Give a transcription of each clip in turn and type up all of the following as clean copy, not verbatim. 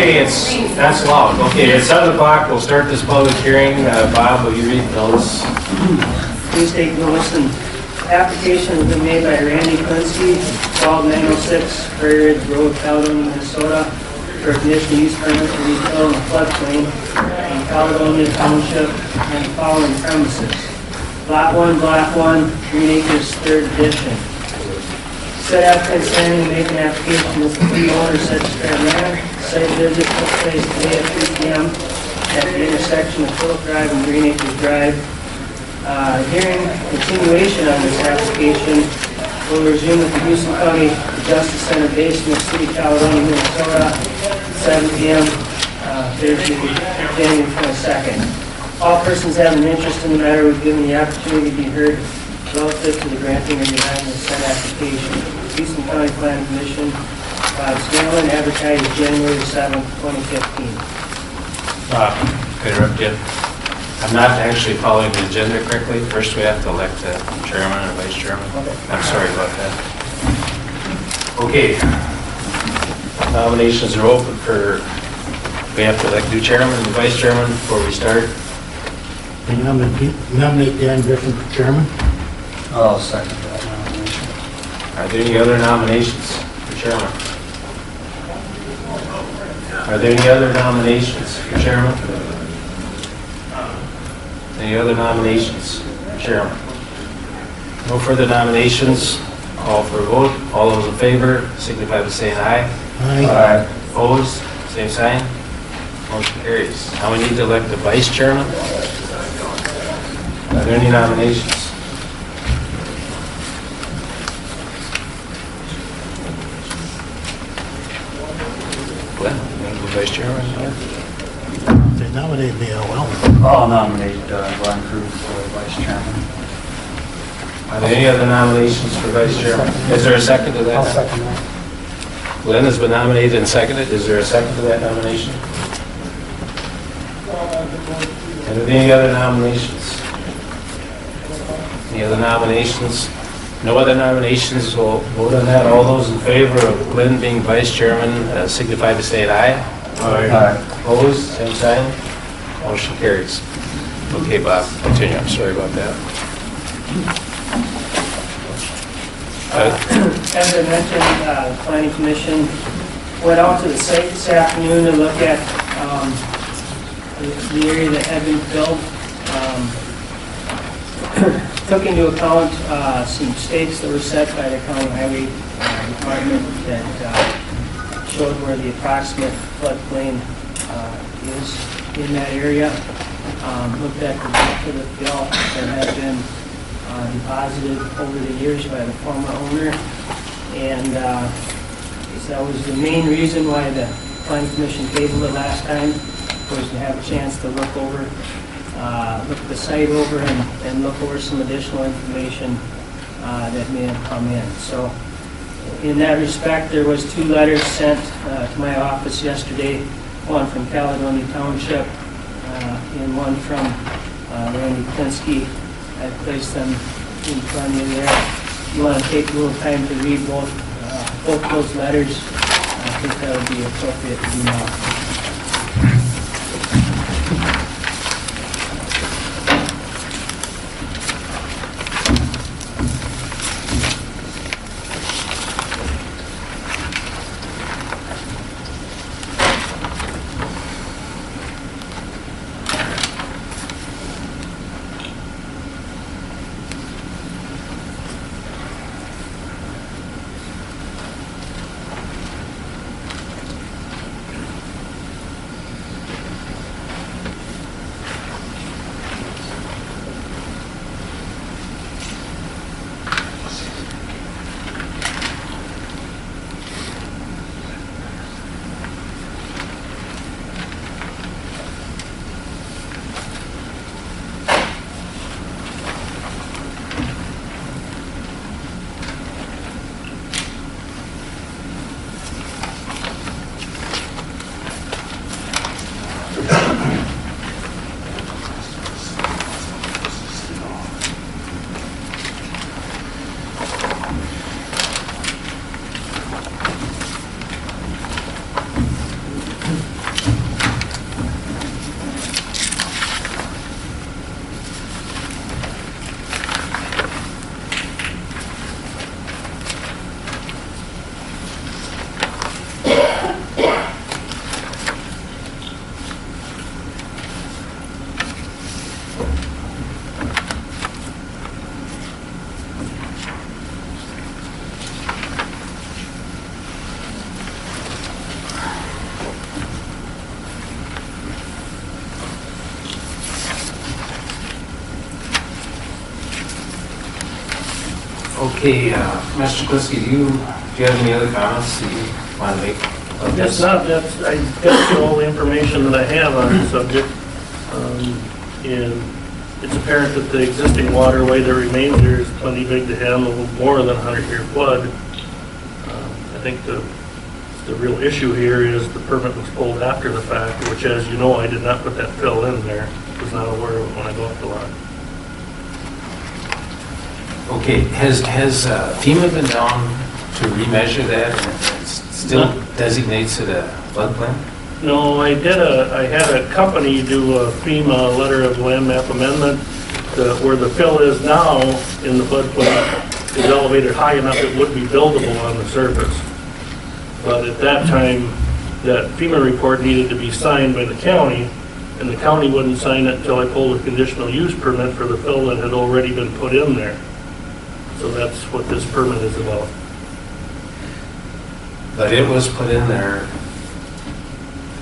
Okay, that's loud. Okay, at 7 o'clock, we'll start this public hearing. Bob, will you read the notice? Please take notice, an application has been made by Randy Klinsky, 12906 Prairie Ridge Road, Caledonia, Minnesota, for a conditional use permit to refill in the floodplain in Caledonia Township and the following premises. Lot 1, Block 1, Green Acres, 3rd Edition. Said applicant standing to make an application with the fee owner such as manner. Site visit took place today at 3 p.m. at the intersection of Phillip Drive and Green Acres Drive. Hearing continuation on this application will resume at the Houston County Justice Center basement, City, Caledonia, Minnesota, 7 p.m. Thursday, January 22nd. All persons having an interest in the matter will be given the opportunity to be heard relative to the granting or denying of said application. Houston County Planning Commission, Bob Scanlon, advertised January 7th, 2015. Could I interrupt you? I'm not actually following the agenda correctly. First, we have to elect a chairman and vice chairman. Okay. I'm sorry about that. Okay. Nominations are open for, we have to elect new chairman and vice chairman before we start. I nominate Dan Griffin for chairman. I'll second that nomination. Are there any other nominations for chairman? Are there any other nominations for chairman? Any other nominations for chairman? No further nominations. Call for a vote. All those in favor signify by saying aye. Aye. Opposed? Same sign. Motion carries. Now we need to elect the vice chairman. Are there any nominations? Glenn, you want to go vice chairman here? They nominated me, well. I'll nominate Glenn Cruz for vice chairman. Are there any other nominations for vice chairman? Is there a second to that? I'll second that. Glenn has been nominated and seconded. Is there a second to that nomination? Are there any other nominations? Any other nominations? No other nominations. We'll vote on that. All those in favor of Glenn being vice chairman signify by saying aye. Aye. Opposed? Same sign. Motion carries. Okay, Bob, continue. I'm sorry about that. As I mentioned, the Planning Commission went out to the site this afternoon to look at the area that had been filled. Took into account some stakes that were set by the County Highway Department that showed where the approximate floodplain is in that area. Looked at the depth of the fill that had been deposited over the years by the former owner, and that was the main reason why the Planning Commission tabled it last time, was to have a chance to look the site over and look over some additional information that may have come in. So in that respect, there was 2 letters sent to my office yesterday, one from Caledonia Township and one from Randy Klinsky. I placed them in front of you there. If you want to take a little time to read both those letters, I think that would be appropriate to do now. Okay, Mr. Kliski, do you have any other comments that you want to make? about Yes, this? not, that's, I got you all the information that I have on the subject. And it's apparent that the existing waterway that remains there is plenty big to handle more than a 100-year flood. I think the real issue here is the permit was pulled after the fact, which, as you know, I did not put that fill in there. Was not aware of it when I bought the lot. Okay, has FEMA been down to remeasure that and it still designates it a floodplain? No, I had a company do a FEMA letter of land map amendment where the fill is now in the floodplain is elevated high enough it would be buildable on the surface. But at that time, that FEMA report needed to be signed by the county, and the county wouldn't sign it until I pulled a conditional use permit for the fill that had already been put in there. So that's what this permit is about. But it was put in there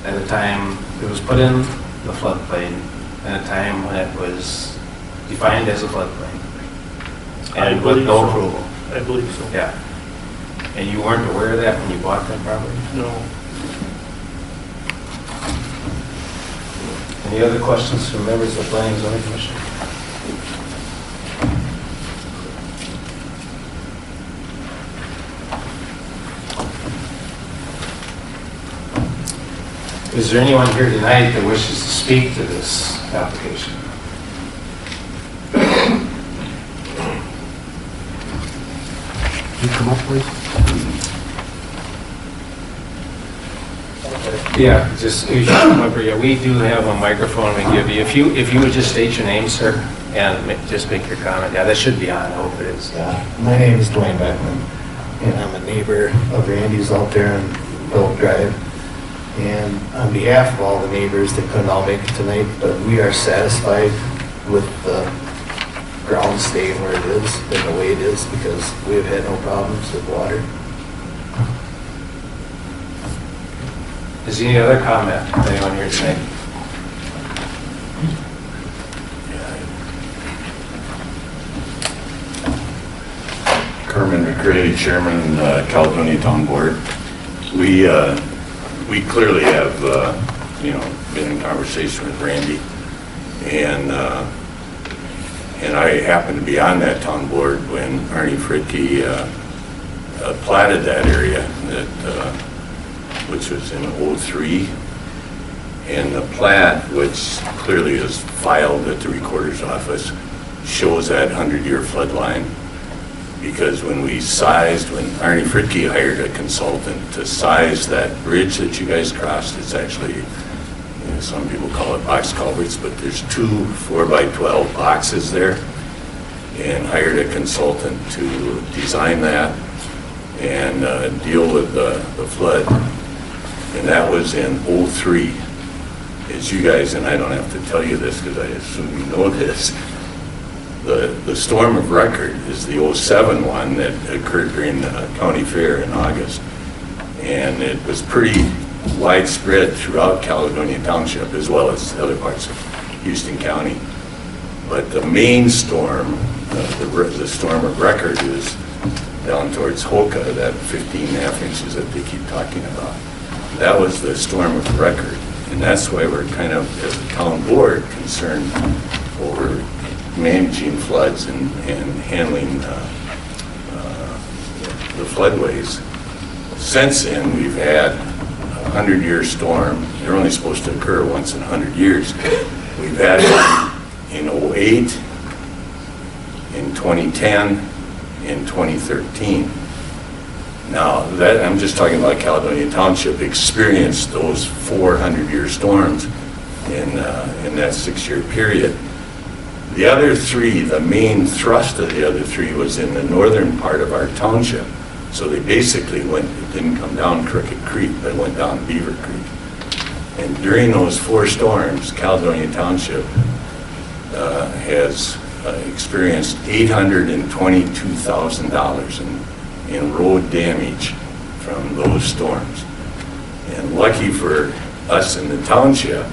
at a time, it was put in the floodplain at a time when it was defined as a floodplain. And with no approval. I believe so. Yeah. And you weren't aware of that when you bought that property? No. Any other questions from members of the Planning and Zoning Commission? Is there anyone here tonight that wishes to speak to this application? You come up, please. Yeah, just, you should come over here. We do have a microphone we give you. If you would just state your name, sir, and just make your comment. Yeah, that should be on. I hope it is. My name is Dwayne Beckman, and I'm a neighbor of Randy's out there on Phillip Drive. And on behalf of all the neighbors that couldn't all make it tonight, but we are satisfied with the ground staying where it is and the way it is because we've had no problems with water. Is there any other comment from anyone here tonight? Kerman McCray, Chairman, Caledonia Town Board. We clearly have, been in conversation with Randy, and I happened to be on that town board when Arnie Fritke platted that area, which was in '03, and the plat, which clearly is filed at the recorder's office, shows that 100-year flood line. Because when Arnie Fritke hired a consultant to size that bridge that you guys crossed, it's actually, some people call it box culverts, but there's 2 4x12 boxes there, and hired a consultant to design that and deal with the flood. And that was in '03. As you guys, and I don't have to tell you this because I assume you know this, the storm of record is the '07 one that occurred during the county fair in August. And it was pretty widespread throughout Caledonia Township as well as other parts of Houston County. But the main storm, the storm of record is down towards Hoka, that 15.5 inches that they keep talking about. That was the storm of record. And that's why we're kind of, as a town board, concerned over managing floods and handling the floodways. Since then, we've had a 100-year storm. They're only supposed to occur once in 100 years. We've had it in '08, in 2010, in 2013. Now, that I'm just talking about Caledonia Township experienced those 400-year storms in that 6-year period. The other 3, the main thrust of the other 3 was in the northern part of our township. So they basically didn't come down Crooked Creek, but went down Beaver Creek. And during those 4 storms, Caledonia Township has experienced $822,000 in road damage from those storms. And lucky for us in the township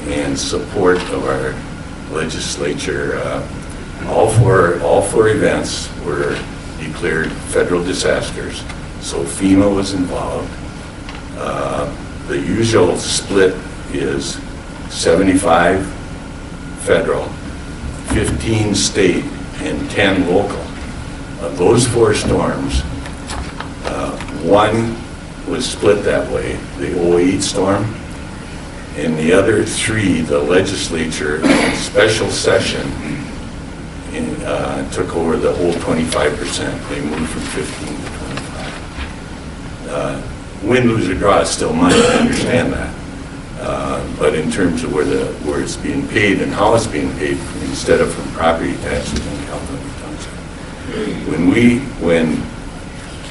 and support of our legislature, all four events were declared federal disasters, so FEMA was involved. The usual split is 75 federal, 15 state, and 10 local. Of those 4 storms, one was split that way, the 08 storm, and the other 3, the legislature in special session took over the whole 25%. They moved from 15 to 25. Win, lose, or draw is still money, I understand that. But in terms of where it's being paid and how it's being paid, instead of from property taxes in Caledonia Township.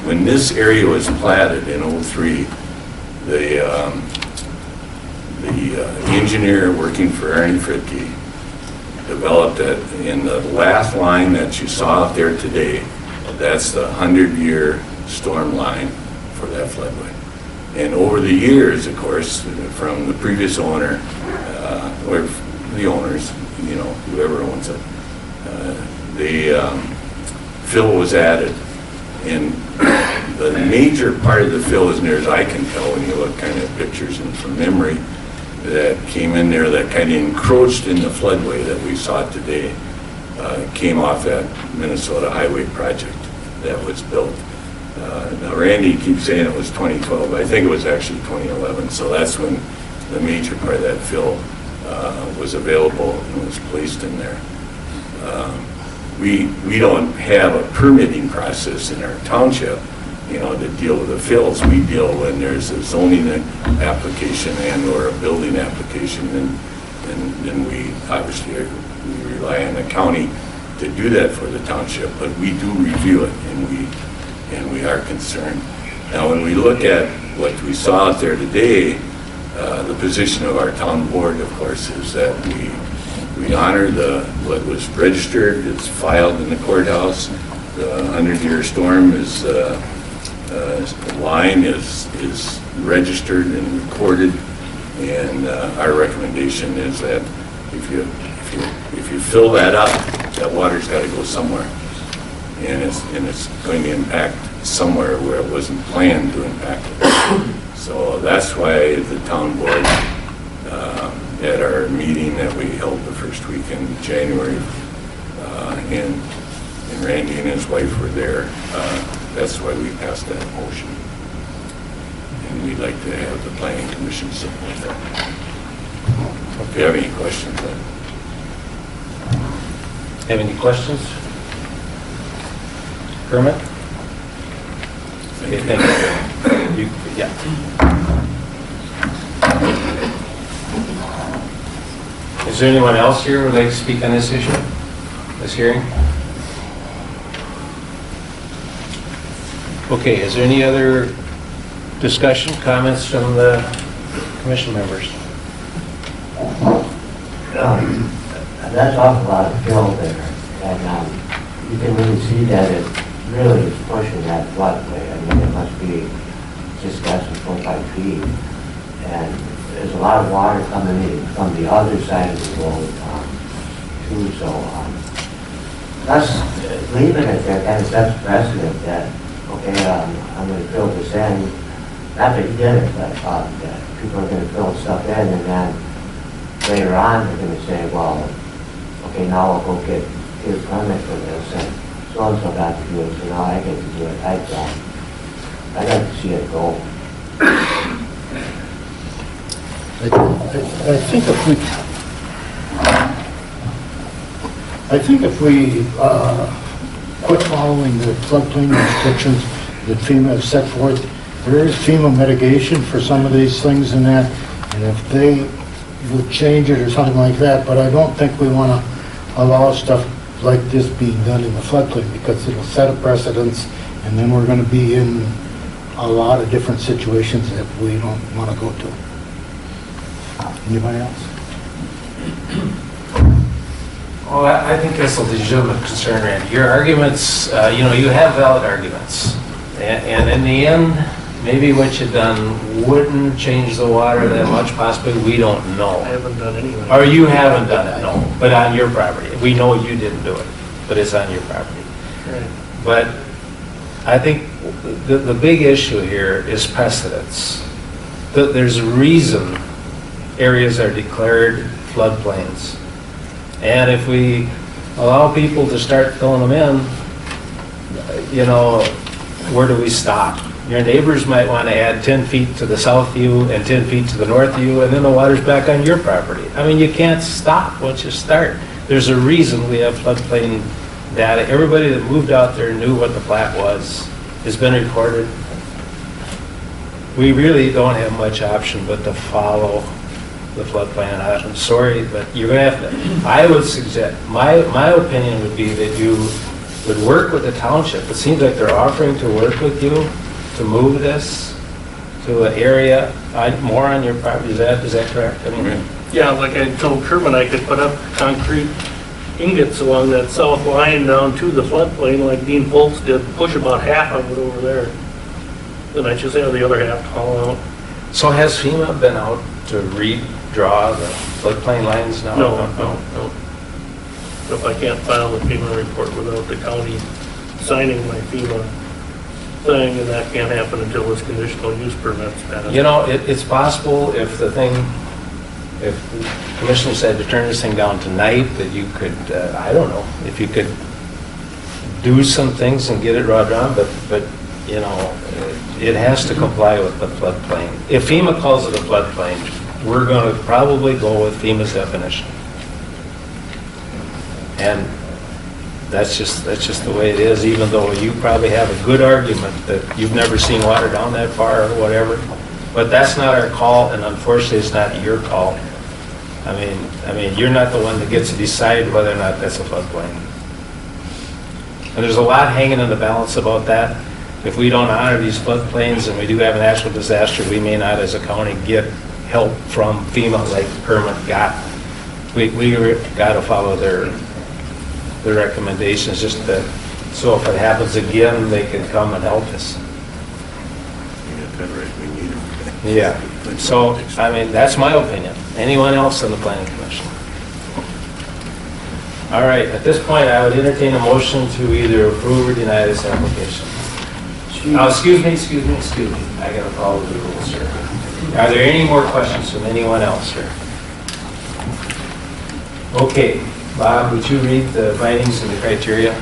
When this area was platted in '03, the engineer working for Arnie Fritke developed it in the last line that you saw out there today. That's the 100-year storm line for that floodway. And over the years, of course, from the previous owner, or the owners, you know, whoever owns it, fill was added. And the major part of the fill, as near as I can tell, when you look kind of pictures and from memory, that came in there that kind of encroached in the floodway that we saw today, came off that Minnesota Highway project that was built. Now Randy keeps saying it was 2012, but I think it was actually 2011, so that's when the major part of that fill was available and was placed in there. We don't have a permitting process in our township, you know, to deal with the fills. We deal when there's a zoning application and or a building application, and then we obviously we rely on the county to do that for the township, but we do review it, and we are concerned. Now, when we look at what we saw out there today, the position of our town board, of course, is that we honor what was registered. It's filed in the courthouse. The 100-year storm is line is registered and recorded, and our recommendation is that if you fill that up, that water's got to go somewhere, and it's going to impact somewhere where it wasn't planned to impact it. So that's why the town board, at our meeting that we held the first week in January, and Randy and his wife were there, that's why we passed that motion. And we'd like to have the planning commission support that. If you have any questions, Have any questions? Kermit? Okay, thank you. Yeah. Is there anyone else here who would like to speak on this issue, this hearing? Okay, is there any other discussion, comments from the commission members? That's awful lot of fill there, and you can really see that it really is pushing that floodway. I mean, it must be just less than 45 feet, and there's a lot of water coming in from the other side of the road, too, so us leaving it there kind of sets precedent that, okay, I'm going to fill this in. Not that you did it, but that people are going to fill stuff in, and then later on they're going to say, well, okay, now I'll go get his permit for this, and so-and-so got to do it, so now I get to do it. I'd like to see it go. I think if we quit following the floodplain restrictions that FEMA has set forth, there is FEMA mitigation for some of these things and that, and if they would change it or something like that, but I don't think we want to allow stuff like this being done in the floodplain, because it'll set a precedence, and then we're going to be in a lot of different situations that we don't want to go to. Anybody else? Well, I think that's a legitimate concern, Randy. Your arguments, you know, you have valid arguments. And in the end, maybe what you've done wouldn't change the water that much, possibly, we don't know. I haven't done anything. Or you haven't done it, no, but on your property. We know you didn't do it, but it's on your property. Right. But I think the big issue here is precedence. There's a reason areas are declared floodplains. And if we allow people to start filling them in, you know, where do we stop? Your neighbors might want to add 10 feet to the south view and 10 feet to the north view, and then the water's back on your property. I mean, you can't stop once you start. There's a reason we have floodplain data. Everybody that moved out there knew what the plat was. It's been recorded. We really don't have much option but to follow the floodplain. I'm sorry, but you're going to have to, I would suggest, my opinion would be that you would work with the township. It seems like they're offering to work with you to move this to an area more on your property. Is that correct? I mean, Yeah, like I told Kerman, I could put up concrete ingots along that south line down to the floodplain like Dean Foltz did, push about half of it over there. Then I just have the other half to haul out. so has FEMA been out to redraw the floodplain lines now? No. If I can't file the FEMA report without the county signing my FEMA thing, and that can't happen until this conditional use permit's passed. You know, it's possible if the commissioner said to turn this thing down tonight, that you could, I don't know, if you could do some things and get it drawn, but, you know, it has to comply with the floodplain. If FEMA calls it a floodplain, we're going to probably go with FEMA's definition. And that's just the way it is, even though you probably have a good argument that you've never seen water down that far or whatever. But that's not our call, and unfortunately, it's not your call. I mean, you're not the one that gets to decide whether or not that's a floodplain. And there's a lot hanging in the balance about that. If we don't honor these floodplains and we do have a natural disaster, we may not, as a county, get help from FEMA like Kermit got. We got to follow their recommendations, just that, so if it happens again, they can come and help us. Yeah, so, I mean, that's my opinion. Anyone else on the planning commission? All right, at this point, I would entertain a motion to either approve or deny this application. Excuse me. I gotta follow the rules here. Are there any more questions from anyone else here? Okay, Bob, would you read the findings and the criteria?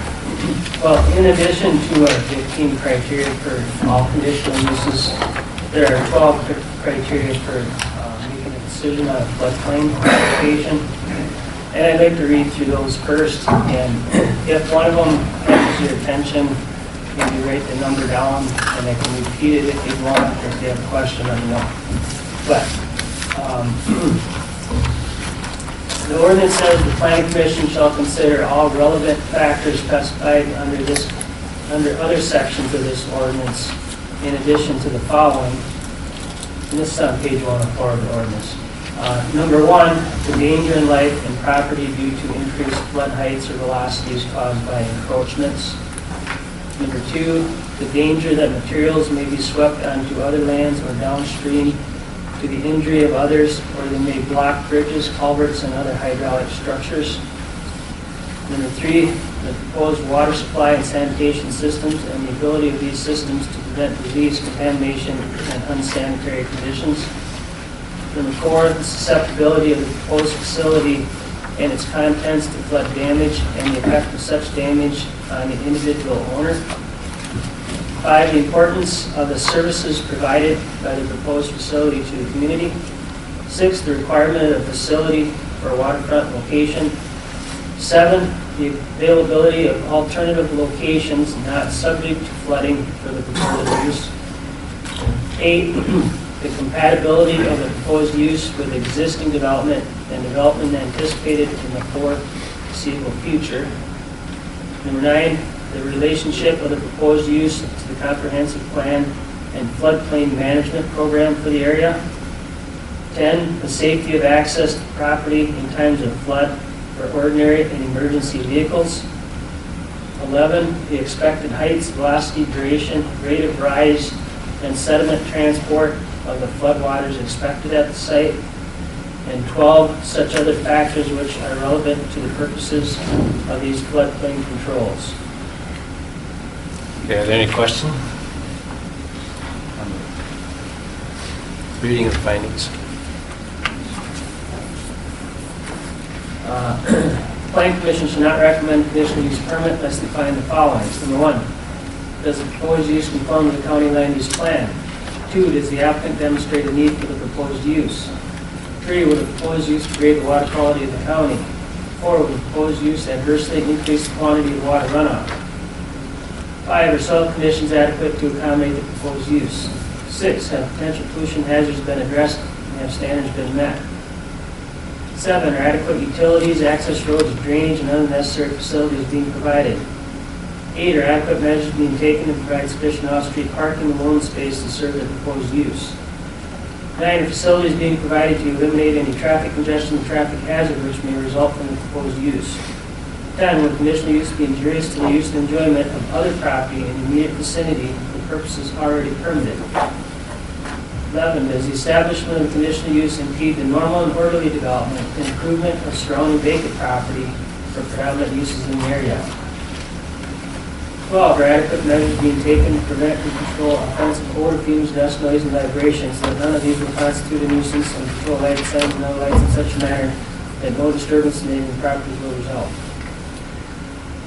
Well, in addition to our 15 criteria for all conditional uses, there are 12 criteria for making a decision on a floodplain application. And I'd like to read through those first, and if one of them catches your attention, maybe write the number down, and I can repeat it if you want, or if you have a question, let me know. But the ordinance says the planning commission shall consider all relevant factors specified under other sections of this ordinance, in addition to the following. And this is on page 104 of the ordinance. Number one, the danger in life and property due to increased flood heights or velocities caused by encroachments. Number two, the danger that materials may be swept onto other lands or downstream to the injury of others, or they may block bridges, culverts, and other hydraulic structures. Number three, the proposed water supply and sanitation systems and the ability of these systems to prevent disease, contamination, and unsanitary conditions. Number four, the susceptibility of the proposed facility and its contents to flood damage and the effect of such damage on the individual owner. Five, the importance of the services provided by the proposed facility to the community. Six, the requirement of a facility for a waterfront location. Seven, the availability of alternative locations not subject to flooding for the proposed use. Eight, the compatibility of the proposed use with existing development and development anticipated in the foreseeable future. Number nine, the relationship of the proposed use to the comprehensive plan and floodplain management program for the area. 10, the safety of access to property in times of flood for ordinary and emergency vehicles. 11, the expected heights, velocity, duration, rate of rise, and sediment transport of the floodwaters expected at the site. And 12, such other factors which are relevant to the purposes of these floodplain controls. Okay, are there any questions? Reading of the findings. Planning Commission should not recommend conditional use permit unless they find the following. Number 1, does the proposed use conform to the county land use plan? 2, does the applicant demonstrate a need for the proposed use? 3, would the proposed use degrade the water quality of the county? 4, would the proposed use adversely increase the quantity of water runoff? 5, are soil conditions adequate to accommodate the proposed use? 6, have potential pollution hazards been addressed and have standards been met? 7, are adequate utilities, access roads, drainage, and other necessary facilities being provided? 8, are adequate measures being taken to provide sufficient off-street parking and loan space to serve the proposed use? 9, are facilities being provided to eliminate any traffic congestion and traffic hazard which may result from the proposed use? 10, would conditional use be injurious to the use and enjoyment of other property in the immediate vicinity for purposes already permitted? 11, does the establishment of conditional use impede the normal and orderly development and improvement of surrounding vacant property for predominant uses in the area? 12, are adequate measures being taken to prevent and control offensive odor, fumes, dust, noise, and vibrations, so that none of these will constitute a nuisance, and control lighting signs and other lights in such a manner that no disturbance in any properties will result?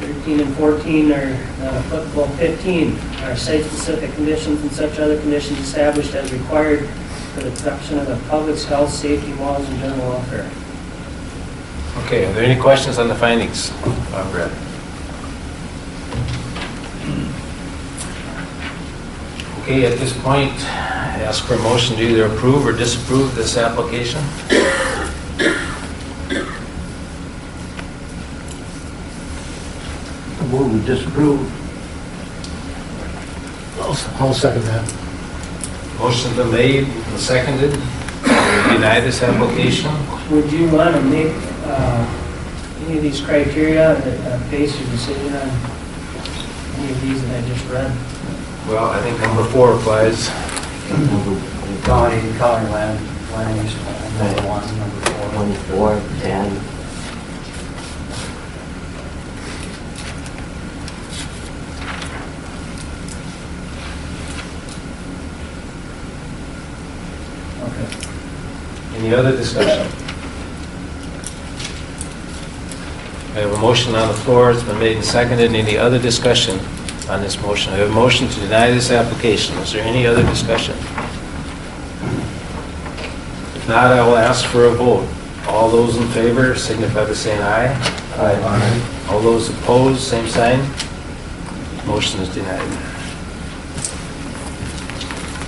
13 and 14 are not applicable. 15 are site-specific conditions and such other conditions established as required for the protection of the public's health, safety, morals, and general welfare. Okay, are there any questions on the findings? Brett. Okay, at this point, I ask for a motion to either approve or disapprove this application. Move we disapprove. I'll second that. Motion's been made and seconded to deny this application. Would you want to make any of these criteria that base your decision on any of these that I just read? Well, I think number 4 applies. County land use plan, number 1, number 4. 24, 10. Any other discussion? I have a motion on the floor. It's been made and seconded. Any other discussion on this motion? I have a motion to deny this application. Is there any other discussion? If not, I will ask for a vote. All those in favor signify by saying aye. Aye. All those opposed, same sign. Motion is denied.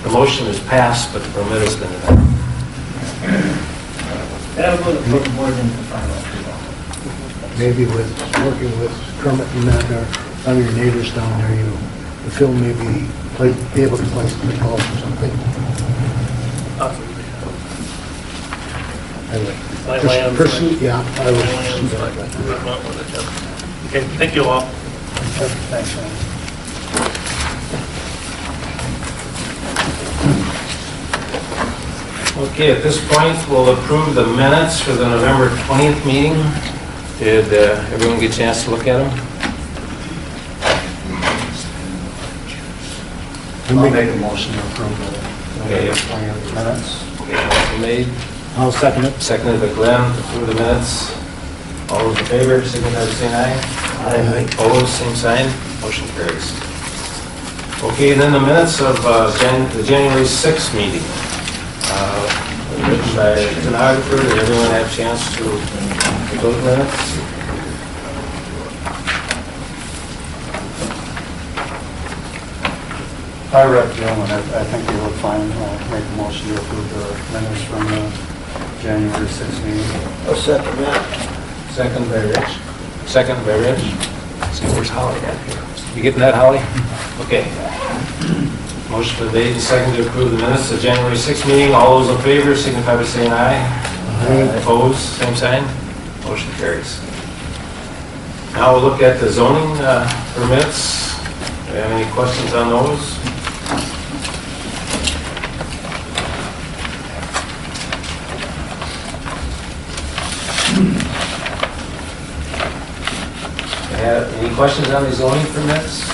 The motion is passed, but the permit has been denied. That'll go to the board into final approval. Maybe with working with Kermit and that, or some of your neighbors down there, the film may be able to place the calls or something. I would My land's pursue, like- yeah, I would My land's pursue like- that. Okay, thank you all. Thanks, Ryan. Okay, at this point, we'll approve the minutes for the November 20th meeting. Did everyone get a chance to look at them? I'll make a motion to approve the Okay. 20th minutes. Okay, motion made, I'll second it. seconded by Glenn to approve the minutes. All those in favor, signify by saying aye. Aye. Opposed, same sign. Motion carries. Okay, and then the minutes of the January 6th meeting. Written by a stenographer. Did everyone have a chance to those minutes? I read them, and I think they look fine. I'll make a motion to approve the minutes from the January 6th meeting. I'll second that. Second by Rich. Second by Rich. See, where's Holly at here? You getting that, Holly? Okay. Motion been made and seconded to approve the minutes of January 6th meeting. All those in favor signify by saying aye. Aye. Opposed, same sign. Motion carries. Now we'll look at the zoning permits. Do you have any questions on those? Any questions on the zoning permits?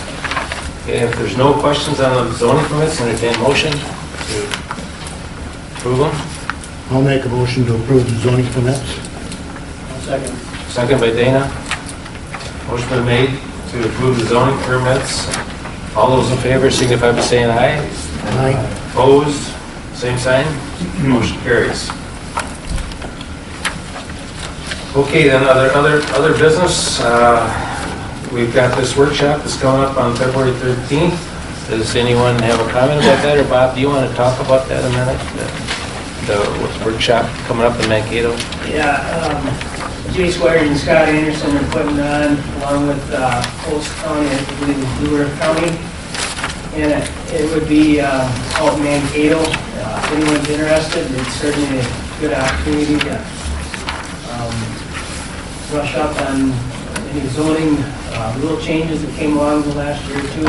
Okay, if there's no questions on the zoning permits, entertain a motion to approve them. I'll make a motion to approve the zoning permits. Second. Second by Dana. Motion been made to approve the zoning permits. All those in favor signify by saying aye. Aye. Opposed, same sign. Motion carries. Okay, then other business. We've got this workshop that's coming up on February 13th. Does anyone have a comment about that? Or Bob, do you want to talk about that a minute? The workshop coming up in Mankato? Yeah, Jay Squire and Scott Anderson are putting on, along with Holst County, I believe it's Blue Earth County. And it would be out in Mankato. If anyone's interested, it's certainly a good opportunity to brush up on any zoning rule changes that came along the last year or two,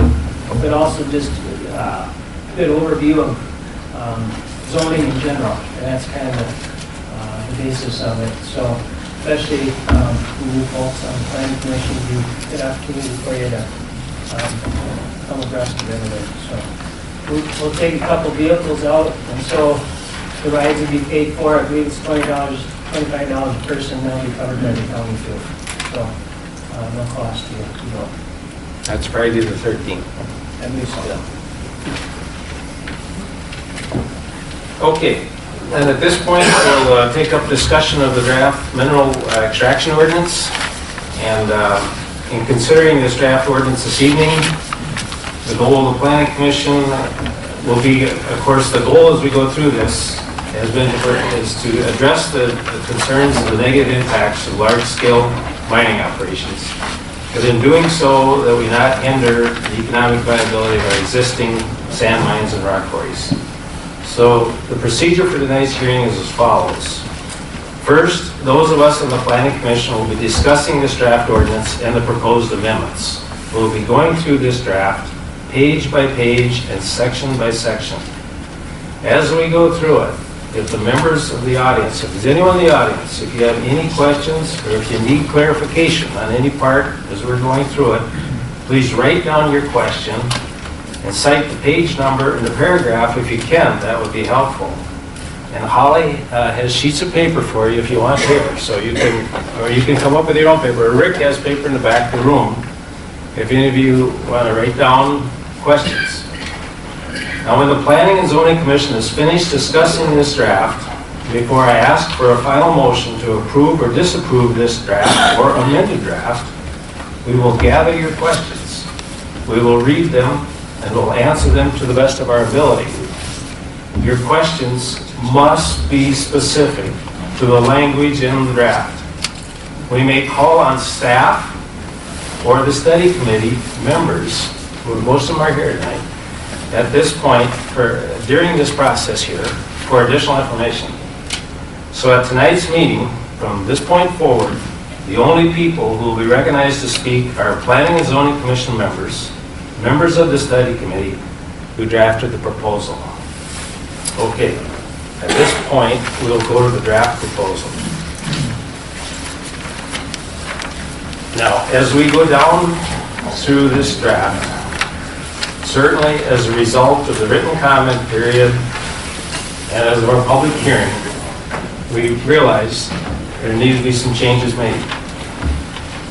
but also just a good overview of zoning in general, and that's kind of the basis of it. So, especially new folks on the planning commission, it'd be a good opportunity for you to come abreast of everything. So, we'll take a couple vehicles out, and so the rides will be paid for. I believe it's $20, $25 a person. They'll be covered by the county too. So, no cost to you. That's Friday the 13th. At least still. Okay, and at this point, we'll take up discussion of the draft mineral extraction ordinance. And in considering this draft ordinance this evening, the goal of the Planning Commission will be, of course, the goal as we go through this is to address the concerns and the negative impacts of large-scale mining operations. But in doing so, that we not hinder the economic viability of our existing sand mines and rock quarries. So the procedure for tonight's hearing is as follows. First, those of us on the Planning Commission will be discussing this draft ordinance and the proposed amendments. We'll be going through this draft page by page and section by section. As we go through it, if the members of the audience, if there's anyone in the audience, if you have any questions or if you need clarification on any part as we're going through it, please write down your question and cite the page number and the paragraph if you can. That would be helpful. And Holly has sheets of paper for you if you want paper, so you can come up with your own paper. Or Rick has paper in the back of the room if any of you want to write down questions. Now, when the Planning and Zoning Commission is finished discussing this draft, before I ask for a final motion to approve or disapprove this draft or amended draft, we will gather your questions. We will read them and we'll answer them to the best of our ability. Your questions must be specific to the language in the draft. We may call on staff or the study committee members, who most of them are here tonight, at this point, during this process here, for additional information. So at tonight's meeting, from this point forward, the only people who will be recognized to speak are Planning and Zoning Commission members, members of the study committee who drafted the proposal. Okay, at this point, we'll go to the draft proposal. Now, as we go down through this draft, certainly as a result of the written comment period and as of our public hearing, we realized there needed to be some changes made.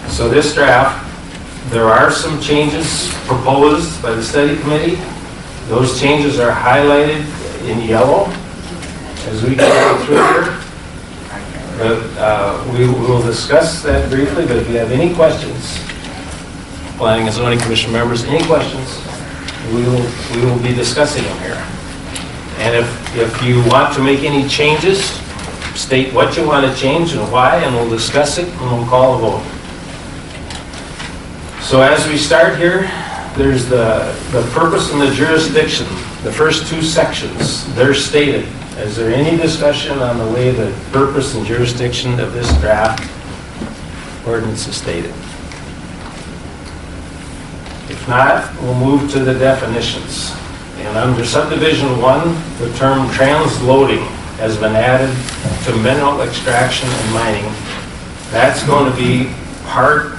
So this draft, there are some changes proposed by the study committee. Those changes are highlighted in yellow as we go through here. But we will discuss that briefly, but if you have any questions, Planning and Zoning Commission members, any questions, we will be discussing them here. And if you want to make any changes, state what you want to change and why, and we'll discuss it and we'll call a vote. So as we start here, there's the purpose and the jurisdiction. The first two sections, they're stated. Is there any discussion on the way the purpose and jurisdiction of this draft ordinance is stated? If not, we'll move to the definitions. And under subdivision 1, the term transloading has been added to mineral extraction and mining. That's going to be part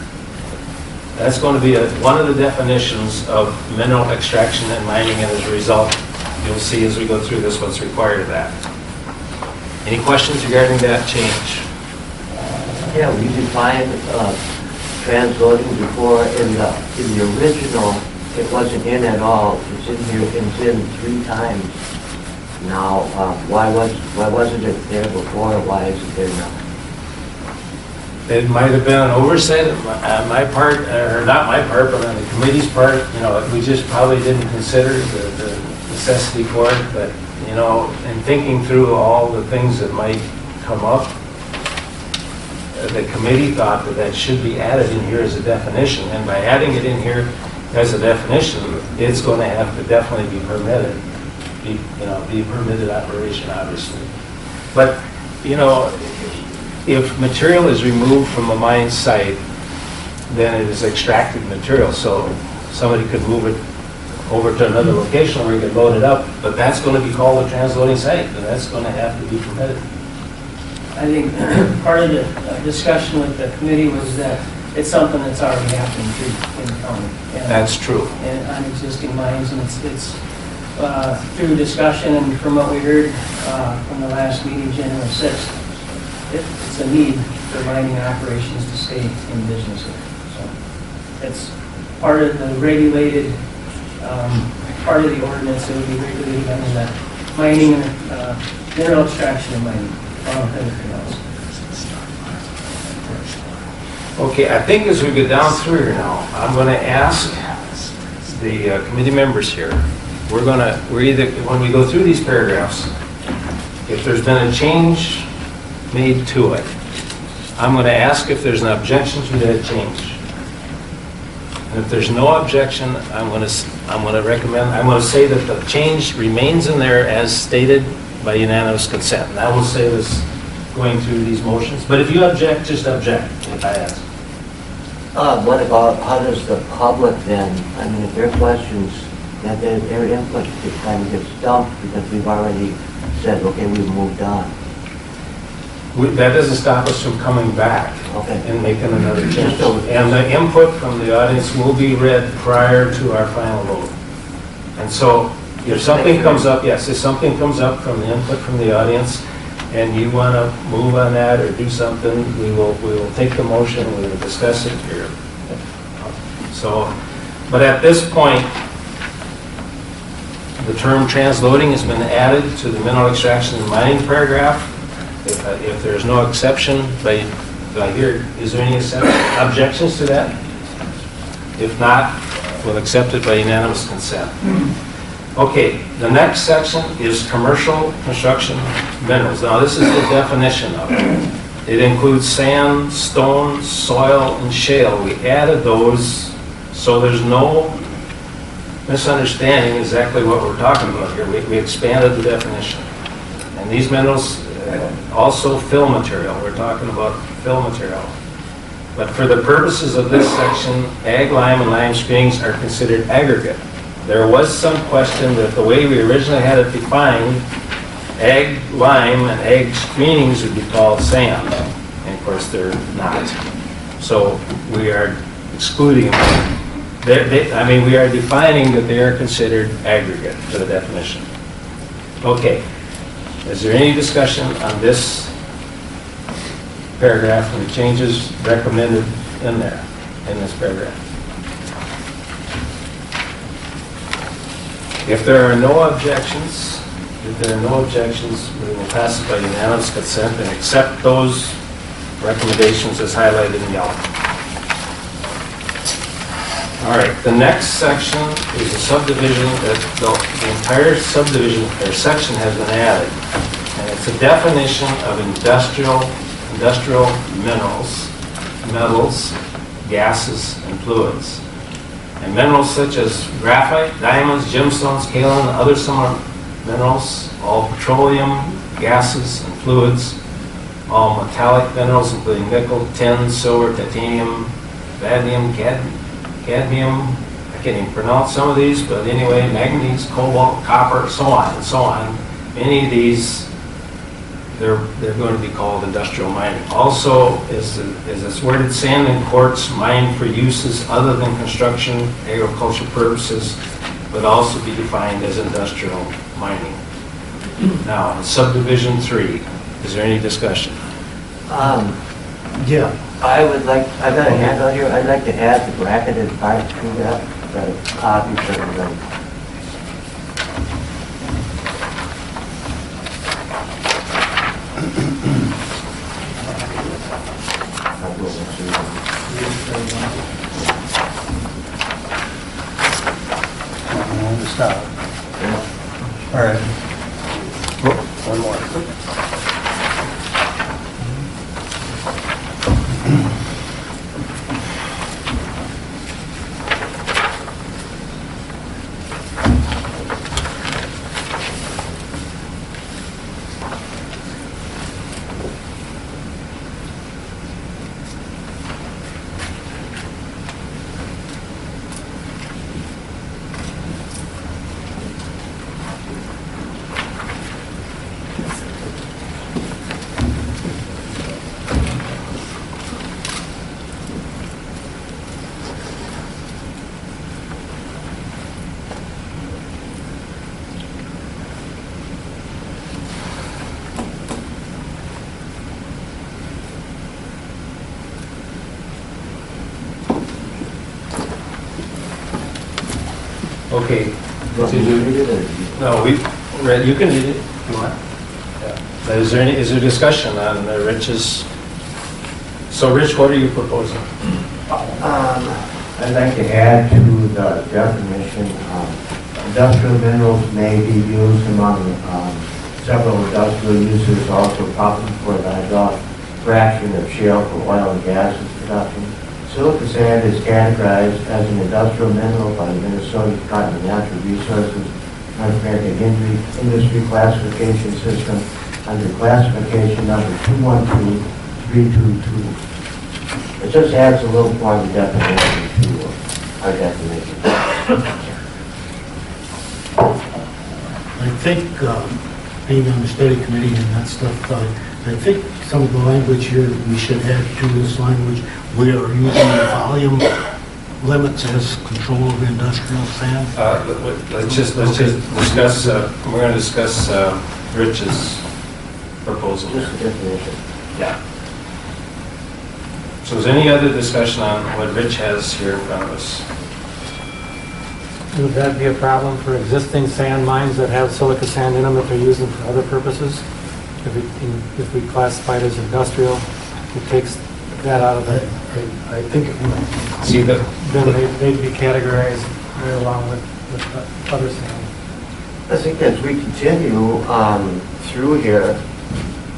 That's going to be one of the definitions of mineral extraction and mining, and as a result, you'll see as we go through this what's required of that. Any questions regarding that change? Yeah, we defined transloading before in the original, it wasn't in at all. It's in here, it's in 3 times now. Why wasn't it there before? Why is it there now? It might have been an oversight on my part, or not my part, but on the committee's part. You know, we just probably didn't consider the necessity for it. But, you know, in thinking through all the things that might come up, the committee thought that that should be added in here as a definition. And by adding it in here as a definition, it's going to have to definitely be permitted. Be a permitted operation, obviously. But, you know, if material is removed from a mine site, then it is extracted material. So somebody could move it over to another location where you could load it up, but that's going to be called a transloading site, and that's going to have to be permitted. I think part of the discussion with the committee was that it's something that's already happening in the county. That's true. And on existing mines, and it's through discussion and from what we heard from the last meeting, January 6th, it's a need for mining operations to stay in business here. So it's part of the regulated, part of the ordinance that would be regulated under that mining and mineral extraction and mining, everything else. Okay, I think as we go down through here now, I'm going to ask the committee members here, we're either, when we go through these paragraphs, if there's been a change made to it, I'm going to ask if there's an objection to that change. And if there's no objection, I'm going to say that the change remains in there as stated by unanimous consent. And I will say this going through these motions. But if you object, just object if I ask. What about, how does the public then, I mean, if there are questions, that their input kind of gets dumped because we've already said, okay, we've moved on. That doesn't stop us from coming back Okay. and making another change. And the input from the audience will be read prior to our final vote. And so if something comes up, yes, if something comes up from the input from the audience and you want to move on that or do something, we will take the motion, we will discuss it here. So, but at this point, the term transloading has been added to the mineral extraction and mining paragraph. If there's no exception, is there any objections to that? If not, we'll accept it by unanimous consent. Okay, the next section is commercial construction minerals. Now, this is the definition of it. It includes sand, stone, soil, and shale. We added those so there's no misunderstanding exactly what we're talking about here. We expanded the definition. And these minerals also fill material. We're talking about fill material. But for the purposes of this section, ag lime and lime screenings are considered aggregate. There was some question that the way we originally had it defined, ag lime and ag screenings would be called sand. And of course, they're not. So we are excluding them. We are defining that they are considered aggregate for the definition. Okay. Is there any discussion on this paragraph and the changes recommended in there, in this paragraph? If there are no objections, we will pass it by unanimous consent and accept those recommendations as highlighted in yellow. All right, the next section is a subdivision that the entire subdivision or section has been added. And it's a definition of industrial minerals, metals, gases, and fluids. And minerals such as graphite, diamonds, gemstones, kaolin, and other similar minerals, all petroleum, gases, and fluids, all metallic minerals including nickel, tin, silver, titanium, vanadium, cadmium, I can't even pronounce some of these, but anyway, manganese, cobalt, copper, so on and so on. Many of these they're going to be called industrial mining. Also, is it's worded sand and quartz mined for uses other than construction, agricultural purposes, would also be defined as industrial mining. Now, in subdivision 3, is there any discussion? Yeah. I would like, I've got a handout here, I'd like to add the bracketed part to that, the copy for the, Stop. All right. One more. Okay. Want me to read it, or- No, you can read it if you want. Yeah. Is there discussion on Rich's? So Rich, what are you proposing? I'd like to add to the definition, industrial minerals may be used among several industrial uses, also property for the hydraulic fracturing of shale for oil and gas production. Silica sand is categorized as an industrial mineral by the Minnesota Department of Natural Resources North American Industry Classification System under classification number 212322. It just adds a little more of the definition to our definition. I think, being on the study committee and that stuff, I think some of the language here, we should add to this language, we are using the volume limits as control of industrial sand. Let's just discuss, we're going to discuss Rich's proposal. Just the definition. Yeah. So is there any other discussion on what Rich has here in front of us? Would that be a problem for existing sand mines that have silica sand in them if they're used them for other purposes? If we classify it as industrial, it takes that out of it. I think it would. See the, Then they'd be categorized right along with other sand. I think as we continue through here,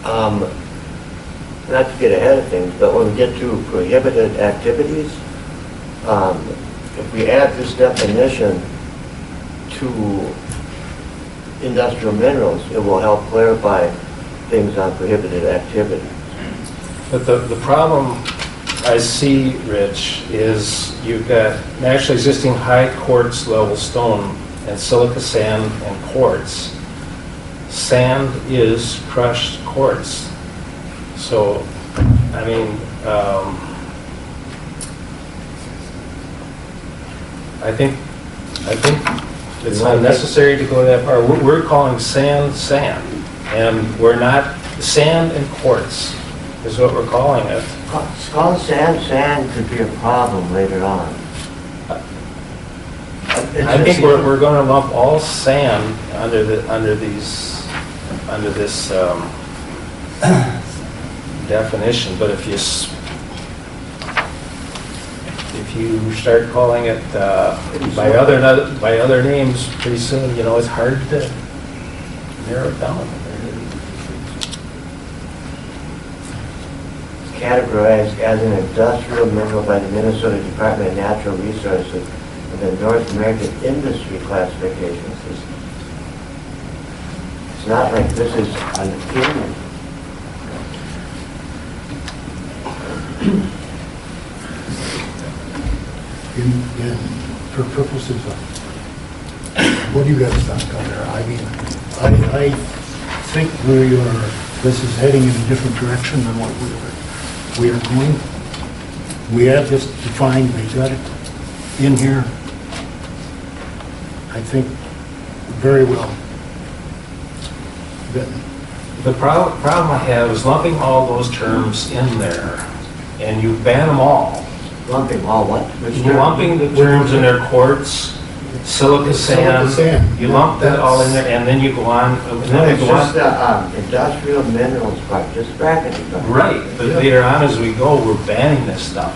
not to get ahead of things, but when we get to prohibited activities, if we add this definition to industrial minerals, it will help clarify things on prohibited activities. but the problem I see, Rich, is you've got naturally existing high quartz level stone and silica sand and quartz. Sand is crushed quartz. So, I mean, I think it's unnecessary to go that far. We're calling sand, sand, and we're not, sand and quartz is what we're calling it. It's called sand. Sand could be a problem later on. I think we're going to lump all sand under this definition, but if you start calling it by other names, pretty soon, it's hard to narrow it down. It's categorized as an industrial mineral by the Minnesota Department of Natural Resources and the North American Industry Classification System. It's not like this is an opinion. Yeah, for purposes of, what do you guys think on there? I mean, I think we are this is heading in a different direction than what we are going. We have this defined, we've got it in here, I think, very well written. The problem I have is lumping all those terms in there, and you ban them all. Lumping all what? Which term? Lumping the terms in their quartz, silica Silica sand, sand, you yeah, lump that all in that's- there, and then you go on, and No, then it's we go just on. the industrial minerals part, just bracketing. Right, but later on as we go, we're banning this stuff.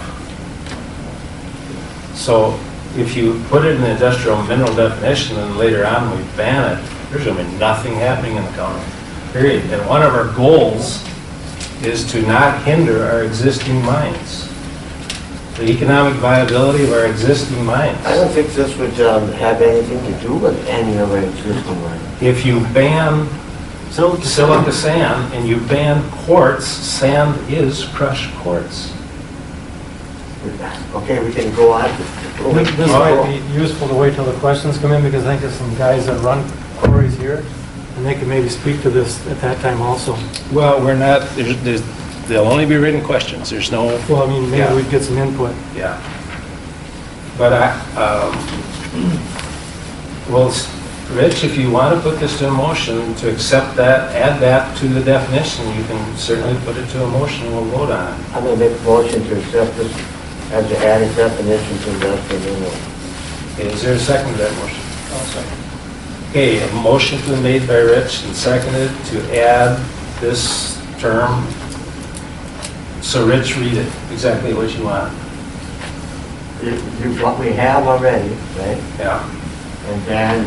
So if you put it in the industrial mineral definition, and later on we ban it, there's gonna be nothing happening in the county, period. And one of our goals is to not hinder our existing mines, the economic viability of our existing mines. I don't think this would have anything to do with any of our existing ones. If you ban silica sand and you ban quartz, sand is crushed quartz. Okay, we can go on. This might be useful to wait till the questions come in, because I think there's some guys that run quarries here, and they can maybe speak to this at that time also. Well, we're not, there'll only be written questions, there's no, Well, I mean, maybe Yeah. we'd get some input. yeah. But well, Rich, if you want to put this to a motion to accept that, add that to the definition, you can certainly put it to a motion and we'll vote on it. I'm going to make a motion to accept this as an added definition to industrial minerals. Okay, is there a second to that motion? Okay, a motion's been made by Rich and seconded to add this term. So Rich, read it, exactly what you want. What we have already, right? Yeah. And then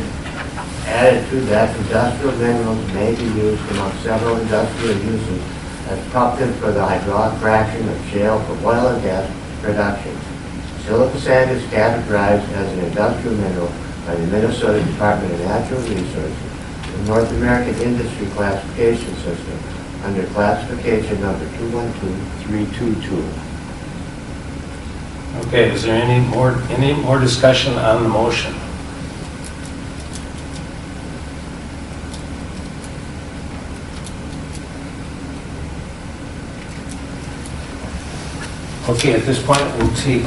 added to that, industrial minerals may be used among several industrial uses as pumpkins for the hydraulic fracturing of shale for oil and gas production. Silica sand is categorized as an industrial mineral by the Minnesota Department of Natural Resources, the North American Industry Classification System, under classification number 212322. Okay, is there any more discussion on the motion? Okay, at this point, we'll take,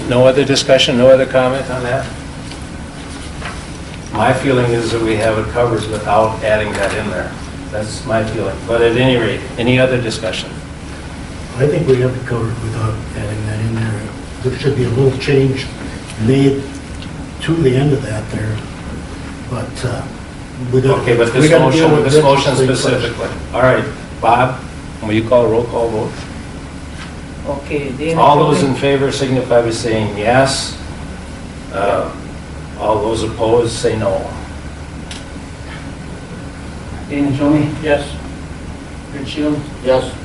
no other discussion, no other comment on that? My feeling is that we have it covered without adding that in there. That's my feeling. But at any rate, any other discussion? I think we have it covered without adding that in there. There should be a little change made to the end of that there, but we got. Okay, but this motion specifically. All right, Bob, will you call a roll call vote? Okay, Dana. All those in favor signify by saying yes. All those opposed say no. Dana Jomey, Yes. Rich Shield, Yes.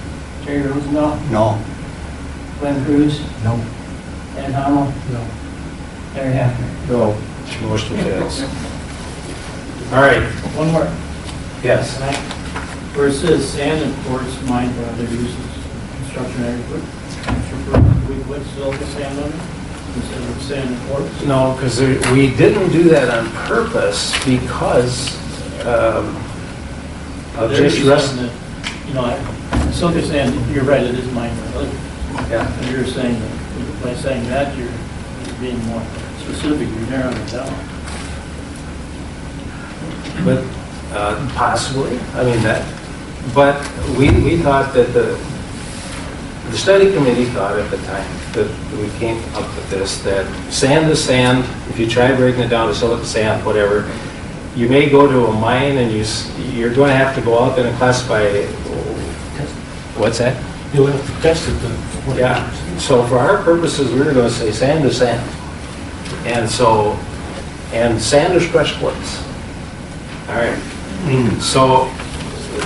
Terry Rosendahl, No. Glenn Cruz, No. Ed Hamel, No. Larry Haffner. No. Motion fails. All right, One more. yes. Tonight, where it says sand and quartz mine for other uses, construction area, we put silica sand on it instead of sand and quartz? No, because we didn't do that on purpose because of just rest. You know, silica sand, you're right, it is mine for other. Yeah. And you're saying that, by saying that, you're being more specific, you're narrowing it down. But possibly, I mean that, but we thought that the study committee thought at the time that we came up with this, that sand is sand, if you try breaking it down to silica sand, whatever, you may go to a mine and you're going to have to go out there and classify, what's that? You'll have to test it then. Yeah, so for our purposes, we were going to say sand is sand. And so, and sand is crushed quartz. All right, so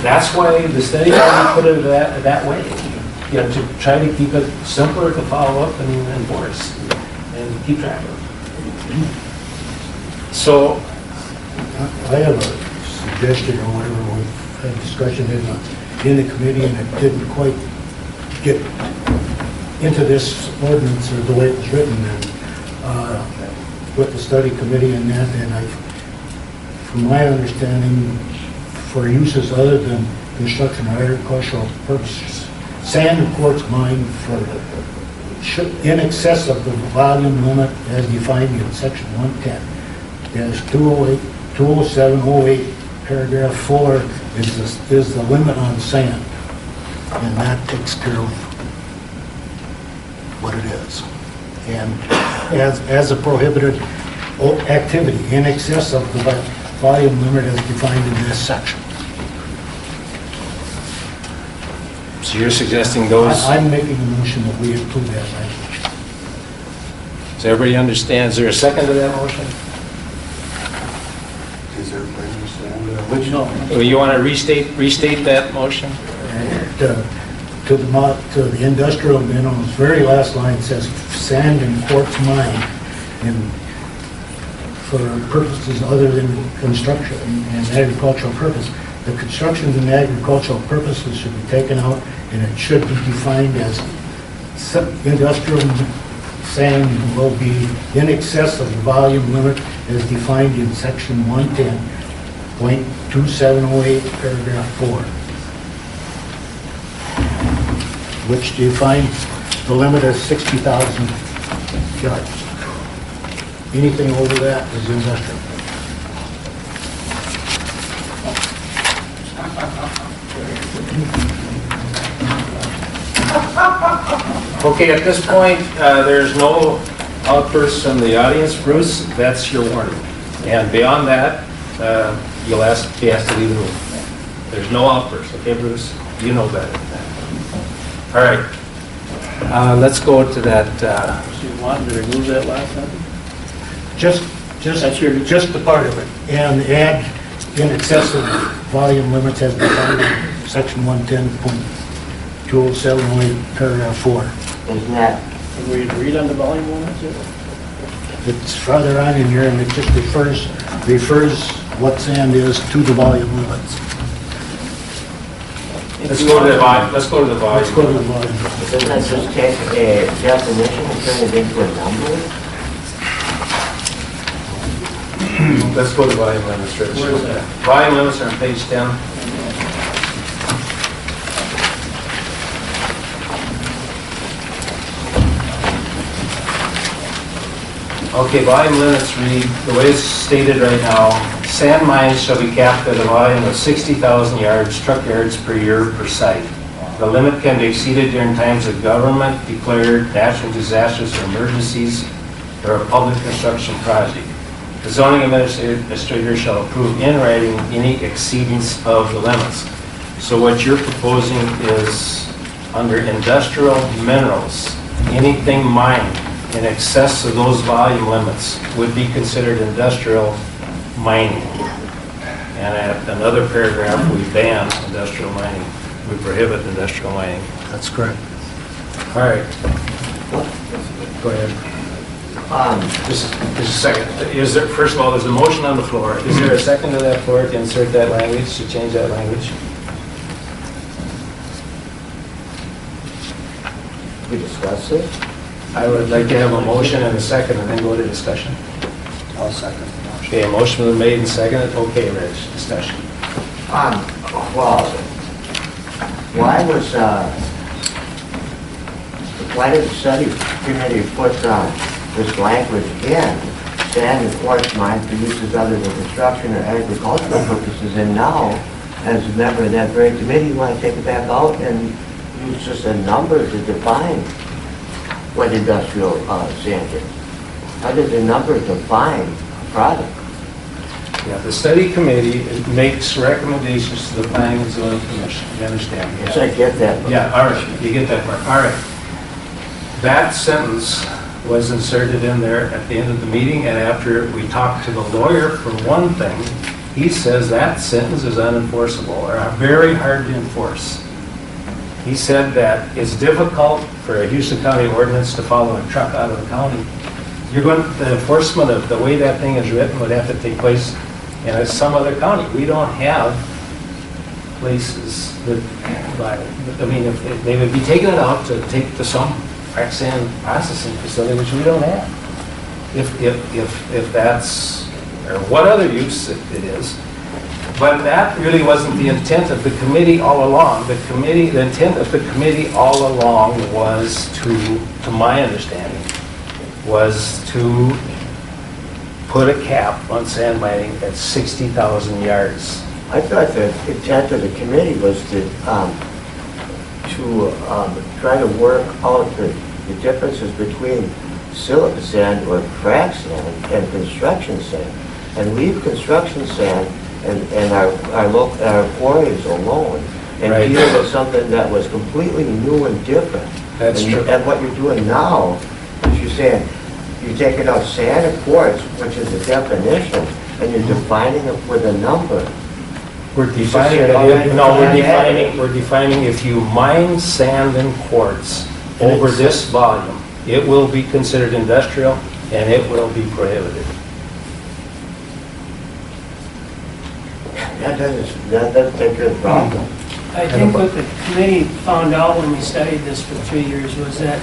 that's why the study committee put it that way. You know, to try to keep it simpler to follow up and enforce and keep track of. So, I have a suggestion or whatever, we've had discussion in the committee and it didn't quite get into this ordinance or the way it was written and with the study committee and that, and from my understanding, for uses other than construction or agricultural purposes. Sand and quartz mined for in excess of the volume limit as defined in section 110. Dash 208, 20708, paragraph 4 is the limit on sand. And that takes care of what it is. And as a prohibited activity in excess of the volume limit as defined in this section. So you're suggesting those, I'm making a motion that we include that language. so everybody understands, is there a second to that motion? Does everybody understand? Which, Well, you want to restate that motion? to the industrial minerals, very last line says sand and quartz mine and for purposes other than construction and agricultural purpose. The construction and agricultural purposes should be taken out and it should be defined as industrial sand will be in excess of the volume limit as defined in section 110.2708 paragraph 4. Which defines the limit as 60,000 yards. Anything over that is industrial. Okay, at this point, there's no outbursts from the audience. Bruce, that's your warning. And beyond that, you'll be asked to leave the room. There's no outbursts, okay, Bruce? You know better than that. All right. Let's go to that. So you want to remove that last sentence? Just the part of it. And add in excess of volume limits as defined in section 110.2078 paragraph 4. Isn't that, Have we agreed on the volume limits yet? It's farther on in here and it just refers what sand is to the volume limits. Let's go to the volume. Let's go to the volume. doesn't that just take a definition and turn it into a number? Let's go to volume limits, Rich. Where is that? Volume limits are on page 10. Okay, volume limits read, the way it's stated right now, sand mines shall be capped at a volume of 60,000 truck yards per year per site. The limit can be exceeded during times of government-declared natural disasters or emergencies or a public construction project. The zoning administrator shall approve in writing any exceedance of the limits. So what you're proposing is under industrial minerals, anything mined in excess of those volume limits would be considered industrial mining. And at another paragraph, we ban industrial mining. We prohibit industrial mining. That's correct. All right. Go ahead. Just a second. Is there, first of all, there's a motion on the floor. Is there a second to that floor to insert that language, to change that language? We discussed it? I would like to have a motion and a second and then go to discussion. I'll second the motion. Okay, a motion was made and seconded. Okay, Rich, discussion. Well, why did the study committee put this language in, sand and quartz mine for uses other than construction or agricultural purposes, and now, as a member of that very committee, you want to take it back out and use just a number to define what industrial sand is? How does a number define a product? Yeah, the study committee makes recommendations to the planning and zoning commission. You understand? Yes, I get that. but- Yeah, all right, you get that part. All right. That sentence was inserted in there at the end of the meeting, and after we talked to the lawyer for one thing, he says that sentence is unenforceable or very hard to enforce. He said that it's difficult for a Houston County ordinance to follow a truck out of the county. The enforcement of the way that thing is written would have to take place in some other county. We don't have places that, I mean, if they would be taking it out to take to some frac sand processing facility, which we don't have. If that's, or what other use it is. But that really wasn't the intent of the committee all along. The intent of the committee all along was to my understanding, was to put a cap on sand mining at 60,000 yards. I thought the intent of the committee was to try to work out the differences between silica sand or frac sand and construction sand, and leave construction sand and our quarries alone, and Right. deal with something that was completely new and different. That's And- true. And what you're doing now is you're saying, you're taking out sand and quartz, which is a definition, and you're defining it with a number. We're defining, we're defining if you mine sand and quartz over this volume, it will be considered industrial and it will be prohibited. That doesn't take care of the problem. I think what the committee found out when we studied this for 3 years was that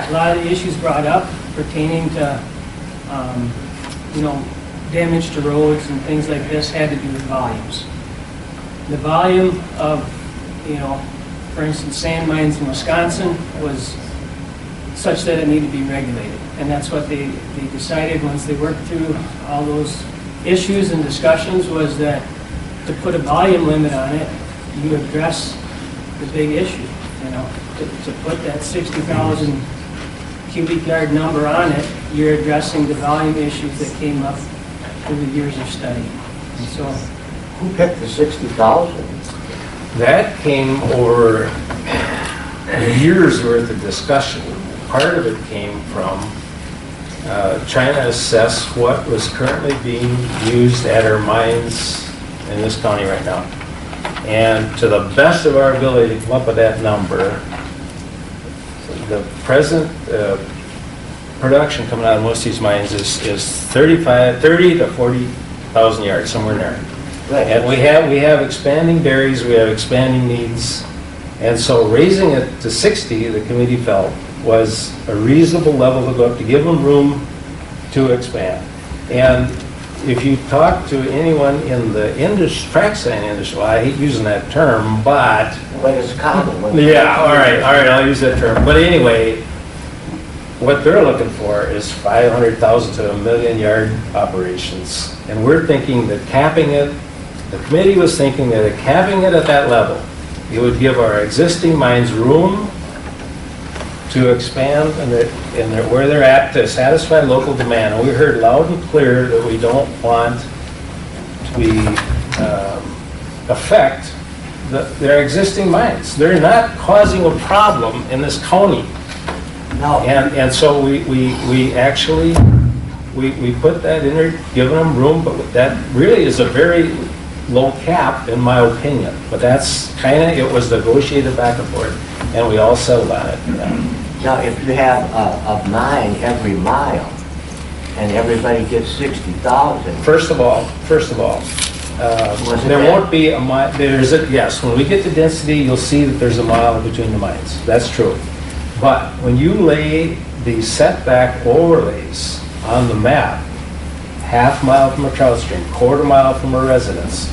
a lot of the issues brought up pertaining to, damage to roads and things like this had to do with volumes. The volume of, for instance, sand mines in Wisconsin was such that it needed to be regulated. And that's what they decided once they worked through all those issues and discussions, was that to put a volume limit on it, you address the big issue, to put that 60,000 cubic yard number on it, you're addressing the volume issues that came up through the years of study. And so, Who picked the 60,000? That came over years worth of discussion. Part of it came from trying to assess what was currently being used at our mines in this county right now. And to the best of our ability to come up with that number, the present production coming out of most of these mines is 30 to 40,000 yards, somewhere in there. Right. And we have expanding dairies, we have expanding needs, and so raising it to 60, the committee felt, was a reasonable level to go up to give them room to expand. And if you talk to anyone in the frac sand industry, well, I hate using that term, but But it's common. yeah, all right, I'll use that term. But anyway, what they're looking for is 500,000 to 1 million yard operations. And we're thinking that capping it, the committee was thinking that capping it at that level, it would give our existing mines room to expand where they're at to satisfy local demand. And we heard loud and clear that we don't want to affect their existing mines. They're not causing a problem in this county. No. And so we actually put that in there, giving them room, but that really is a very low cap, in my opinion. But that's it was negotiated back and forth, and we all settled on it. Now, if you have a mine every mile, and everybody gets 60,000, First of all, there won't be a mile, yes, when we get to density, you'll see that there's a mile between the mines. That's true. But when you lay the setback overlays on the map, half mile from a trout stream, quarter mile from a residence,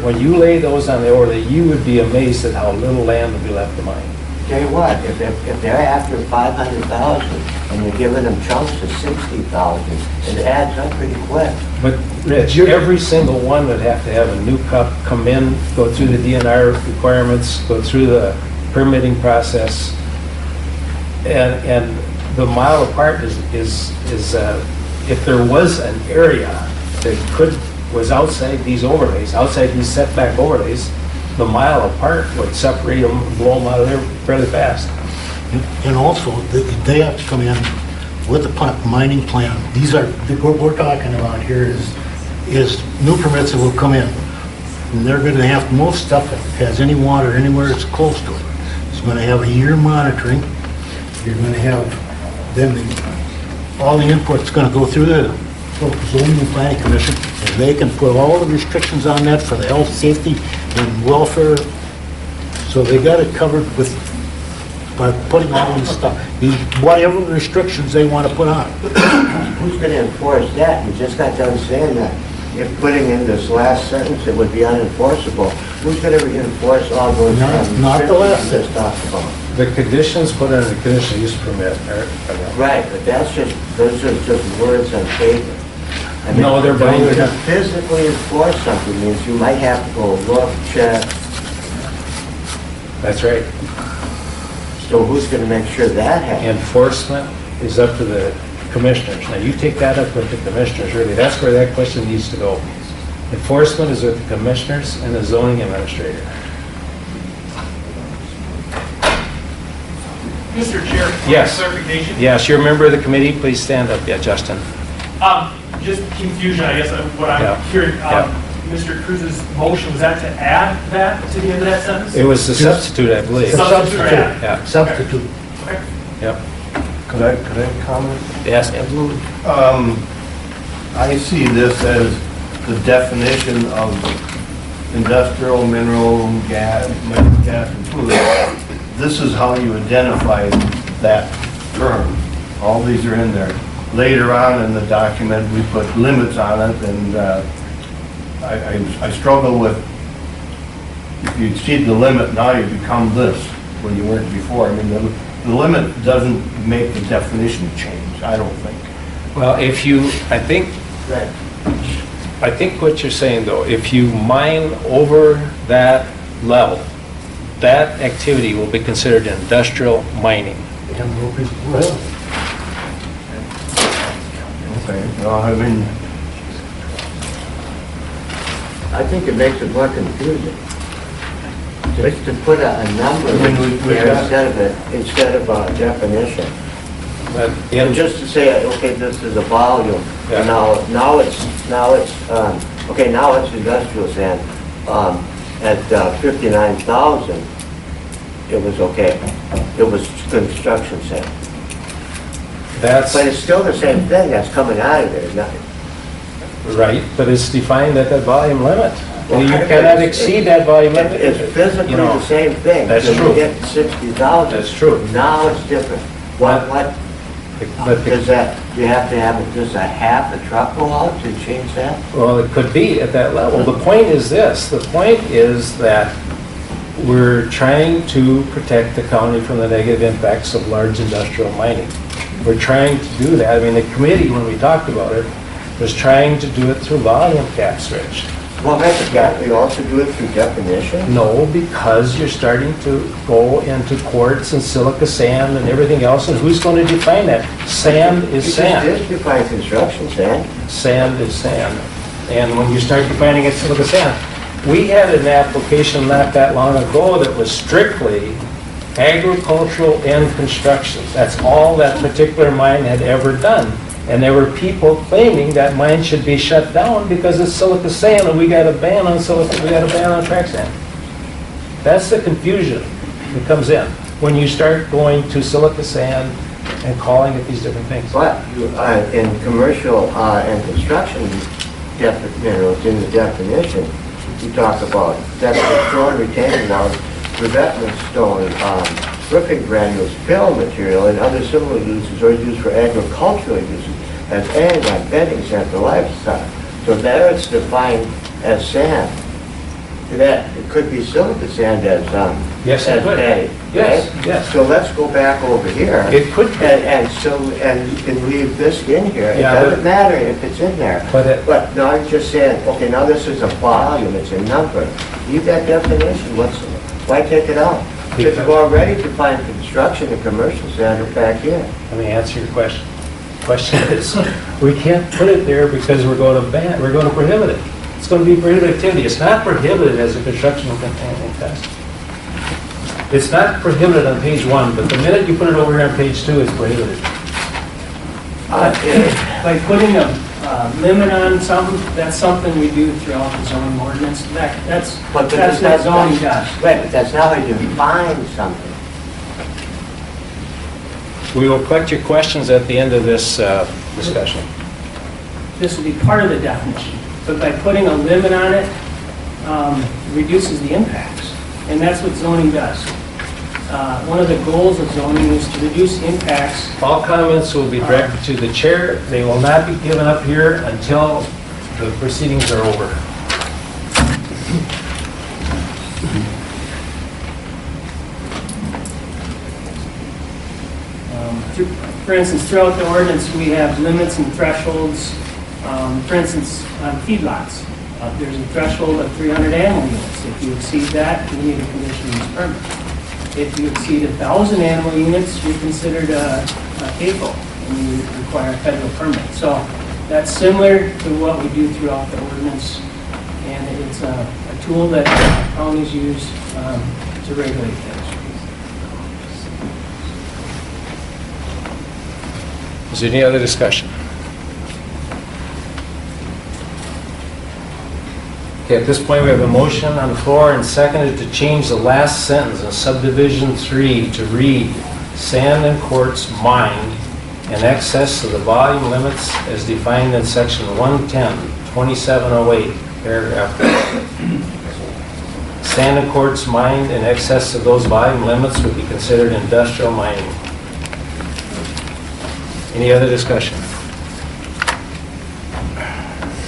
when you lay those on the overlay, you would be amazed at how little land would be left to mine. tell you what, if they're after 500,000 and you're giving them chunks of 60,000, it adds up pretty quick. But Rich, every single one would have to have a new cup come in, go through the DNR requirements, go through the permitting process. And the mile apart is if there was an area that was outside these overlays, outside these setback overlays, the mile apart would separate them, blow them out of there fairly fast. And also, they have to come in with a mining plan. These are, what we're talking about here is new permits that will come in. And they're gonna have, most stuff that has any water anywhere that's close to it. It's gonna have a year monitoring. You're gonna have, then all the input's gonna go through the zoning and planning commission, and they can put all the restrictions on that for the health, safety, and welfare. So they got it covered by putting all this stuff, whatever restrictions they want to put on. Who's going to enforce that? You just got done saying that if putting in this last sentence, it would be unenforceable, who's going to enforce all those? Not the last sentence talked about. The conditions put in the conditional use permit are. Right, but those are just words on paper. I mean, No, they're binding. To physically enforce something means you might have to go look, check, That's right. so who's going to make sure that happens? Enforcement is up to the commissioners. Now, you take that up with the commissioners, really, that's where that question needs to go. Enforcement is with the commissioners and the zoning administrator. Mr. Chair, Yes. clarification. Yes, you're a member of the committee, please stand up. Yeah, Justin. Just confusion, I guess, what Yeah. I'm hearing. Yeah. Mr. Cruz's motion, was that to add that to the end of that sentence? It was the substitute, I believe. Substitute, yeah. Yeah, Substitute. Okay. yep. Could I comment? Yes, absolutely. I see this as the definition of industrial, mineral, gas, and food. This is how you identify that term. All these are in there. Later on in the document, we put limits on it, and I struggle with, if you exceed the limit, now you become this, when you weren't before. I mean, the limit doesn't make the definition change, I don't think. Well, if you, Right. I think what you're saying though, if you mine over that level, that activity will be considered industrial mining. And will be prohibited. Okay, well, I mean, I think it makes it more confusing. Just to put a number I mean, we there got- instead of a definition. But And in, just to say, okay, this is a volume, Yeah. and now it's industrial sand, at 59,000, it was okay. It was construction sand. that's But it's still the same thing that's coming out of there, not, right, but it's defined at that volume limit. Well, You cannot exceed that volume limit. it's physically You know, the same thing. that's So you true. get 60,000. That's true. Now it's different. What But does that, you have to have just a half a truck go out to change that? Well, it could be at that level. The point is this, the point is that we're trying to protect the county from the negative impacts of large industrial mining. We're trying to do that. I mean, the committee, when we talked about it, was trying to do it through volume caps, Rich. Well, can't we also do it through definition? No, because you're starting to go into quartz and silica sand and everything else, and who's going to define that? Sand is You sand. just define construction sand. Sand is sand. And when you start defining it silica sand, we had an application not that long ago that was strictly agricultural and construction. That's all that particular mine had ever done. And there were people claiming that mine should be shut down because it's silica sand and we got a ban on silica, we got a ban on track sand. That's the confusion that comes in when you start going to silica sand and calling it these different things. But in commercial and construction, in the definition, you talk about definite stone, retaining walls, revetment stone, roofing granules, fill material, and other similar uses or used for agricultural uses as ag, like bedding sand for livestock. So there it's defined as sand. That, it could be silica sand as, Yes, it as could. bedding. Yes, right? yes. So let's go back over here. It could be. And you can leave this in here. It Yeah, but- doesn't matter if it's in there. But Now I'm just saying, okay, now this is a volume, it's a number. Leave that definition, why take it out? Because you've already defined construction and commercial standard back here. let me answer your question. Question is, we can't put it there because we're going to ban, we're going to prohibit it. It's going to be prohibited activity. It's not prohibited as a construction test. It's not prohibited on page 1, but the minute you put it over here on page 2, it's prohibited. By putting a limit on something, that's something we do throughout the zoning ordinance. That's what zoning does. Right, but that's not how you define something. We will collect your questions at the end of this discussion. This would be part of the definition, but by putting a limit on it, reduces the impacts, and that's what zoning does. One of the goals of zoning is to reduce impacts. All comments will be directed to the chair. They will not be given up here until The proceedings are over. For instance, throughout the ordinance, we have limits and thresholds. For instance, on feedlots, there's a threshold of 300 animal units. If you exceed that, you need a conditional use permit. If you exceed 1,000 animal units, you're considered a CAFO, and you require a federal permit. So that's similar to what we do throughout the ordinance, and it's a tool that counties use to regulate things. Is there any other discussion? Okay, at this point, we have a motion on the floor and seconded to change the last sentence in subdivision 3 to read, "Sand and quartz mined in excess of the volume limits as defined in section 110-2708, paragraph 1. Sand and quartz mined in excess of those volume limits would be considered industrial mining." Any other discussion?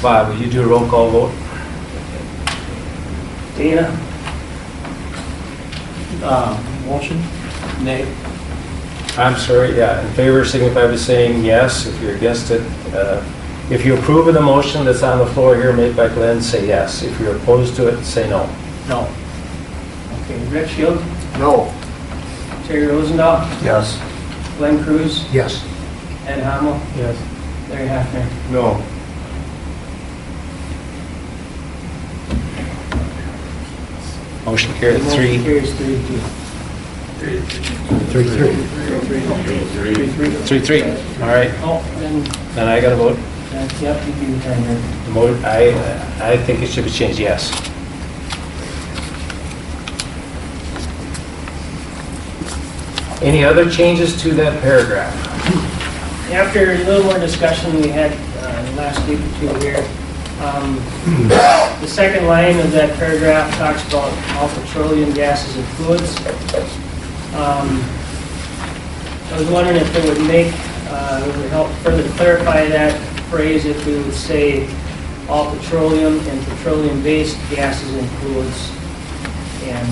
Bob, will you do a roll call vote? Dana? Motion? Nay. I'm sorry, yeah, in favor signify by saying yes. If you're against it, if you approve of the motion that's on the floor here made by Glenn, say yes. If you're opposed to it, say no. No. Okay, Rick Shield? No. Terry Rosendahl? Yes. Glenn Cruz? Yes. Ed Hamel? Yes. Larry Haffner? No. Motion carried, Motion 3. carries 3-2. 3-3. 3-3, all right. Oh, then, Then I got to vote. yep, you do the timer. I think it should be changed, yes. Any other changes to that paragraph? After a little more discussion we had last week or two here, the second line of that paragraph talks about all petroleum gases and fluids. I was wondering if it would make, it would help further clarify that phrase if we would say all petroleum and petroleum-based gases and fluids. And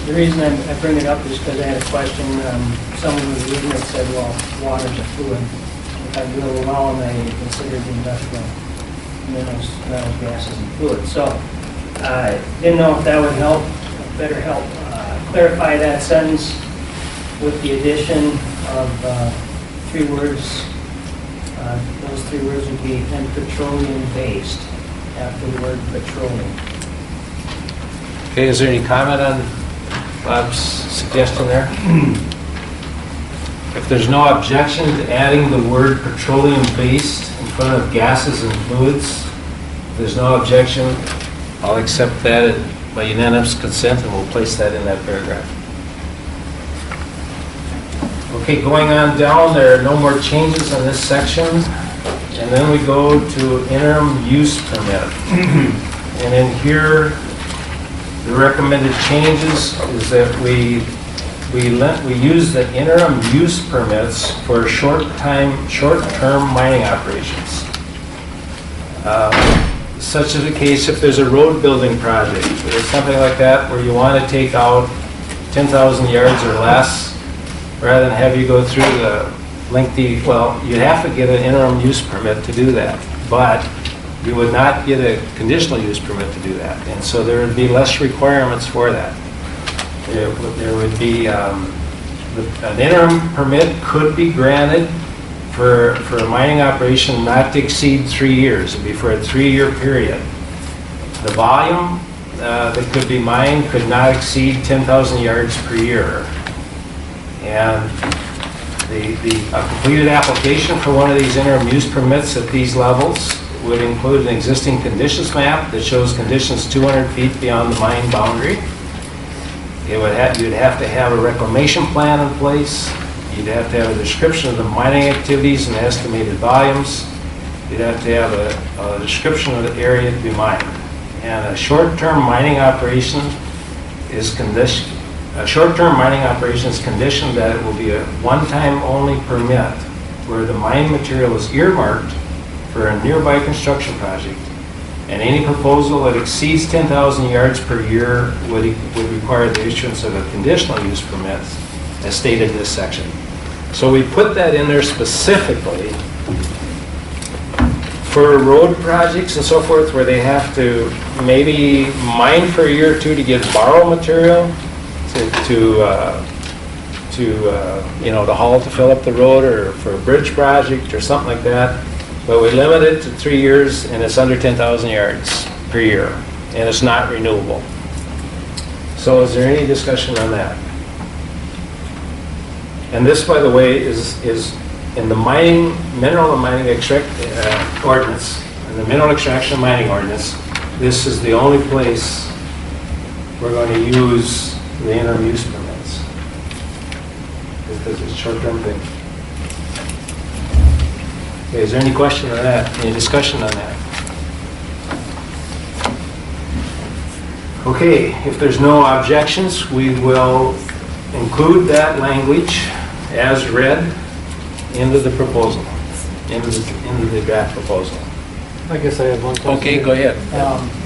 the reason I bring it up is because I had a question. Someone was reading it said, well, water's a fluid. If I drill a well, and I consider the industrial minerals, metals, gases, and fluids. So I didn't know if that would help, better help clarify that sentence with the addition of 3 words. Those 3 words would be and petroleum-based after the word petroleum. Okay, is there any comment on Bob's suggestion there? If there's no objection to adding the word petroleum-based in front of gases and fluids, if there's no objection, I'll accept that by unanimous consent and we'll place that in that paragraph. Okay, going on down, there are no more changes in this section. And then we go to interim use permit. And in here, the recommended changes is that we use the interim use permits for short-term mining operations. Such as the case if there's a road building project or something like that where you want to take out 10,000 yards or less, rather than have you go through the lengthy, well, you'd have to get an interim use permit to do that, but you would not get a conditional use permit to do that. And so there would be less requirements for that. There would be, an interim permit could be granted for a mining operation not to exceed 3 years. It would be for a 3-year period. The volume that could be mined could not exceed 10,000 yards per year. And a completed application for one of these interim use permits at these levels would include an existing conditions map that shows conditions 200 feet beyond the mine boundary. You'd have to have a reclamation plan in place. You'd have to have a description of the mining activities and estimated volumes. You'd have to have a description of the area to be mined. And a short-term mining operation is conditioned. A short-term mining operation is conditioned that it will be a one-time only permit where the mine material is earmarked for a nearby construction project, and any proposal that exceeds 10,000 yards per year would require the issuance of a conditional use permit, as stated in this section. So we put that in there specifically for road projects and so forth, where they have to maybe mine for a year or two to borrow material to haul to fill up the road, or for a bridge project or something like that. But we limit it to 3 years, and it's under 10,000 yards per year, and it's not renewable. So is there any discussion on that? And this, by the way, is in the mineral and mining ordinance, in the mineral extraction and mining ordinance. This is the only place we're going to use the interim use permits, because it's a short-term thing. Okay, is there any question on that? Any discussion on that? Okay, if there's no objections, we will include that language as read into the proposal, into the draft proposal. I guess I have one question. Okay, go ahead.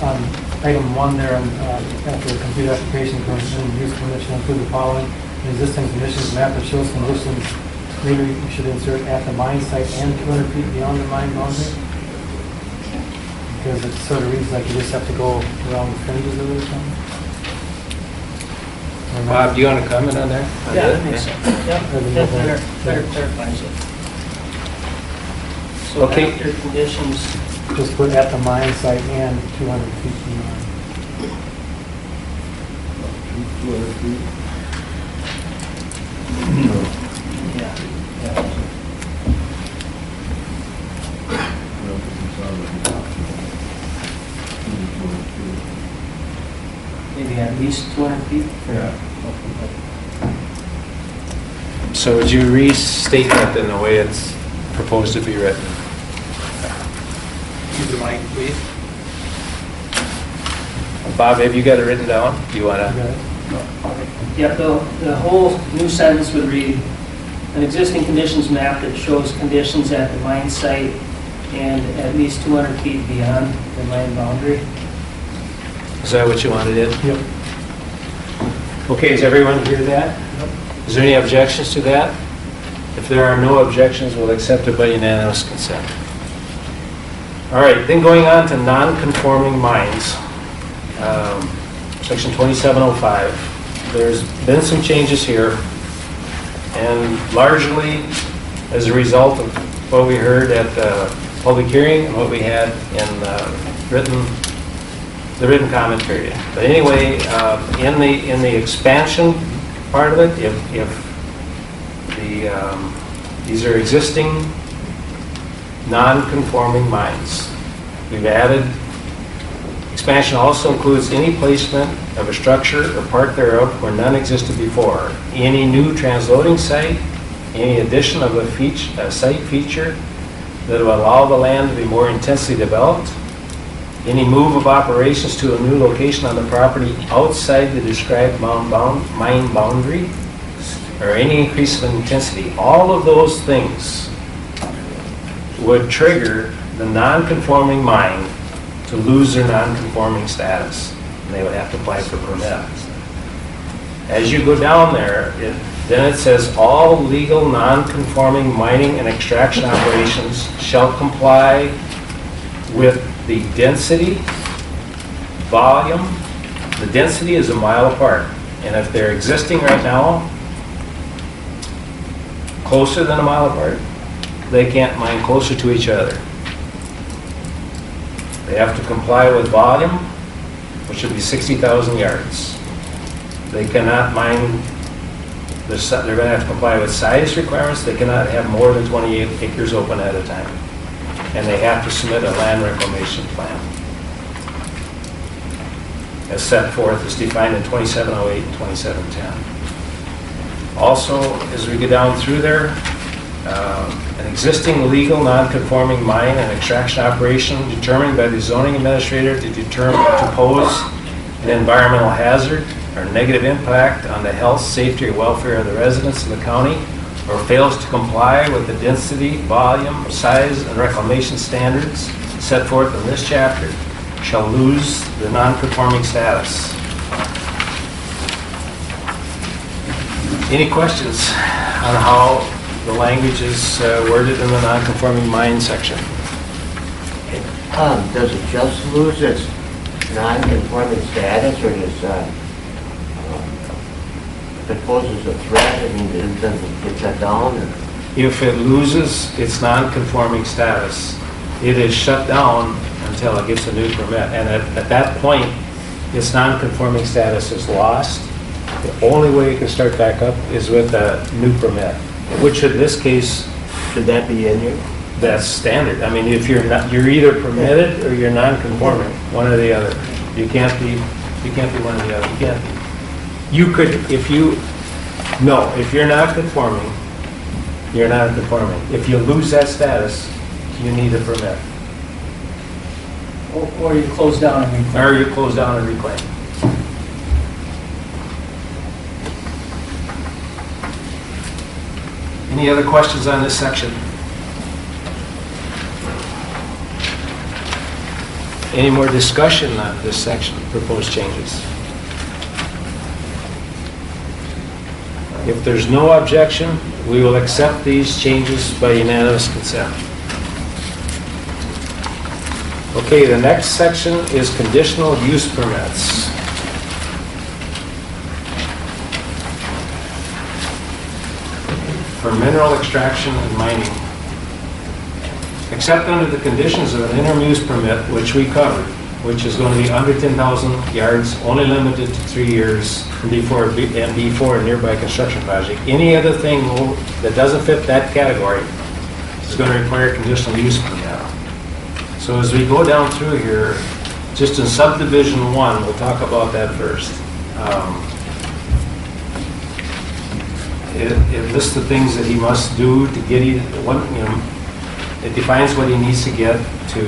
On item 1 there, after the complete application commission use permit shall include the following: the existing conditions map that shows conditions. Maybe you should insert at the mine site and 200 feet beyond the mine boundary, because it sort of reads like you just have to go around the fringes of it or something. Bob, do you want to comment on that? Yeah, that makes sense. Yeah, that better clarifies it. So Okay. after conditions, Just put at the mine site and 200 feet beyond. 200 feet. yeah. Maybe at least 200 feet? Yeah. So would you restate that in the way it's proposed to be written? Use the mic, please. Bob, have you got it written down? Do you want to? Yep, the whole new sentence would read, an existing conditions map that shows conditions at the mine site and at least 200 feet beyond the mine boundary. Is that what you wanted in? Yep. Okay, does everyone hear that? Is there any objections to that? If there are no objections, we'll accept it by unanimous consent. All right, then going on to non-conforming mines. Section 2705. There's been some changes here, and largely as a result of what we heard at the public hearing and what we had in the written comment period. But anyway, in the expansion part of it, if these are existing non-conforming mines, we've added. Expansion also includes any placement of a structure or part thereof where none existed before, any new transloading site, any addition of a site feature that will allow the land to be more intensely developed, any move of operations to a new location on the property outside the described mine boundary, or any increase of intensity. All of those things would trigger the non-conforming mine to lose their non-conforming status. And they would have to apply for permits. As you go down there, then it says all legal non-conforming mining and extraction operations shall comply with the density, volume. The density is a mile apart. And if they're existing right now, closer than a mile apart, they can't mine closer to each other. They have to comply with volume, which would be 60,000 yards. They cannot mine, they're going to have to comply with size requirements. They cannot have more than 28 acres open at a time. And they have to submit a land reclamation plan, as set forth, as defined in 2708 and 2710. Also, as we go down through there, an existing legal non-conforming mine and extraction operation determined by the zoning administrator to pose an environmental hazard or negative impact on the health, safety, or welfare of the residents of the county or fails to comply with the density, volume, size, and reclamation standards set forth in this chapter shall lose the non-conforming status. Any questions on how the language is worded in the non-conforming mine section? Does it just lose its non-conforming status, or does, if it poses a threat, I mean, does it get shut down? Or? If it loses its non-conforming status, it is shut down until it gets a new permit. And at that point, its non-conforming status is lost. The only way it can start back up is with a new permit, which in this case, Should that be in here? that's standard. I mean, if you're not, you're either permitted or you're non-conforming, one or the other. You can't be one or the other. You can't be. You could, if you're not conforming, you're not conforming. If you lose that status, you need a permit. Or you close down and reclaim. Or you close down and reclaim. Any other questions on this section? Any more discussion on this section, proposed changes? If there's no objection, we will accept these changes by unanimous consent. Okay, the next section is conditional use permits. For mineral extraction and mining. Except under the conditions of an interim use permit, which we covered, which is going to be under 10,000 yards, only limited to 3 years, and before a nearby construction project. Any other thing that doesn't fit that category is going to require conditional use permit. So as we go down through here, just in subdivision 1, we'll talk about that first. It lists the things that he must do to get it defines what he needs to get to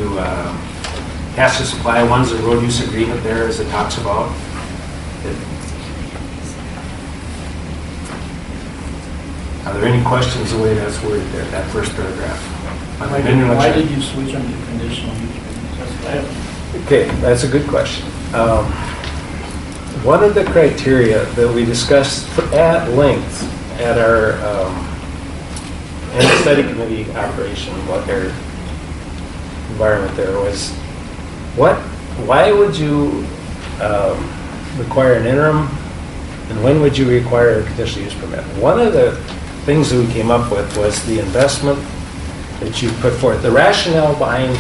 has to supply. One's a road use agreement there, as it talks about. Are there any questions the way that's worded there, that first paragraph? Why did you switch them to conditional use permits? Okay, that's a good question. One of the criteria that we discussed at length at our study committee operation, what their environment there was, why would you require an interim, and when would you require a conditional use permit? One of the things that we came up with was the investment that you put forth. The rationale behind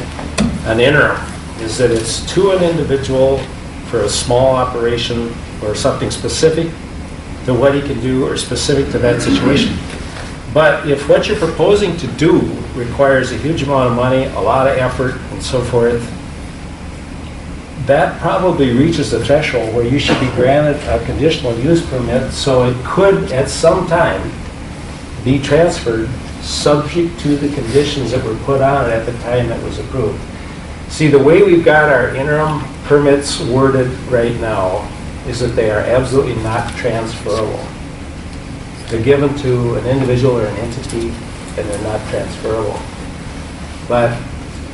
an interim is that it's to an individual for a small operation or something specific to what he can do or specific to that situation. But if what you're proposing to do requires a huge amount of money, a lot of effort, and so forth, that probably reaches the threshold where you should be granted a conditional use permit, so it could at some time be transferred subject to the conditions that were put on it at the time it was approved. See, the way we've got our interim permits worded right now is that they are absolutely not transferable. They're given to an individual or an entity, and they're not transferable.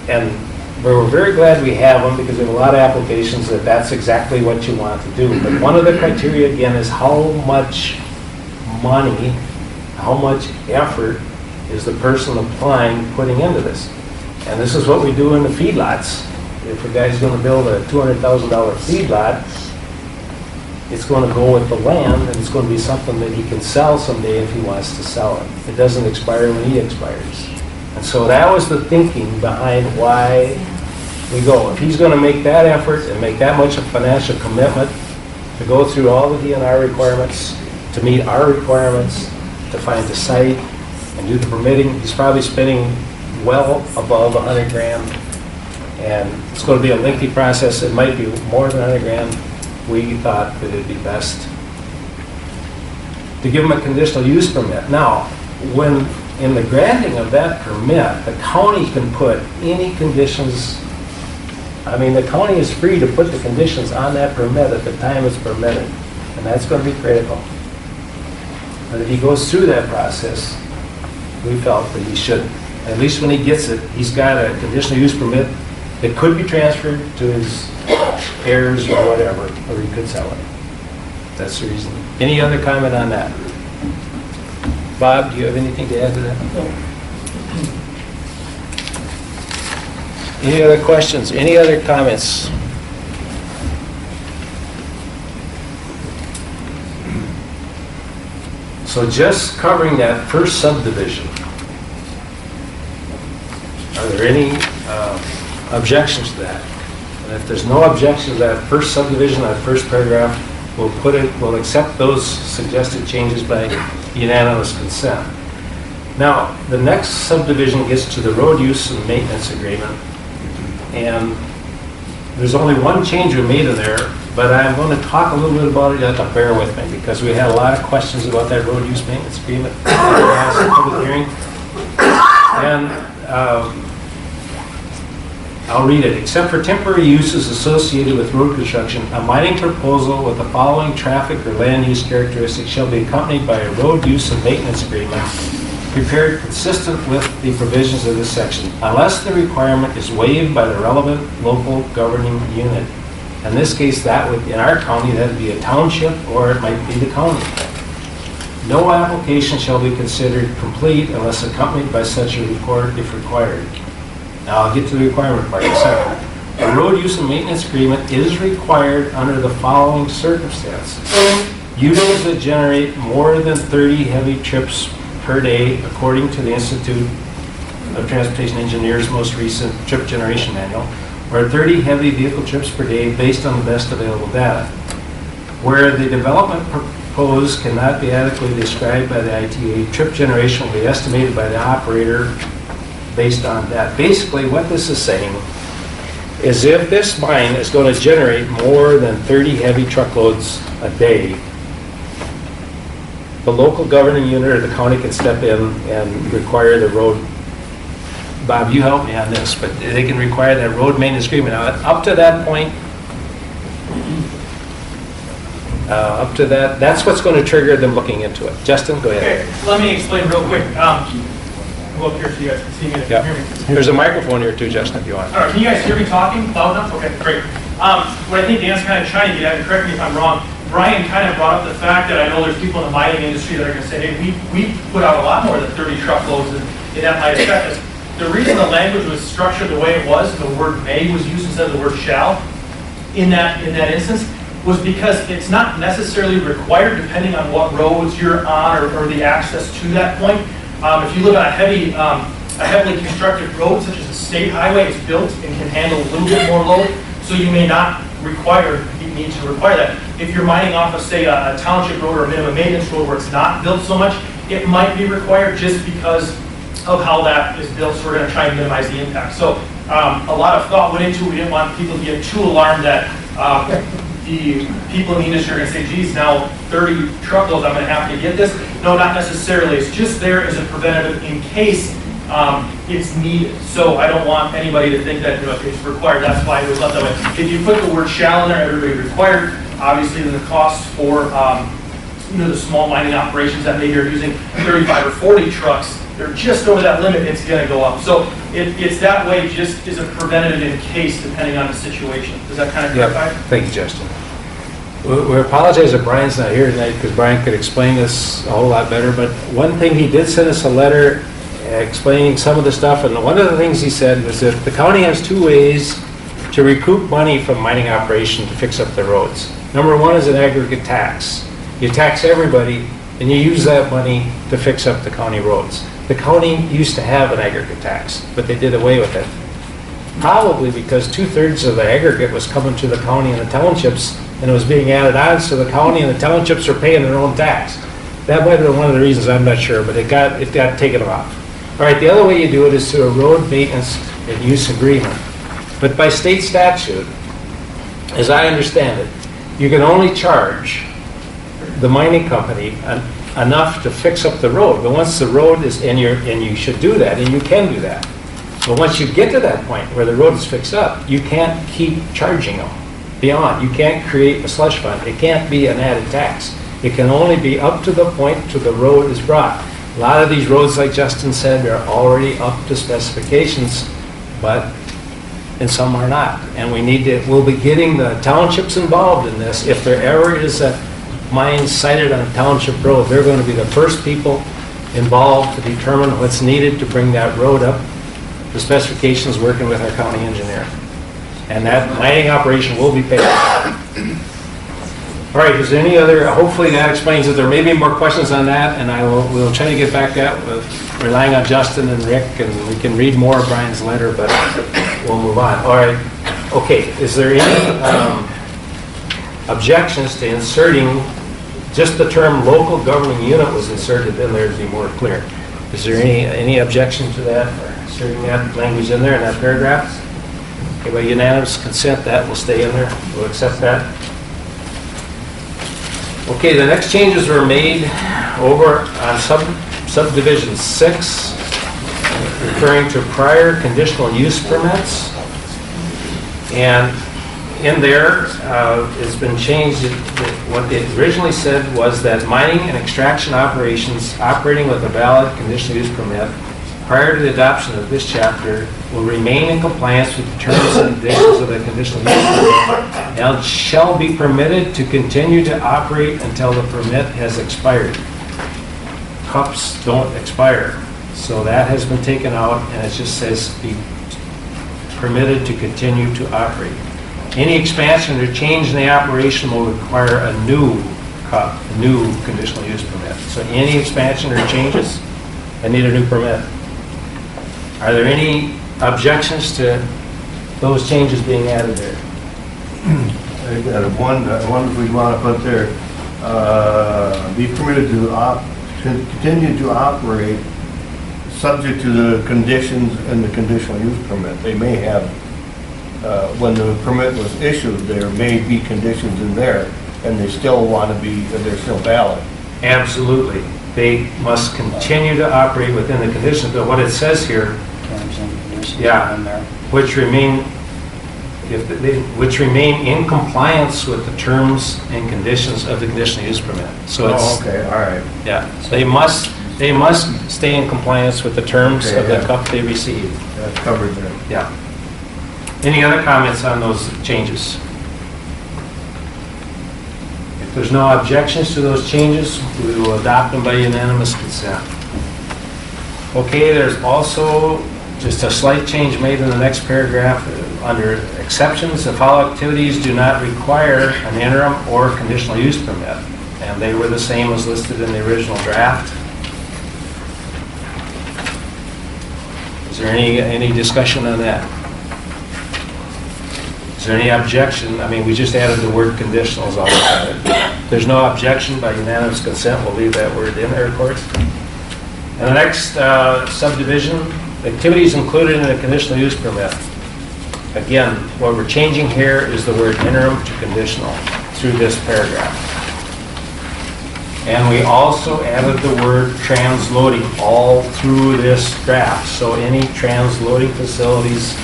And we're very glad we have them, because we have a lot of applications that that's exactly what you want to do. But one of the criteria, again, is how much money, how much effort is the person applying putting into this. And this is what we do in the feedlots. If a guy's going to build a $200,000 feedlot, it's going to go with the land, and it's going to be something that he can sell someday if he wants to sell it. It doesn't expire when he expires. And so that was the thinking behind why we go. If he's going to make that effort and make that much of financial commitment to go through all the DNR requirements, to meet our requirements, to find the site and do the permitting, he's probably spending well above 100 grand. And it's going to be a lengthy process. It might be more than 100 grand. We thought that it'd be best to give them a conditional use permit. Now, when in the granting of that permit, the county can put any conditions. I mean, the county is free to put the conditions on that permit at the time it's permitted, and that's going to be critical. But if he goes through that process, we felt that he should, at least when he gets it, he's got a conditional use permit that could be transferred to his heirs or whatever, or he could sell it. That's the reason. Any other comment on that? Bob, do you have anything to add to that? Any other questions? Any other comments? So just covering that first subdivision, are there any objections to that? And if there's no objection to that first subdivision, that first paragraph, we'll accept those suggested changes by unanimous consent. Now, the next subdivision gets to the road use and maintenance agreement, and there's only one change we made in there, but I'm going to talk a little bit about it. You have to bear with me because we had a lot of questions about that road use maintenance agreement in the last public hearing. And I'll read it. Except for temporary uses associated with road construction, a mining proposal with the following traffic or land use characteristics shall be accompanied by a road use and maintenance agreement prepared consistent with the provisions of this section, unless the requirement is waived by the relevant local governing unit. In this case, that would, in our county, that would be a township, or it might be the county. No application shall be considered complete unless accompanied by such a report if required. Now, I'll get to the requirement part in a second. A road use and maintenance agreement is required under the following circumstances. Units that generate more than 30 heavy trips per day, according to the Institute of Transportation Engineers' most recent trip generation manual, or 30 heavy vehicle trips per day based on the best available data. Where the development proposed cannot be adequately described by the ITA, trip generation will be estimated by the operator based on that. Basically, what this is saying is if this mine is going to generate more than 30 heavy truckloads a day, the local governing unit or the county can step in and require the road. Bob, you help me on this, but they can require that road maintenance agreement. Now, up to that point, that's what's going to trigger them looking into it. Justin, go ahead. Okay, let me explain real quick. Go up here so you guys can see me and Yep. hear me. There's a microphone here too, Justin, if you want. All right, can you guys hear me talking loud enough? Okay, great. What I think Dan's kind of trying to get at, and correct me if I'm wrong, Brian kind of brought up the fact that I know there's people in the mining industry that are going to say, hey, we put out a lot more than 30 truckloads and that might affect us. The reason the language was structured the way it was, the word may was used instead of the word shall, in that instance, was because it's not necessarily required depending on what roads you're on or the access to that point. If you live on a heavily constructed road, such as a state highway, it's built and can handle a little bit more load, so you may not need to require that. If you're mining off of, say, a township road or a minimum maintenance road where it's not built so much, it might be required just because of how that is built, so we're going to try and minimize the impact. So a lot of thought went into it. We didn't want people to get too alarmed that the people in the industry are going to say, geez, now 30 truckloads, I'm going to have to get this. No, not necessarily. It's just there as a preventative in case it's needed. So I don't want anybody to think that if it's required, that's why it was left that way. If you put the word shall in there, everybody required, obviously then the cost for the small mining operations that maybe are using 35 or 40 trucks, they're just over that limit, it's going to go up. So it's that way just as a preventative in case, depending on the situation. Does that kind of clarify? Yep. Thank you, Justin. We apologize that Brian's not here tonight because Brian could explain this a whole lot better, but one thing, he did send us a letter explaining some of the stuff, and one of the things he said was that the county has two ways to recoup money from mining operation to fix up the roads. Number one is an aggregate tax. You tax everybody, and you use that money to fix up the county roads. The county used to have an aggregate tax, but they did away with it. Probably because 2/3 of the aggregate was coming to the county and the townships, and it was being added on, so the county and the townships are paying their own tax. That might have been one of the reasons, I'm not sure, but it got taken off. All right, the other way you do it is through a road maintenance and use agreement. But by state statute, as I understand it, you can only charge the mining company enough to fix up the road. But once the road is and you should do that, and you can do that. But once you get to that point where the road is fixed up, you can't keep charging them beyond. You can't create a slush fund. It can't be an added tax. It can only be up to the point to the road is brought. A lot of these roads, like Justin said, are already up to specifications, and some are not. And we'll be getting the townships involved in this. If there ever is a mine sited on a township road, they're going to be the first people involved to determine what's needed to bring that road up. The specifications working with our county engineer. And that mining operation will be paid. All right, is there any other, hopefully that explains it. There may be more questions on that, and we'll try to get back to that with relying on Justin and Rick, and we can read more of Brian's letter, but we'll move on. All right, okay, is there any objections to inserting, just the term local governing unit was inserted in there to be more clear. Is there any objection to that, or inserting that language in there in that paragraph? Okay, by unanimous consent, that will stay in there. We'll accept that. Okay, the next changes were made over on subdivision 6, referring to prior conditional use permits. And in there, it's been changed. What it originally said was that mining and extraction operations operating with a valid conditional use permit prior to the adoption of this chapter will remain in compliance with the terms and conditions of the conditional use permit and shall be permitted to continue to operate until the permit has expired. Cups don't expire. So that has been taken out, and it just says be permitted to continue to operate. Any expansion or change in the operation will require a new conditional use permit. So any expansion or changes, I need a new permit. Are there any objections to those changes being added there? I got one we want to put there, be permitted to continue to operate subject to the conditions in the conditional use permit. They may have, when the permit was issued, there may be conditions in there, and they still want to be, they're still valid. Absolutely. They must continue to operate within the conditions, but what it says here, which remain in compliance with the terms and conditions of the conditional use permit. So it's, okay, all right. Yeah, so they must stay in compliance with the terms of the cup they receive. That's covered there. Yeah. Any other comments on those changes? If there's no objections to those changes, we will adopt them by unanimous consent. Okay, there's also just a slight change made in the next paragraph. Under exceptions, if all activities do not require an interim or conditional use permit, and they were the same as listed in the original draft. Is there any discussion on that? Is there any objection? I mean, we just added the word conditional is all we added. There's no objection by unanimous consent. We'll leave that word in there, of course. And the next subdivision, activities included in the conditional use permit. Again, what we're changing here is the word interim to conditional through this paragraph. And we also added the word transloading all through this draft. So any transloading facilities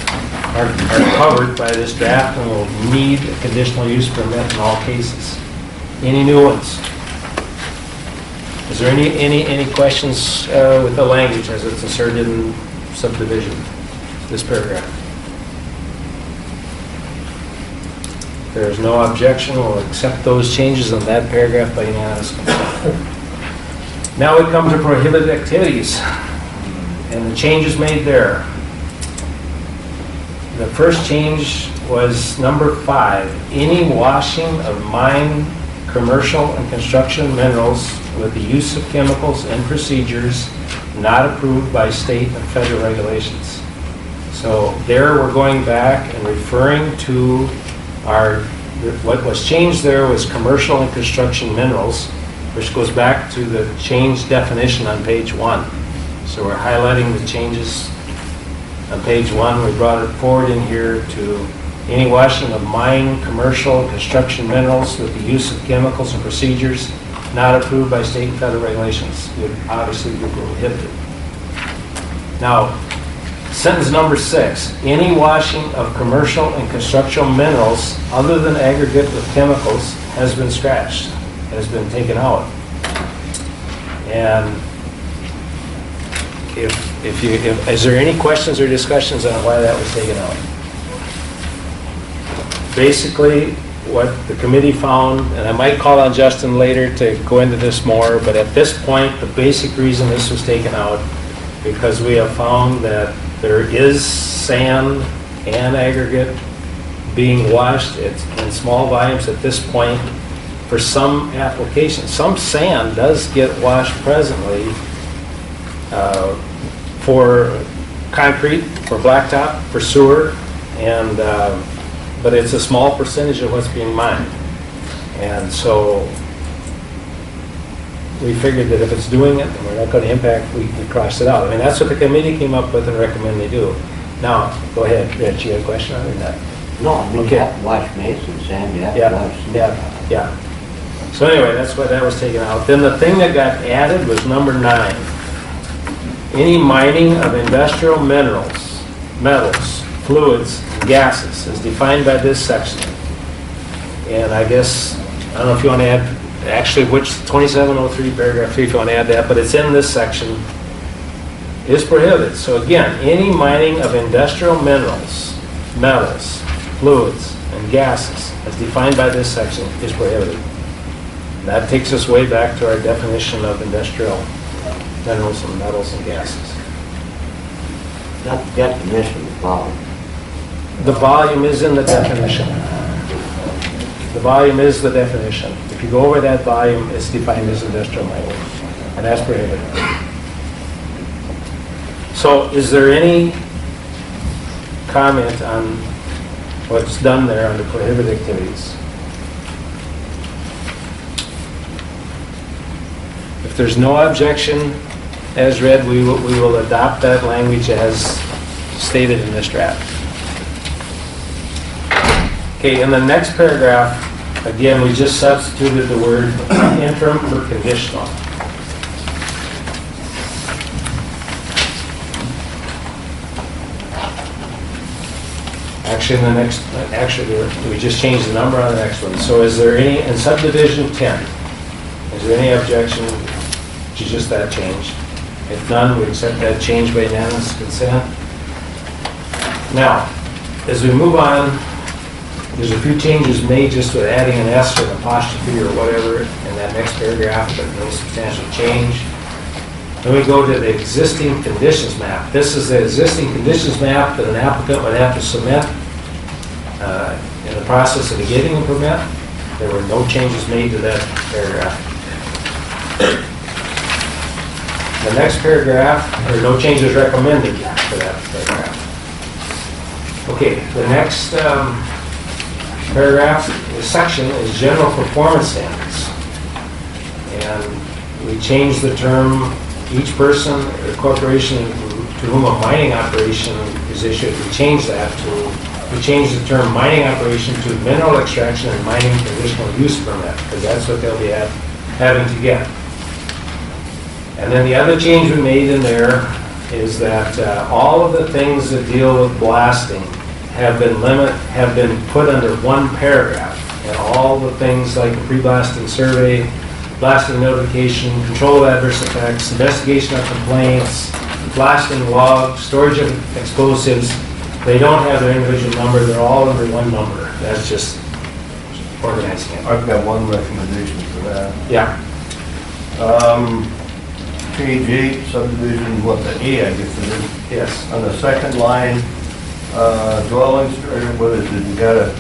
are covered by this draft and will need a conditional use permit in all cases. Any new ones? Is there any questions with the language as it's inserted in subdivision, this paragraph? If there is no objection, we'll accept those changes in that paragraph by unanimous consent. Now we come to prohibited activities and the changes made there. The first change was number 5, any washing of mine, commercial, and construction minerals with the use of chemicals and procedures not approved by state and federal regulations. So there we're going back and referring to what was changed there was commercial and construction minerals, which goes back to the changed definition on page 1. So we're highlighting the changes on page 1. We brought it forward in here to any washing of mine, commercial, construction minerals with the use of chemicals and procedures not approved by state and federal regulations would obviously be prohibited. Now, sentence number 6, any washing of commercial and construction minerals other than aggregate with chemicals has been scratched, has been taken out. And is there any questions or discussions on why that was taken out? Basically, what the committee found, and I might call on Justin later to go into this more, but at this point, the basic reason this was taken out, because we have found that there is sand and aggregate being washed in small volumes at this point for some applications. Some sand does get washed presently for concrete, for blacktop, for sewer, and but it's a small percentage of what's being mined. And so we figured that if it's doing it, and we're not going to impact, we crossed it out. I mean, that's what the committee came up with and recommend they do. Now, go ahead, Rich, you had a question on that? No, I mean, Okay. you have to wash mason sand, you have to Yeah, wash. yeah. So anyway, that's why that was taken out. Then the thing that got added was number 9. Any mining of industrial minerals, metals, fluids, and gases is defined by this section. And I guess, I don't know if you want to add, actually which 2703 paragraph 3, if you want to add that, but it's in this section, is prohibited. So again, any mining of industrial minerals, metals, fluids, and gases as defined by this section is prohibited. That takes us way back to our definition of industrial minerals and metals and gases. Not the definition, the volume. The volume is in the definition. The volume is the definition. If you go over that volume, it's defined as industrial mining, and that's prohibited. So is there any comment on what's done there under prohibited activities? If there's no objection, as read, we will adopt that language as stated in this draft. Okay, in the next paragraph, again, we just substituted the word interim for conditional. Actually, in the next, we just changed the number on the next one. So is there any, in subdivision 10, is there any objection to just that change? If none, we accept that change by unanimous consent. Now, as we move on, there's a few changes made just with adding an S or an apostrophe or whatever in that next paragraph, but no substantial change. Then we go to the existing conditions map. This is the existing conditions map that an applicant would have to submit in the process of getting a permit. There were no changes made to that paragraph. The next paragraph, there are no changes recommended to that paragraph. Okay, the next paragraph, the section is general performance standards. And we changed the term, each person or corporation to whom a mining operation is issued, we changed the term mining operation to mineral extraction and mining conditional use permit, because that's what they'll be having to get. And then the other change we made in there is that all of the things that deal with blasting have been put under one paragraph. And all the things like the pre-blasting survey, blasting notification, control of adverse effects, investigation of complaints, blasting log, storage of explosives, they don't have their individual number, they're all under one number. That's just organizing it. I've got one recommendation for that. Yeah. Page 8, subdivision, what, the A, I guess it is. Yes. On the second line, dwelling, what is it, you got a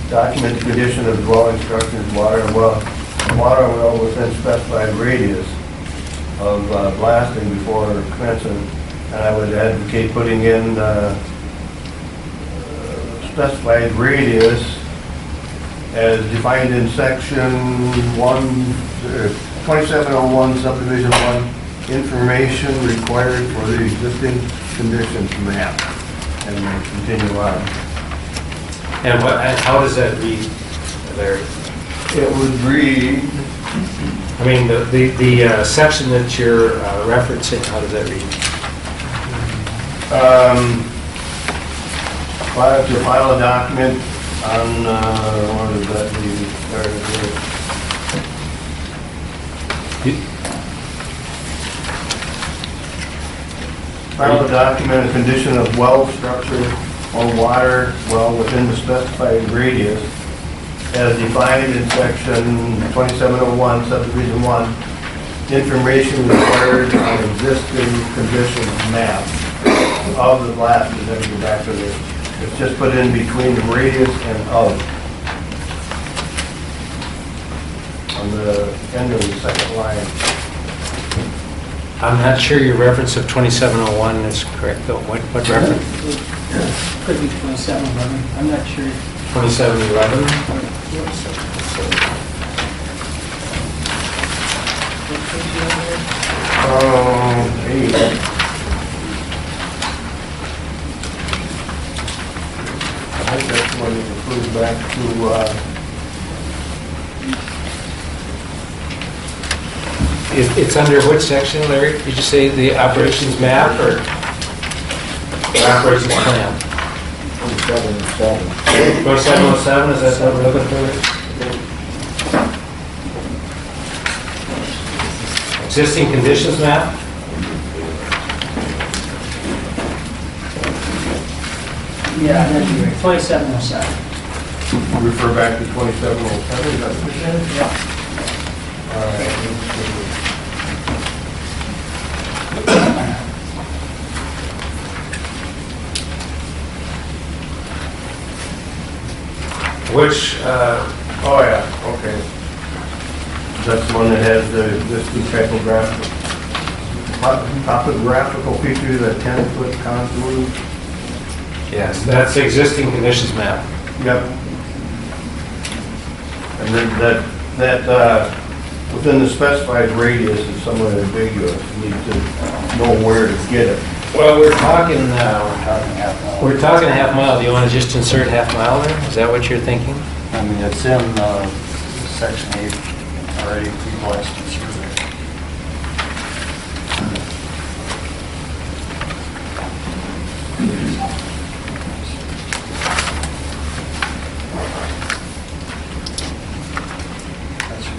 document the condition of dwelling structures, water well within specified radius of blasting before commencing. And I would advocate putting in specified radius as defined in section 2701 subdivision 1, information required for the existing conditions map. And then continue on. And how does that read, Larry? It would read, I mean, the section that you're referencing, how does that read? to file a document on, what is that, File a document, a condition of well structure or water well within the specified radius as defined in section 2701, subdivision 1, information required on existing conditions map of the blast, and then go back to this. It's just put in between the radius and of. On the end of the second line. I'm not sure your reference of 2701 is correct, though. What reference? Could be 2711, I'm not sure. 2711? I think that's when it refers back to, It's under which section, Larry? Did you say the operations map or operations plan? 2707. 2707, is that what we're looking for? Existing conditions map? Yeah, that'd be right, 2707. Refer back to 2707, is that what you're saying? Yeah. All right, let's see. Which, Oh, yeah, okay. That's the one that has this topographical features, a 10-foot contour. yes, that's the existing conditions map. Yep. And then that, within the specified radius is somewhat ambiguous. You need to know where to get it. Well, we're talking a half mile. Do you want to just insert half mile there? Is that what you're thinking? I mean, it's in section 8 already, pre-blasted survey.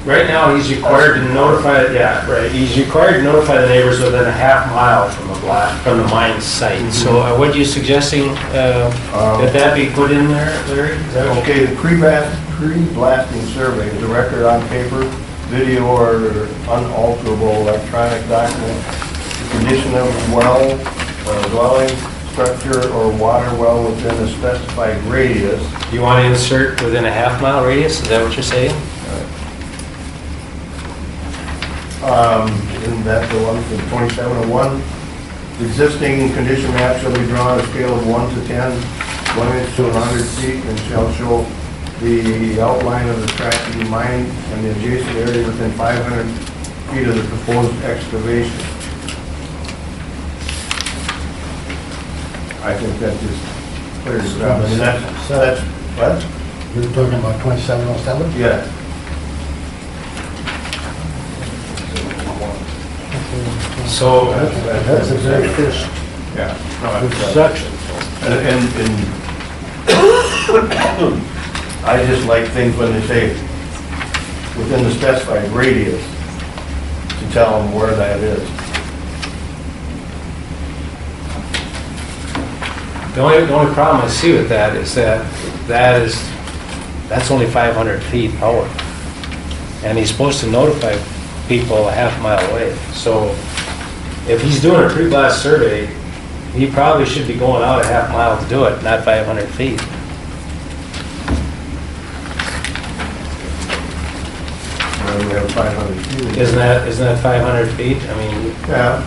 Right now, he's required to notify, yeah, right, he's required to notify the neighbors within a half mile from the mine site. So what are you suggesting, that be put in there, Larry? Is that what- Okay, the pre-blasting survey is a record on paper, video, or unalterable electronic document. The condition of well, dwelling, structure, or water well within a specified radius. You want to insert within a half mile radius? Is that what you're saying? Isn't that the one from 2701? Existing condition map shall be drawn on a scale of 1 to 10, 1 inch to 100 feet, and shall show the outline of the tract to be mined and the adjacent area within 500 feet of the proposed excavation. I think that just clears it up. I mean, that's, what? You're talking about 2707? Yeah. So, That's the very first Yeah. No, that's, section. And I just like things when they say within the specified radius to tell them where that is. the only problem I see with that is that's only 500 feet out. And he's supposed to notify people a half mile away. So if he's doing a pre-blast survey, he probably should be going out a half mile to do it, not 500 feet. We have 500 feet. Isn't that 500 feet? I mean, Yeah.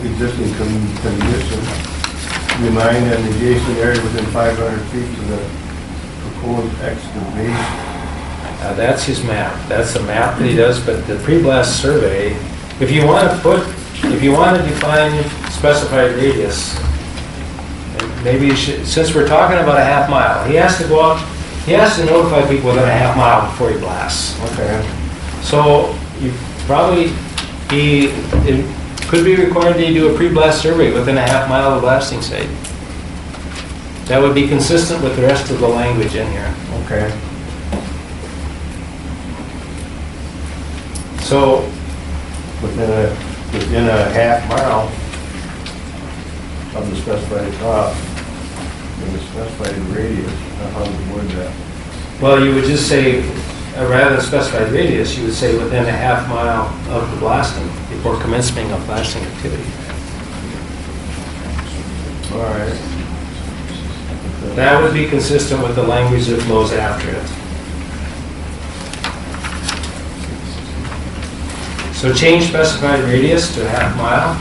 Existing condition, remind an adjacent area within 500 feet to the proposed excavation. that's his map. That's the map that he does, but the pre-blast survey, if you want to define specified radius, maybe you should, since we're talking about a half mile, he has to go out, he has to notify people within a half mile before he blasts. Okay. So you probably, it could be required that you do a pre-blast survey within a half mile of the blasting site. That would be consistent with the rest of the language in here. Okay. So, within a half mile of the specified crop, in the specified radius, how do you word that? well, you would just say, rather than specified radius, you would say within a half mile of the blasting before commencement of blasting activity. All right. That would be consistent with the language that flows after it. So change specified radius to a half mile.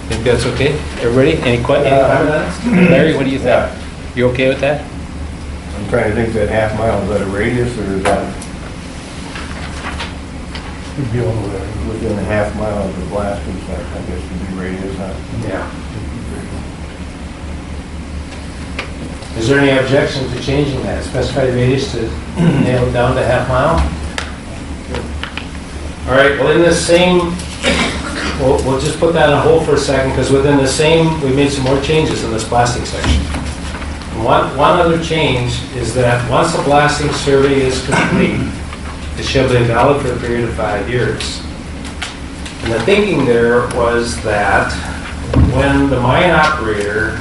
Think that's okay? Everybody, any comment on that? Larry, what do you think? You okay with that? I'm trying to think that half mile, is that a radius or is that within a half mile of the blasting site? I guess would be radius, huh? Yeah. Is there any objection to changing that specified radius to nail it down to half mile? All right, well, in the same, we'll just put that on hold for a second, because within the same, we made some more changes in this blasting section. One other change is that once a blasting survey is complete, it shall be valid for a period of 5 years. And the thinking there was that when the mine operator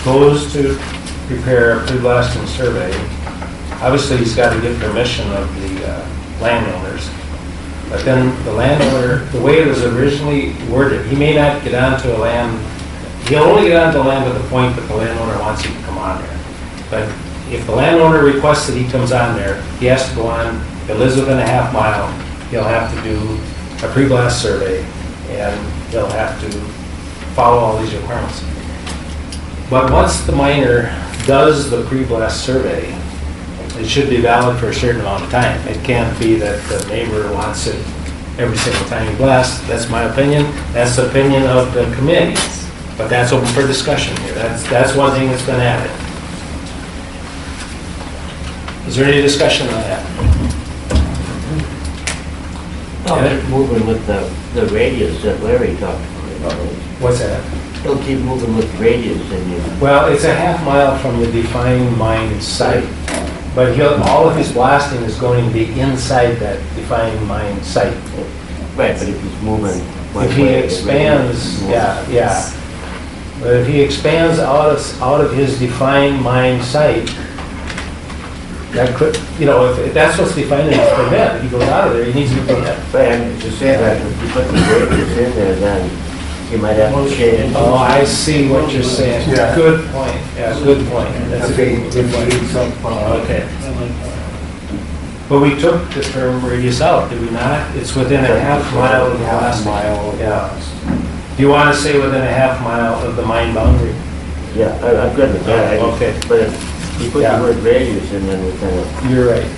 goes to prepare a pre-blasting survey, obviously he's got to get permission of the landowners. But then the landowner, the way it was originally worded, he may not get onto a land, he'll only get onto land at the point that the landowner wants him to come on there. But if the landowner requests that he comes on there, he has to go on, if it lives within a half mile, he'll have to do a pre-blast survey, and he'll have to follow all these requirements. But once the miner does the pre-blast survey, it should be valid for a certain amount of time. It can't be that the neighbor wants it every single time you blast. That's my opinion. That's the opinion of the committee. But that's open for discussion here. That's one thing that's been added. Is there any discussion on that? Keep moving with the radius that Larry talked about. What's that? He'll keep moving with the radius and you. Well, it's a half mile from the defined mine site, but all of his blasting is going to be inside that defined mine site. Right, but if he's moving. If he expands, yeah. But if he expands out of his defined mine site, that could, if that's what's defined in his permit, if he goes out of there, he needs to be permit. But I'm just saying that if you put the radius in there, then you might have to change. Oh, I see what you're saying. Yeah. Good point. Yeah, good point. That's a good point. Okay. But we took the term radius out, did we not? It's within a half mile of the blasting. Yeah. Do you want to say within a half mile of the mine boundary? Yeah, I'm good with that. Okay. But if you put the word radius in, then we kind of. You're right.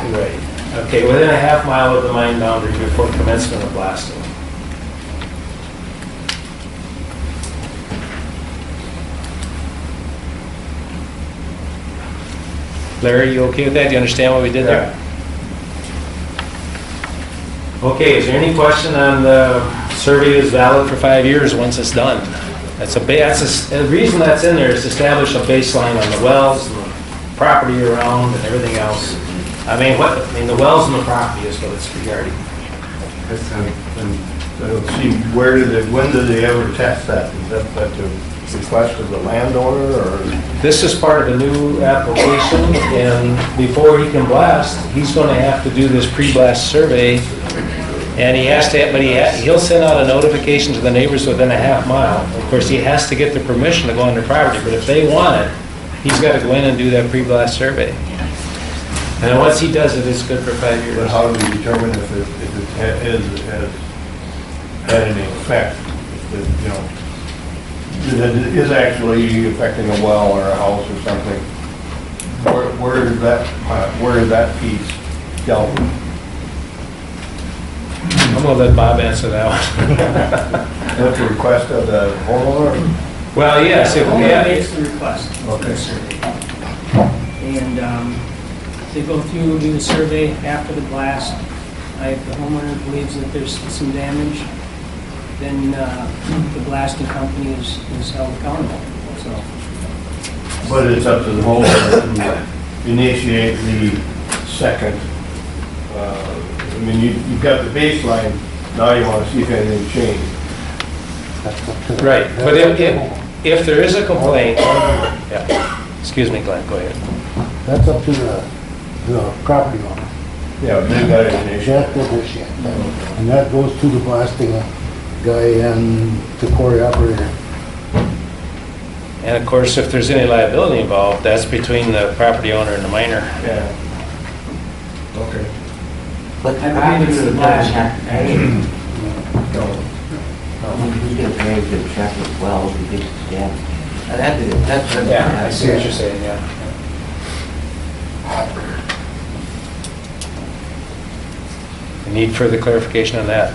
You're right. Okay, within a half mile of the mine boundary before commencement of blasting. Larry, you okay with that? Do you understand what we did there? Okay, is there any question on the survey is valid for 5 years once it's done? The reason that's in there is to establish a baseline on the wells and the property around and everything else. I mean, the wells and the property is what it's regarding. I don't see, when did they ever test that? Is that the request of the landowner or? This is part of a new application, and before he can blast, he's going to have to do this pre-blast survey, and he has to, he'll send out a notification to the neighbors within a half mile. Of course, he has to get the permission to go on their property, but if they want it, he's got to go in and do that pre-blast survey. And then once he does it, it's good for 5 years. But how do we determine if it has had any effect? If it is actually affecting a well or a house or something, where is that piece dealt with? I'm going to let Bob answer that one. That's a request of the homeowner? Well, yes, if we Homeowner have makes the request for the survey. And they go through, do the survey after the blast. If the homeowner believes that there's some damage, then the blasting company is held accountable. So But it's up to the homeowner to initiate the second. I mean, you've got the baseline, now you want to see if anything changed. Right, but if there is a complaint, yeah, excuse me, Glenn, go ahead. That's up to the property owner. Yeah, they got to initiate. That initiate. And that goes to the blasting guy and the quarry operator. And of course, if there's any liability involved, that's between the property owner and the miner. Yeah. Okay. But the I believe property it's the doesn't blast. have to pay. No. He's gonna pay the check as well if he gets the damage. And that's. Yeah, I see what you're saying, yeah. I need further clarification on that.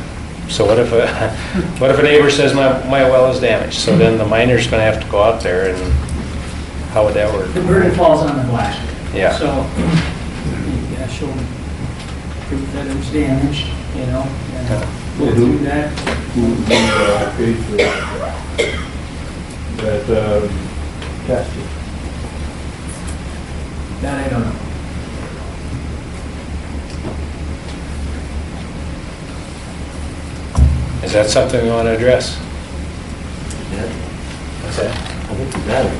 So what if a neighbor says my well is damaged? So then the miner's gonna have to go out there, and how would that work? The burden falls on the blaster. Yeah. So, you gotta show them proof that it was damaged, you know, and we'll do that. Who paid for that testing? That I don't know. Is that something we want to address? Yeah, What's that? I think you got it.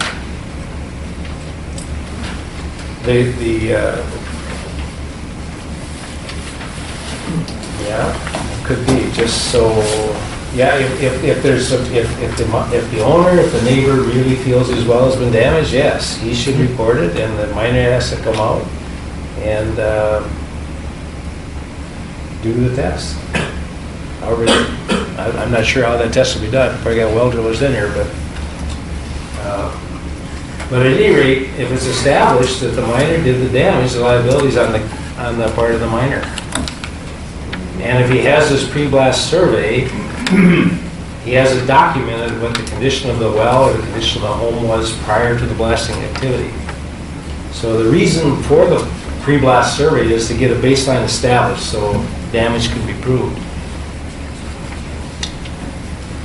Yeah, could be, just so, yeah, if the owner, if the neighbor really feels his well has been damaged, yes, he should report it, and the miner has to come out and do the test. I'm not sure how that test will be done, probably got well drillers in here, but at any rate, if it's established that the miner did the damage, the liability's on the part of the miner. And if he has this pre-blast survey, he has it documented what the condition of the well or the condition of the home was prior to the blasting activity. So the reason for the pre-blast survey is to get a baseline established so damage can be proved.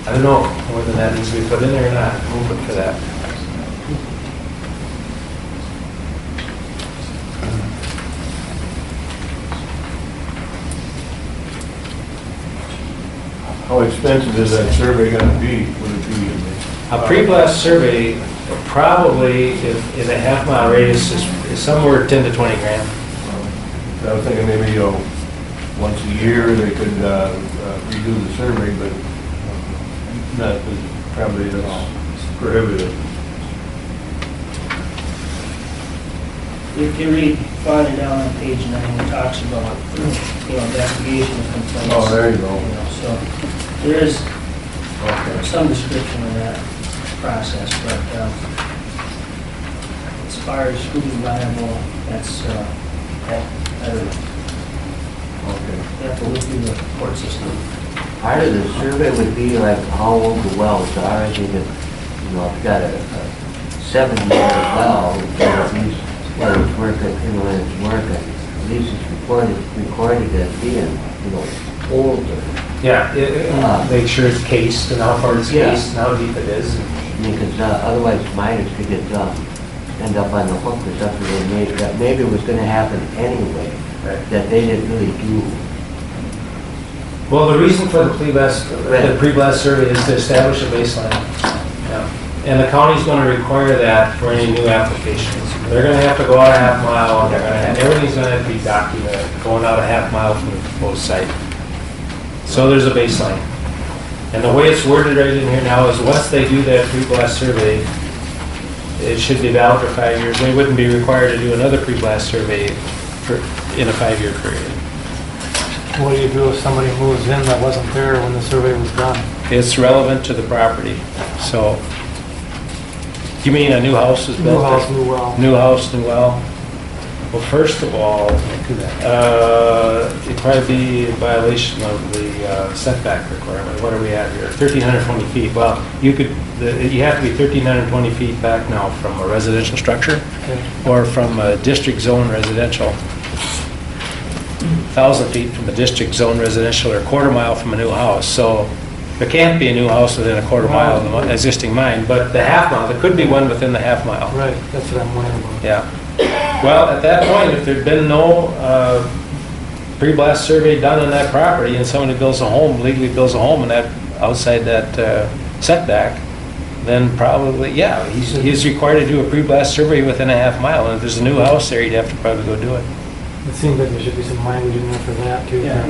I don't know whether that needs to be put in there or not. I'm open for that. How expensive is that survey gonna be? Would it be? A pre-blast survey, probably, if in a half-mile radius, is somewhere 10 to 20 grand. I was thinking maybe, once a year they could redo the survey, but not, probably that's prohibitive. If you read farther down on page 9, it talks about, investigation of complaints. Oh, there you go. So there is some description of that process, but as far as who's liable, that's, I don't know. Okay. You have to look through the court system. Part of the survey would be like how old the wells are. I think if, if you got a 7-year well, at least, when it's working, when it's working, at least it's recorded as being, older. Yeah, make sure it's cased and how far it's cased and how deep it is. Because otherwise miners could get, end up on the hook for something that maybe was gonna happen anyway, that they didn't really do. Well, the reason for the pre-blast survey is to establish a baseline. Yeah. And the county's going to require that for any new applications. They're going to have to go out a half mile, and everything's going to have to be documented, going out a half mile from the proposed site. So there's a baseline. And the way it's worded right in here now is once they do that pre-blast survey, it should be valid for 5 years. They wouldn't be required to do another pre-blast survey in a 5-year period. What do you do if somebody moves in that wasn't there when the survey was done? It's relevant to the property. So, you mean a new house is built? New house, new well. New house, new well. Well, first of all, it'd probably be in violation of the setback requirement. What are we at here? 1,320 feet. Well, you have to be 1,320 feet back now from a residential structure or from a district zone residential. 1,000 feet from a district zone residential or a quarter mile from a new house. So There can't be a new house within a quarter mile of the existing mine, but the half mile, there could be one within the half mile. Right, that's what I'm wondering about. Yeah. Well, at that point, if there'd been no pre-blast survey done on that property and somebody builds a home, legally builds a home and that, outside that setback, then probably, yeah, he's required to do a pre-blast survey within a half mile. And if there's a new house there, he'd have to probably go do it. It seems like there should be some language in there for that too. Yeah,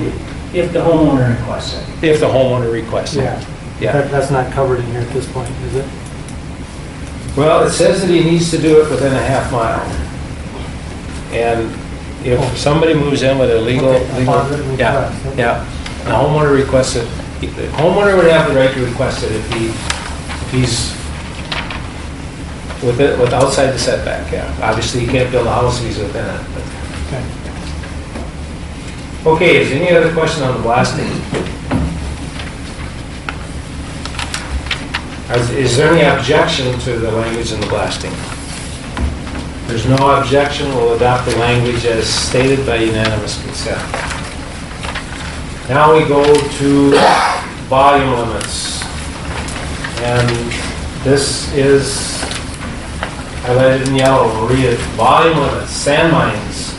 if the homeowner requests it. If the homeowner requests it. Yeah. Yeah. That's not covered in here at this point, is it? Well, it says that he needs to do it within a half mile. And if somebody moves in with a legal, Okay, upon written yeah, request, okay. yeah, the homeowner requests it, the homeowner would have the right to request it if he's with outside the setback, yeah. Obviously, he can't build a house if he's within it. but- Okay. Okay, is there any other question on the blasting? Is there any objection to the language in the blasting? There's no objection, we'll adopt the language as stated by unanimous consent. Now we go to volume limits. And this is highlighted in yellow, we'll read it. Volume limits, sand mines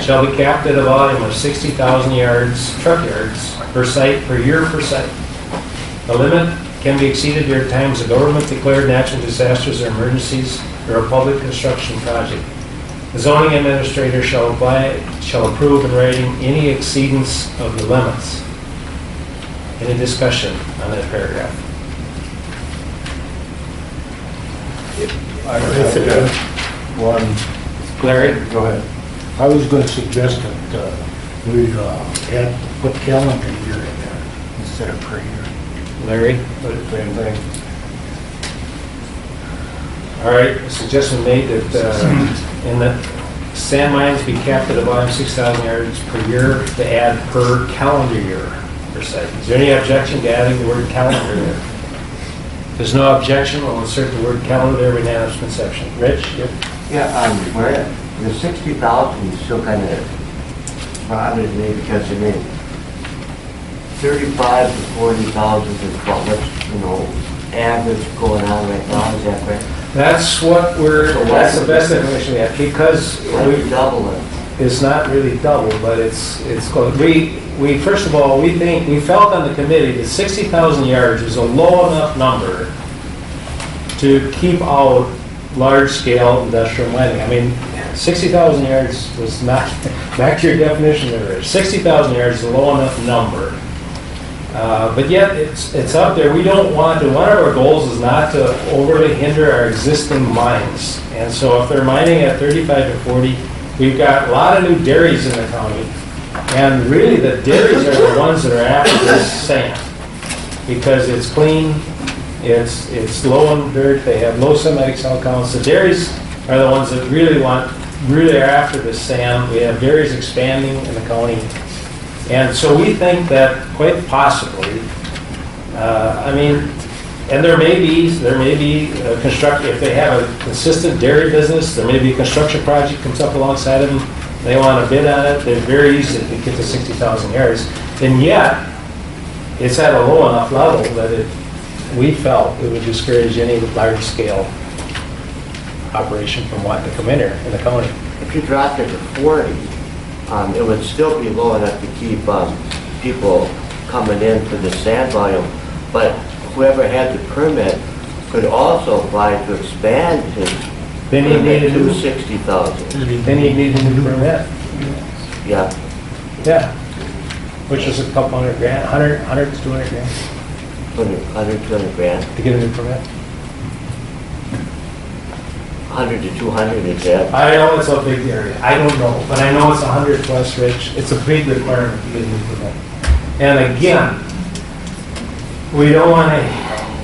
shall be capped at a volume of 60,000 yards, truck yards, per site, per year per site. The limit can be exceeded during times of government-declared natural disasters or emergencies or a public construction project. The zoning administrator shall approve in writing any exceedance of the limits. Any discussion on that paragraph? I have one. Larry? Go ahead. I was going to suggest that we put calendar year in there instead of per year. Larry? Same thing. All right, a suggestion made that in the sand mines be capped at a volume 6,000 yards per year to add per calendar year per site. Is there any objection to adding the word calendar there? If there's no objection, we'll insert the word calendar there in unanimous section. Rich? Yep. Yeah, where the 60,000 is still kind of bothers me because, I mean, 35 to 40,000 is what, average going on right now, is that right? That's what that's the best information we have, because Why do we double it? it's not really double, but it's close. We first of all, we felt on the committee that 60,000 yards is a low enough number to keep out large-scale industrial mining. I mean, 60,000 yards was not, back to your definition there, 60,000 yards is a low enough number. But yet, it's up there. We don't want to, one of our goals is not to overly hinder our existing mines. And so if they're mining at 35 to 40, we've got a lot of new dairies in the county. And really, the dairies are the ones that are after this sand. Because it's clean, it's low in dirt, they have low semitic cell counts. The dairies are the ones that really are after this sand. We have dairies expanding in the county. And so we think that quite possibly, and there may be construction, if they have a consistent dairy business, there may be a construction project comes up alongside of them, they want to bid on it, they're very easy to get to 60,000 yards. And yet, it's at a low enough level that we felt it would discourage any large scale operation from wanting to come in here in the county. If you dropped it to 40, it would still be low enough to keep people coming in for the sand volume, but whoever had the permit could also apply to expand his permit to 60,000. Then you need a new permit. Yeah. Yeah. Which is a couple $100,000, 100 to 200 grand 100, 200 grand. to get a new permit. 100 to 200 is that? I know it's a big area. I don't know, but I know it's 100 plus, Rich. It's a big requirement to get a new permit. And again, we don't want to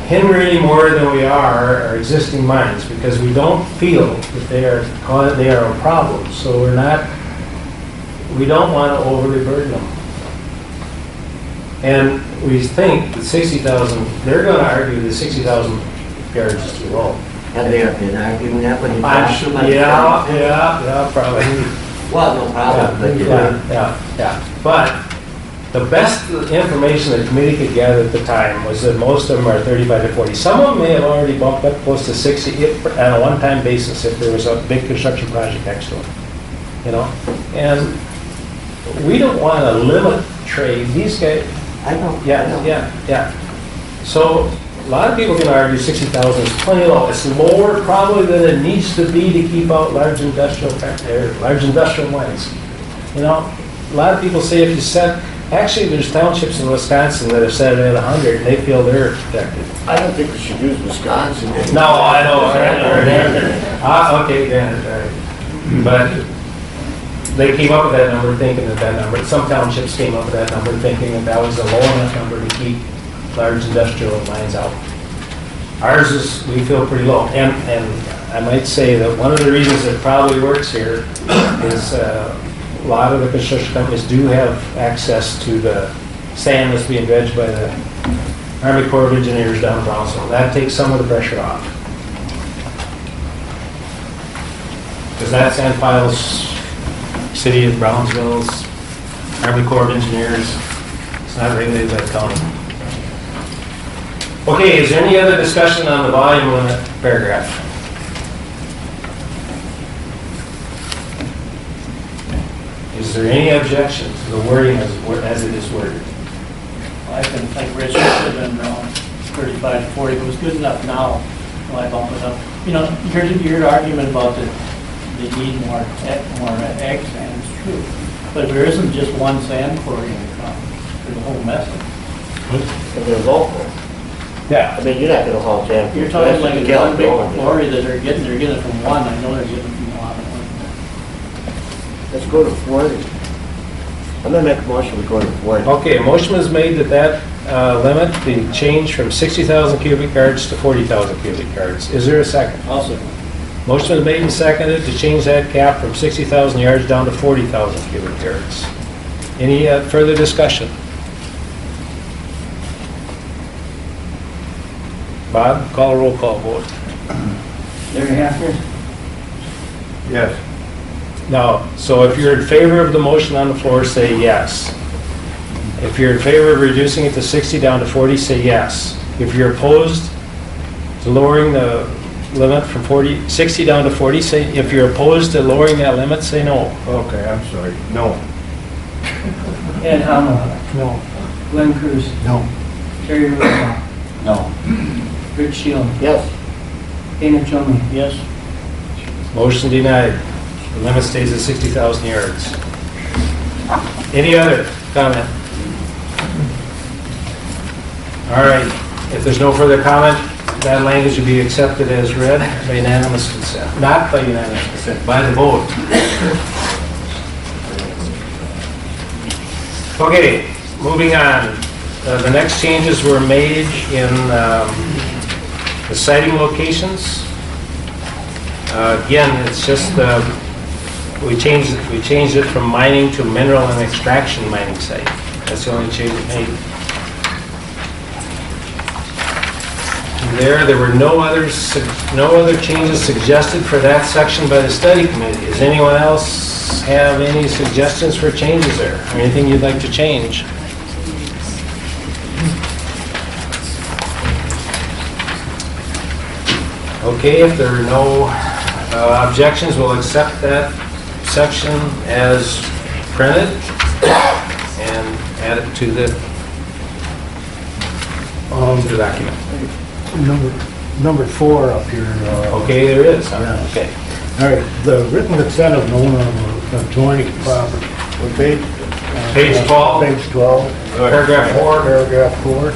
hinder any more than we are our existing mines because we don't feel that they are a problem. So we don't want to overly burden them. And we think that 60,000, they're going to argue that 60,000 yards is too low. Have they been arguing that when you I'm talk sure, about yeah, probably. Well, no problem, but Yeah. But the best information the committee could gather at the time was that most of them are 35 to 40. Some of them may have already bumped up close to 60 on a one-time basis if there was a big construction project next to them, you know? And we don't want to limit trade. These guys, I know. yeah. So a lot of people can argue 60,000 is plenty low. It's lower probably than it needs to be to keep out large industrial lines. You know, a lot of people say if you set, actually there's townships in Wisconsin that have set it at 100 and they feel they're protected. I don't think we should use Wisconsin. No, I know. Okay, yeah, but they came up with that number thinking that number, some townships came up with that number thinking that was a low enough number to keep large industrial lines out. Ours is, we feel pretty low. And I might say that one of the reasons it probably works here is a lot of the construction companies do have access to the sand that's being dredged by the Army Corps of Engineers down in Brownsville. That takes some of the pressure off. Because that sand piles, City of Brownsville's Army Corps of Engineers, it's not regulated by the county. Okay, is there any other discussion on the volume limit paragraph? Is there any objection to the wording as it is worded? I think Rich should have been 35 to 40, but it was good enough now. Why bump it up? You know, your argument about that they need more egg sand is true, but there isn't just one sand quarry in the county. There's a whole mess of them. And they're local. Yeah. I mean, you're not gonna haul sand. You're talking like a one big quarry that they're getting it from one. I know they're getting it from a lot of one. Let's go to 40. I'm gonna make a motion, we go to 40. Okay, a motion was made that limit be changed from 60,000 cubic yards to 40,000 cubic yards. Is there a second? Also, Motion was made and seconded to change that cap from 60,000 yards down to 40,000 cubic yards. Any further discussion? Bob, call a roll call vote. Larry Haffner, Yes. No, so if you're in favor of the motion on the floor, say yes. If you're in favor of reducing it to 60 down to 40, say yes. If you're opposed to lowering the limit from 60 down to 40, say, if you're opposed to lowering that limit, say no. Okay, I'm sorry. No. Ed Hamel, No. Glenn Cruz, No. Terry Rosen, no. Rich Shield, Yes. Dana Chumley. Yes. Motion denied. The limit stays at 60,000 yards. Any other comment? All right, if there's no further comment, that language will be accepted as read by unanimous consent. Not by unanimous consent, by the vote. Okay, moving on. The next changes were made in the siting locations. Again, it's just we changed it from mining to mineral and extraction mining site. That's the only change we made. There were no other changes suggested for that section by the study committee. Does anyone else have any suggestions for changes there? Or anything you'd like to change? Okay, if there are no objections, we'll accept that section as printed and add it to the document. Number 4 up here. Okay, there is. Huh? Yeah. Okay. All right, the written consent of the owner of adjoining property. What page? Page 12. Page 12. Paragraph 4. Paragraph 4.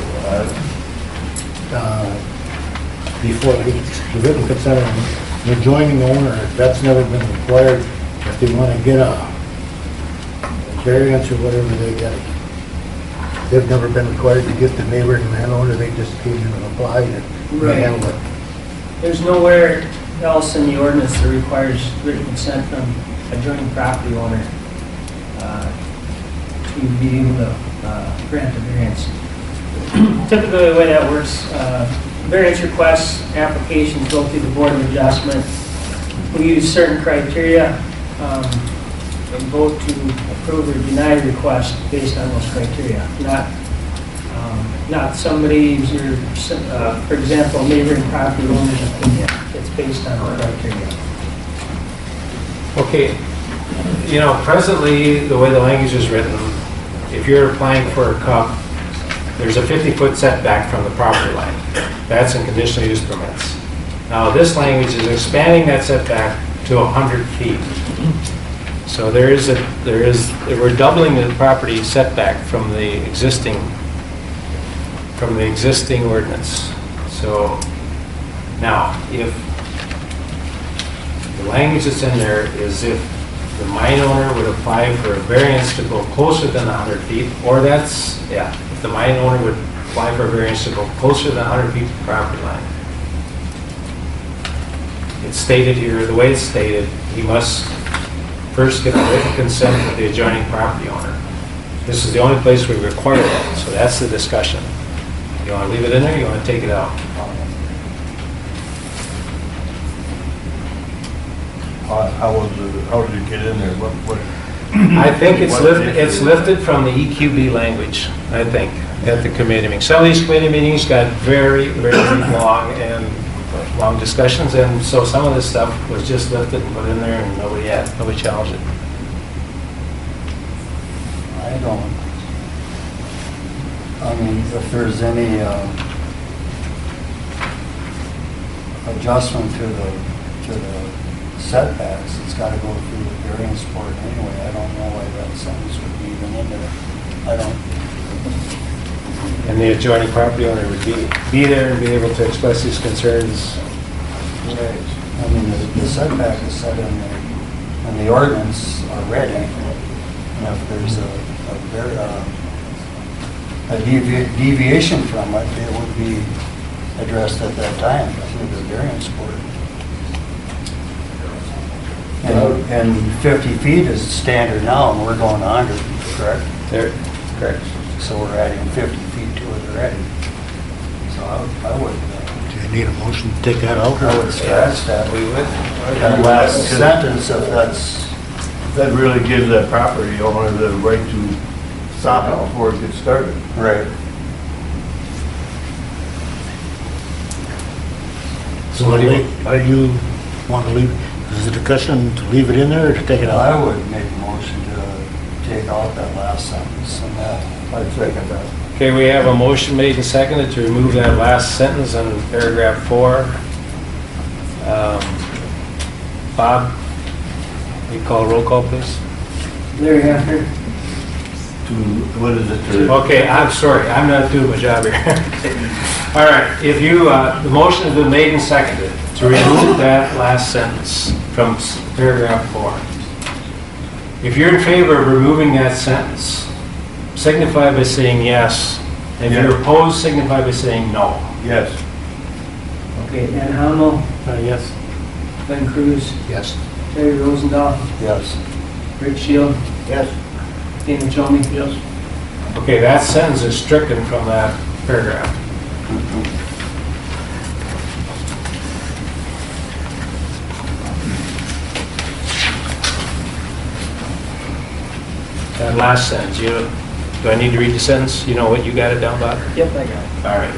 Before the written consent of the adjoining owner, that's never been required. If they want to get a variance or whatever they get, they've never been required to get the neighboring landowner. They just came in and applied and handled it. There's nowhere else in the ordinance that requires written consent from adjoining property owner to be able to grant a variance. Typically, the way that works, variance requests, applications go through the Board of Adjustment. We use certain criteria. and vote to approve or deny request based on those criteria, not somebody's, for example, neighboring property owner's opinion. It's based on the criteria. Okay, you know, presently, the way the language is written, if you're applying for a cup, there's a 50-foot setback from the property line. That's in conditional use permits. Now, this language is expanding that setback to 100 feet. So we're doubling the property setback from the existing ordinance. So now, if the language that's in there is if the mine owner would apply for a variance to go closer than 100 feet, or if the mine owner would apply for a variance to go closer than 100 feet to the property line. It's stated here, the way it's stated, he must first get a written consent of the adjoining property owner. This is the only place we require that, so that's the discussion. You want to leave it in there, or you want to take it out? How did it get in there? What? I think it's lifted from the EQB language, I think, at the committee meeting. Some of these committee meetings got very, very long discussions, and so some of this stuff was just lifted and put in there, and nobody challenged it. I mean, if there's any adjustment to the setbacks, it's got to go through the variance board anyway. I don't know why that sentence would be even in there. I don't. And the adjoining property owner would be there and be able to express his concerns. Right. I mean, the setback is set in the ordinance already. And if there's a deviation from it, it would be addressed at that time through the variance board. And 50 feet is standard now, and we're going 100, correct? Correct. So we're adding 50 feet to it already. So I would. Do you need a motion to take that out? I would scratch that. We would. That last sentence, if that's. That really gives that property owner the right to stop it before it gets started. Right. So how do you want to leave? Is it a discussion to leave it in there or to take it out? I would make a motion to take out that last sentence and that. I'd second that. Okay, we have a motion made and seconded to remove that last sentence in paragraph 4. Bob, you call a roll call, please. Larry Haffner. What is it? Okay, I'm sorry, I'm not doing my job here. All right, if you, the motion has been made and seconded to remove that last sentence from paragraph 4. If you're in favor of removing that sentence, signify by saying yes. If you're opposed, signify by saying no. Yes. Okay, Dan Hamel, Yes. Ben Cruz, Yes. Terry Rosendahl, Yes. Rick Shield, Yes. Dana Chomey. Yes. Okay, that sentence is stricken from that paragraph. That last sentence, do I need to read the sentence? You know what, you got it down, Bob? Yep, I got it. All right.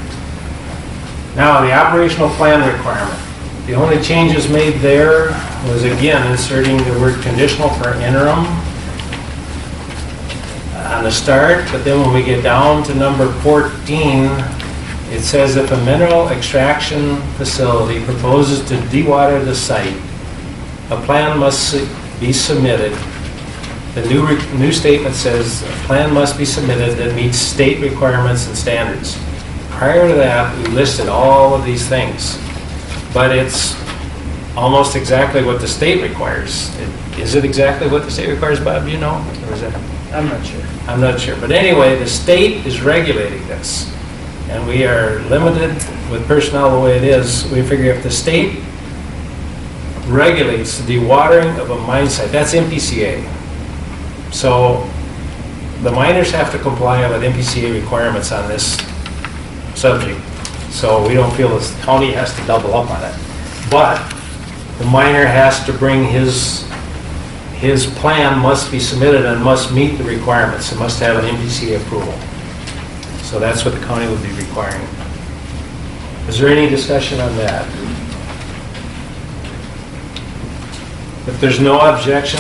Now, the operational plan requirement. The only changes made there was, again, inserting the word conditional for interim on the start, but then when we get down to number 14, it says if a mineral extraction facility proposes to dewater the site, a plan must be submitted. The new statement says a plan must be submitted that meets state requirements and standards. Prior to that, we listed all of these things, but it's almost exactly what the state requires. Is it exactly what the state requires, Bob? Do you know? Or is it? I'm not sure. I'm not sure. But anyway, the state is regulating this, and we are limited with personnel the way it is. We figure if the state regulates the dewatering of a mine site, that's MPCA. So the miners have to comply with MPCA requirements on this subject. So we don't feel the county has to double up on it. But the miner has to bring his his plan must be submitted and must meet the requirements. It must have an MPCA approval. So that's what the county would be requiring. Is there any discussion on that? If there's no objection,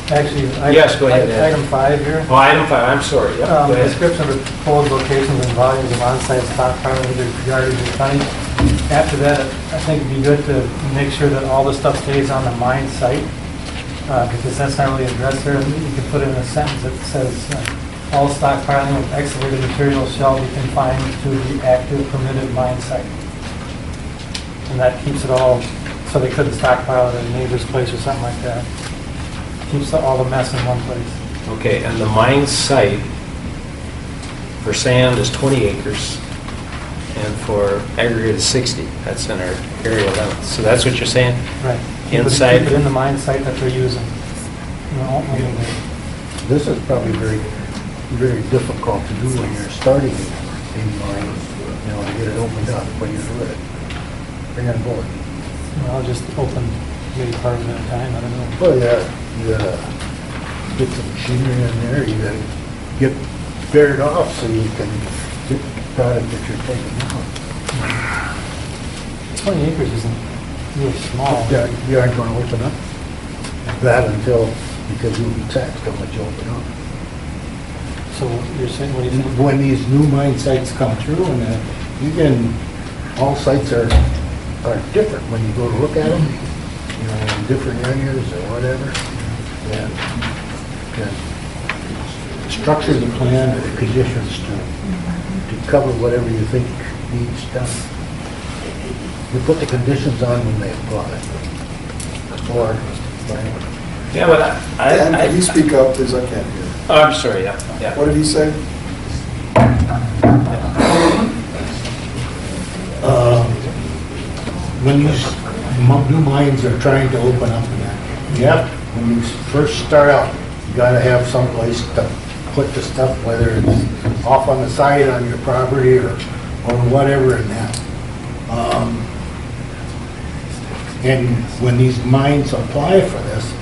Actually, Yes, go ahead, Ed. Item 5 here. oh, item 5, I'm sorry. Yep, go ahead. Description of proposed locations and volumes of on-site stockpiling, either yardage or tonnage. After that, I think it'd be good to make sure that all the stuff stays on the mine site, because that's not really addressed there. You can put in a sentence that says, all stockpiling of excavated materials shall be confined to the active permitted mine site. And that keeps it all, so they couldn't stockpile it at a neighbor's place or something like that. Keeps all the mess in one place. Okay, and the mine site for sand is 20 acres, and for aggregate is 60. That's in our area limits. So that's what you're saying? Right. Inside? Keep it in the mine site that they're using. You know, This is probably very, very difficult to do when you're starting a mine, you know, to get it opened up when you're do it. Bring on board. I'll just open maybe part of it at a time, I don't know. Well, yeah, you gotta get some machinery in there, you gotta get bared off so you can get the product that you're taking out. 20 acres isn't really small. Yeah, you aren't gonna open up that until, because you'll be taxed how much you open up. So you're saying, what do you think? When these new mine sites come through, and you can, all sites are different when you go to look at them, you know, in different areas or whatever. And structure the plan or the conditions to cover whatever you think needs done. You put the conditions on when they apply. Or, Yeah, but Dan, can you speak up, please? I can't hear. Oh, I'm sorry, yeah. What did he say? when these new mines are trying to open up, when you first start out, you gotta have someplace to put the stuff, whether it's off on the side on your property or whatever in that. And when these mines apply for this,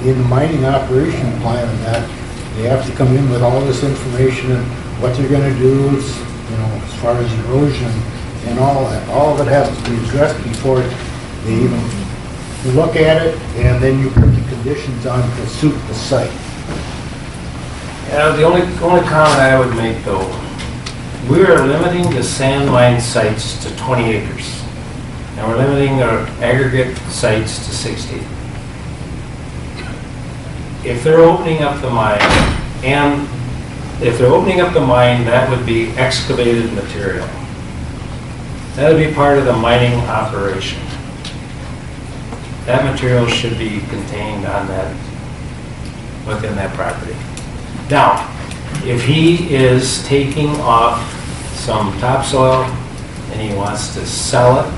in the mining operation plan and that, they have to come in with all this information and what they're gonna do, you know, as far as erosion and all that. All of it has to be addressed before they even look at it, and then you put the conditions on to suit the site. Yeah, the only comment I would make though, we are limiting the sand mine sites to 20 acres. And we're limiting our aggregate sites to 60. If they're opening up the mine, that would be excavated material. That would be part of the mining operation. That material should be contained on that, within that property. Now, if he is taking off some topsoil and he wants to sell it,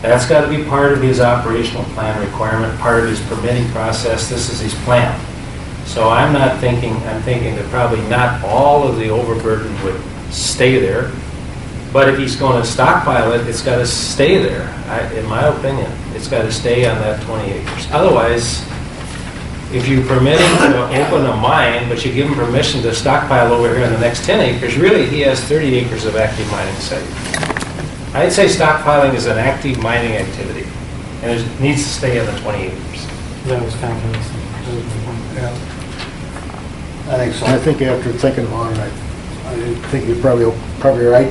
that's got to be part of his operational plan requirement, part of his permitting process. This is his plan. So I'm thinking that probably not all of the overburden would stay there, but if he's going to stockpile it, it's got to stay there. In my opinion, it's got to stay on that 20 acres. Otherwise, if you permit him to open a mine, but you give him permission to stockpile over here in the next 10 acres, really he has 30 acres of active mining site. I'd say stockpiling is an active mining activity, and it needs to stay in the 20 acres. That was kind of, I think so. I think after thinking about it, I think you're probably right.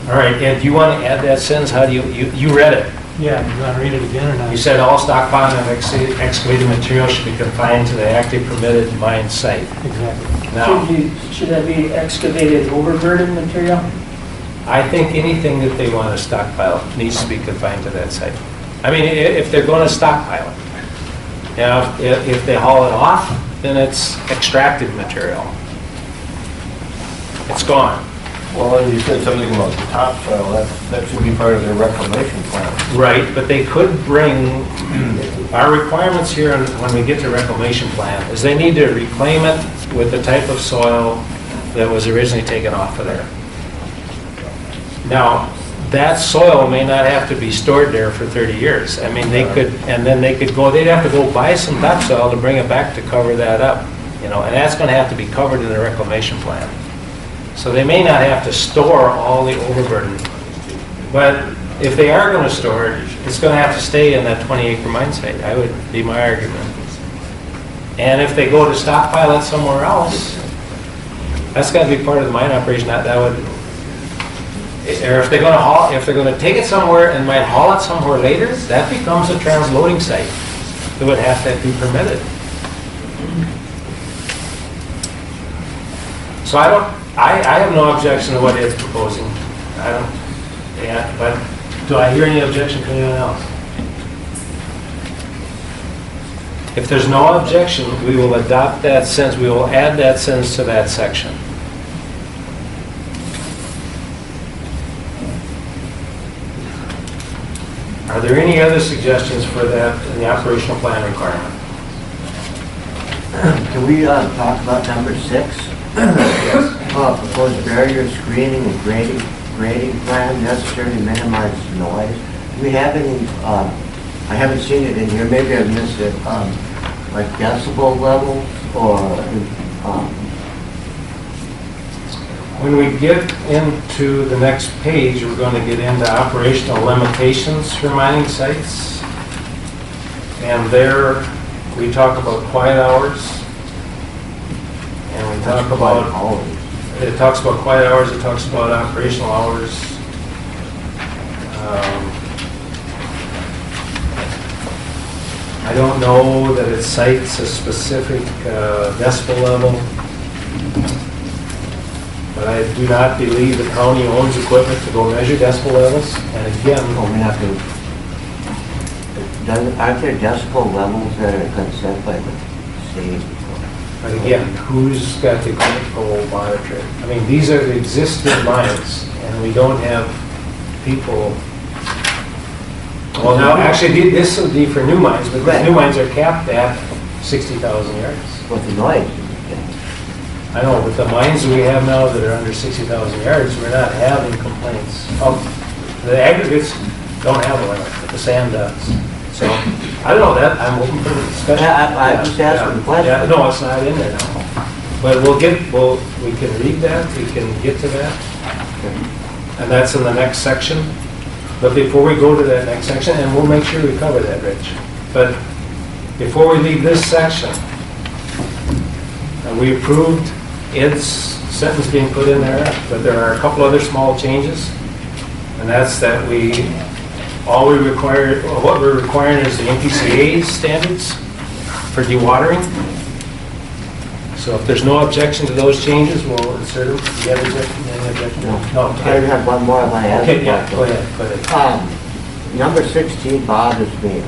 All right, Ed, do you want to add that sentence? How do you read it? yeah, you want to read it again or not? You said all stockpiling of excavated material should be confined to the active permitted mine site. Exactly. Now, Should that be excavated overburden material? I think anything that they want to stockpile needs to be confined to that site. I mean, if they're going to stockpile it. Now, if they haul it off, then it's extracted material. It's gone. Well, and you said something about the topsoil, that should be part of their reclamation plan. Right, but they could bring, our requirements here when we get to reclamation plan is they need to reclaim it with the type of soil that was originally taken off of there. Now, that soil may not have to be stored there for 30 years. I mean, they could, and then they could go, they'd have to go buy some topsoil to bring it back to cover that up, you know, and that's gonna have to be covered in the reclamation plan. So they may not have to store all the overburden, but if they are gonna store it, it's gonna have to stay in that 20-acre mine site. I would be my argument. And if they go to stockpile it somewhere else, that's gotta be part of the mine operation. That would, or if they're gonna take it somewhere and might haul it somewhere later, that becomes a transloading site. It would have to be permitted. So I have no objection to what Ed's proposing. I don't, yeah, but do I hear any objection from anyone else? If there's no objection, we will adopt that sentence, we will add that sentence to that section. Are there any other suggestions for that in the operational plan requirement? Can we talk about number 6? Proposed barrier screening and grading plan necessary to minimize noise. Do we have any, I haven't seen it in here, maybe I've missed it, like decibel levels or When we get into the next page, we're going to get into operational limitations for mining sites. And there, we talk about quiet hours. And we talk about, it talks about quiet hours, it talks about operational hours. I don't know that it cites a specific decibel level. But I do not believe the county owns equipment to go measure decibel levels. And again, aren't there decibel levels that are consent by the state? but again, who's got the equipment to go monitor it? I mean, these are the existing mines, and we don't have people. Well, now, actually, this would be for new mines, but these new mines are capped at 60,000 yards. With the noise? I know, with the mines we have now that are under 60,000 yards, we're not having complaints. The aggregates don't have a limit, but the sand does. So, I don't know that, I'm open for the discussion. I'm just asking the question. Yeah, no, it's not in there now. But we can read that, we can get to that. And that's in the next section. But before we go to that next section, and we'll make sure we cover that, Rich. But before we leave this section, we approved Ed's sentence being put in there, but there are a couple other small changes. And that's that what we're requiring is the NPCA standards for dewatering. So if there's no objection to those changes, we'll insert them. Do you have any objection? No. I have one more if I ask. Okay, yeah, go ahead. Number 16 bothers me.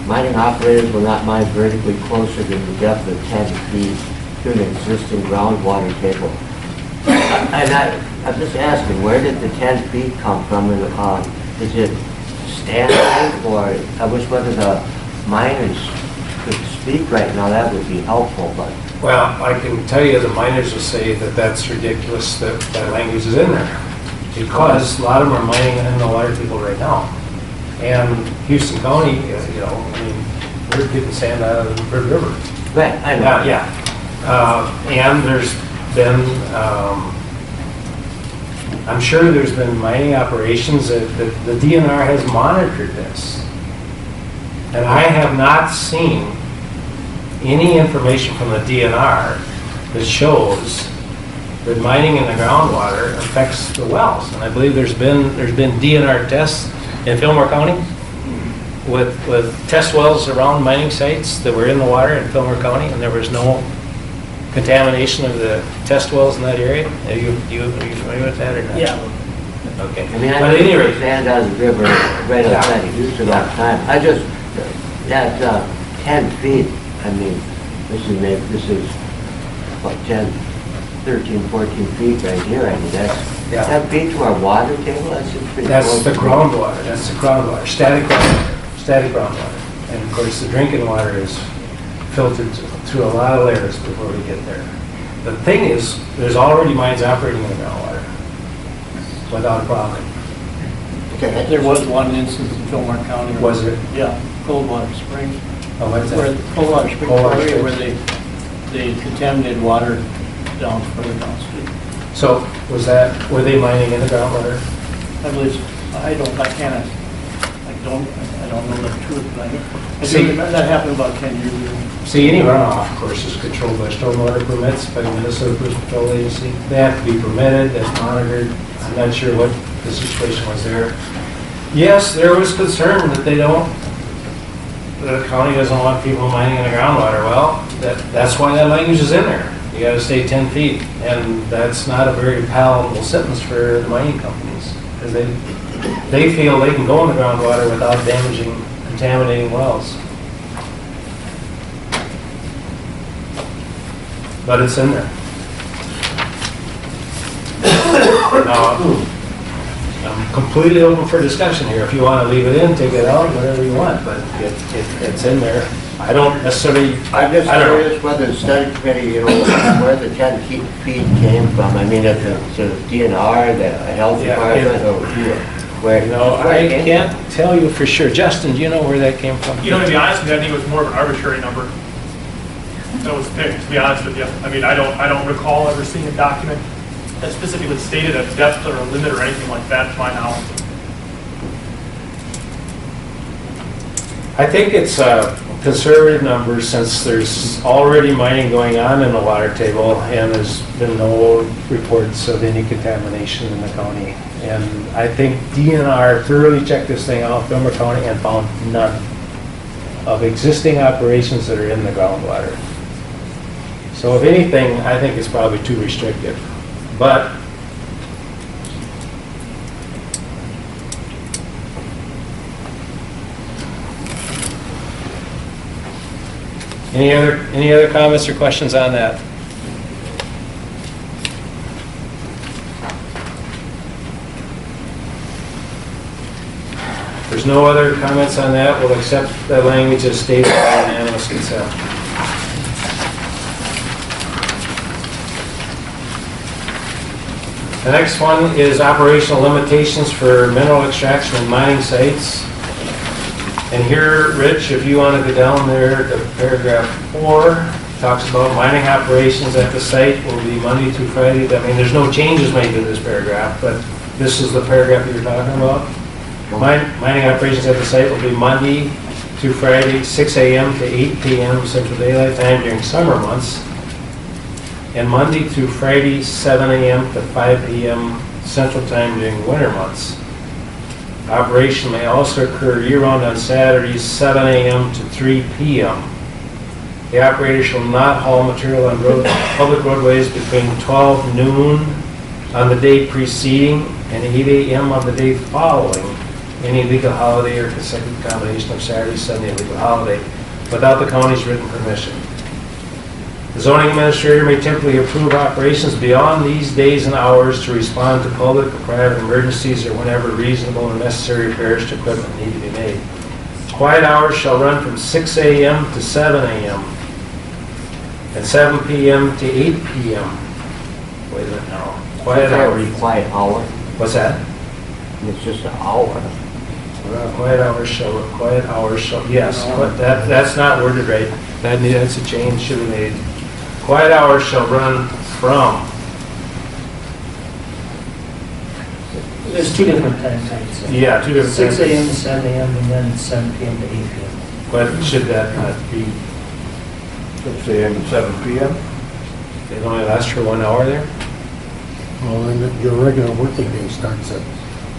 Mining operators will not mine vertically closer than the depth of 10 feet to an existing groundwater table. I'm just asking, where did the 10 feet come from? Is it standard, or I wish whether the miners could speak right now, that would be helpful, but. Well, I can tell you the miners will say that that's ridiculous that that language is in there, because a lot of them are mining in the water table right now. And Houston County, I mean, we're getting sand out of the Bird River. Right, I know. Yeah. And there's been, I'm sure there's been mining operations that the DNR has monitored this. And I have not seen any information from the DNR that shows that mining in the groundwater affects the wells. And I believe there's been DNR tests in Fillmore County with test wells around mining sites that were in the water in Fillmore County, and there was no contamination of the test wells in that area. Are you familiar with that or not? Yeah. Okay. I mean, But I at any know rate, sand out of the river right outside of Houston all the time. I just, that 10 feet, I mean, this is what, 10, 13, 14 feet right here. I mean, that's 10 feet to our water table. That's pretty that's close. the groundwater. That's the groundwater, static groundwater. And of course, the drinking water is filtered through a lot of layers before we get there. The thing is, there's already mines operating in the groundwater without a problem. Okay. There was one instance in Fillmore County. Was there? Yeah, Coldwater Springs. Oh, what's Where that? Coldwater Springs Coldwater area Springs. where they contaminated water down further downstream. So was that, were they mining in the groundwater? I believe, I don't know the truth, but I See- think that happened about 10 years ago. See, any runoff, of course, is controlled by stormwater permits by the Minnesota Pollution Control Agency. They have to be permitted, that's monitored. I'm not sure what the situation was there. Yes, there was concern that the county doesn't want people mining in the groundwater. Well, that's why that language is in there. You gotta stay 10 feet, and that's not a very palatable sentence for the mining companies, because they feel they can go in the groundwater without damaging, contaminating wells. But it's in there. Now, I'm completely open for discussion here. If you want to leave it in, take it out, whatever you want, but it's in there. I don't necessarily, I'm just I don't know. curious whether the study committee, where the 10 feet came from. I mean, if it's a DNR, the health Yeah, department, or where? I can't tell you for sure. Justin, do you know where that came from? You know, to be honest with you, I think it was more of an arbitrary number that was picked, to be honest with you. I mean, I don't recall ever seeing a document that specifically stated a depth or a limit or anything like that to my knowledge. I think it's a conservative number since there's already mining going on in the water table and there's been no reports of any contamination in the county. And I think DNR thoroughly checked this thing out, Fillmore County, and found none of existing operations that are in the groundwater. So if anything, I think it's probably too restrictive. But any other comments or questions on that? If there's no other comments on that, we'll accept the language as stated by unanimous consent. The next one is operational limitations for mineral extraction and mining sites. And here, Rich, if you want to go down there to paragraph 4, talks about mining operations at the site will be Monday through Friday. I mean, there's no changes made to this paragraph, but this is the paragraph you're talking about. Mining operations at the site will be Monday through Friday, 6 a.m. to 8 p.m. Central Daylight Time during summer months, and Monday through Friday, 7 a.m. to 5 p.m. Central Time during winter months. Operation may also occur year-round on Saturdays, 7 a.m. to 3 p.m. The operator shall not haul material on public roadways between 12 noon on the day preceding and 8 a.m. on the day following any legal holiday or consecutive combination of Saturday, Sunday, legal holiday without the county's written permission. The zoning administrator may typically approve operations beyond these days and hours to respond to public or private emergencies or whenever reasonable and necessary repairs to equipment need to be made. Quiet hours shall run from 6 a.m. to 7 a.m. and 7 p.m. to 8 p.m. Wait a minute now. Quiet hours. Quiet hour. What's that? It's just an hour. Quiet hours shall, yes, but that's not worded right. That's a change should be made. Quiet hours shall run from, There's two different time types. yeah, 2 different 6 times. a.m. to 7 a.m. and then 7 p.m. to 8 p.m. But should that not be, 6 a.m. and 7 p.m. they only last for 1 hour there? Well, then your regular working day starts at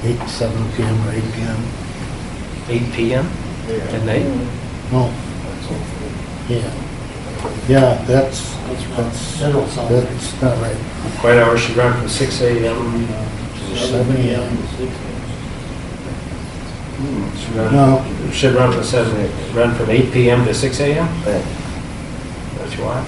8, 7 p.m. or 8 p.m. 8 p.m. at night? No. Yeah. Yeah, that's not right. Quiet hours should run from 6 a.m. to 7 a.m. Should run from 8 p.m. to 6 a.m.? Right. That's what you want?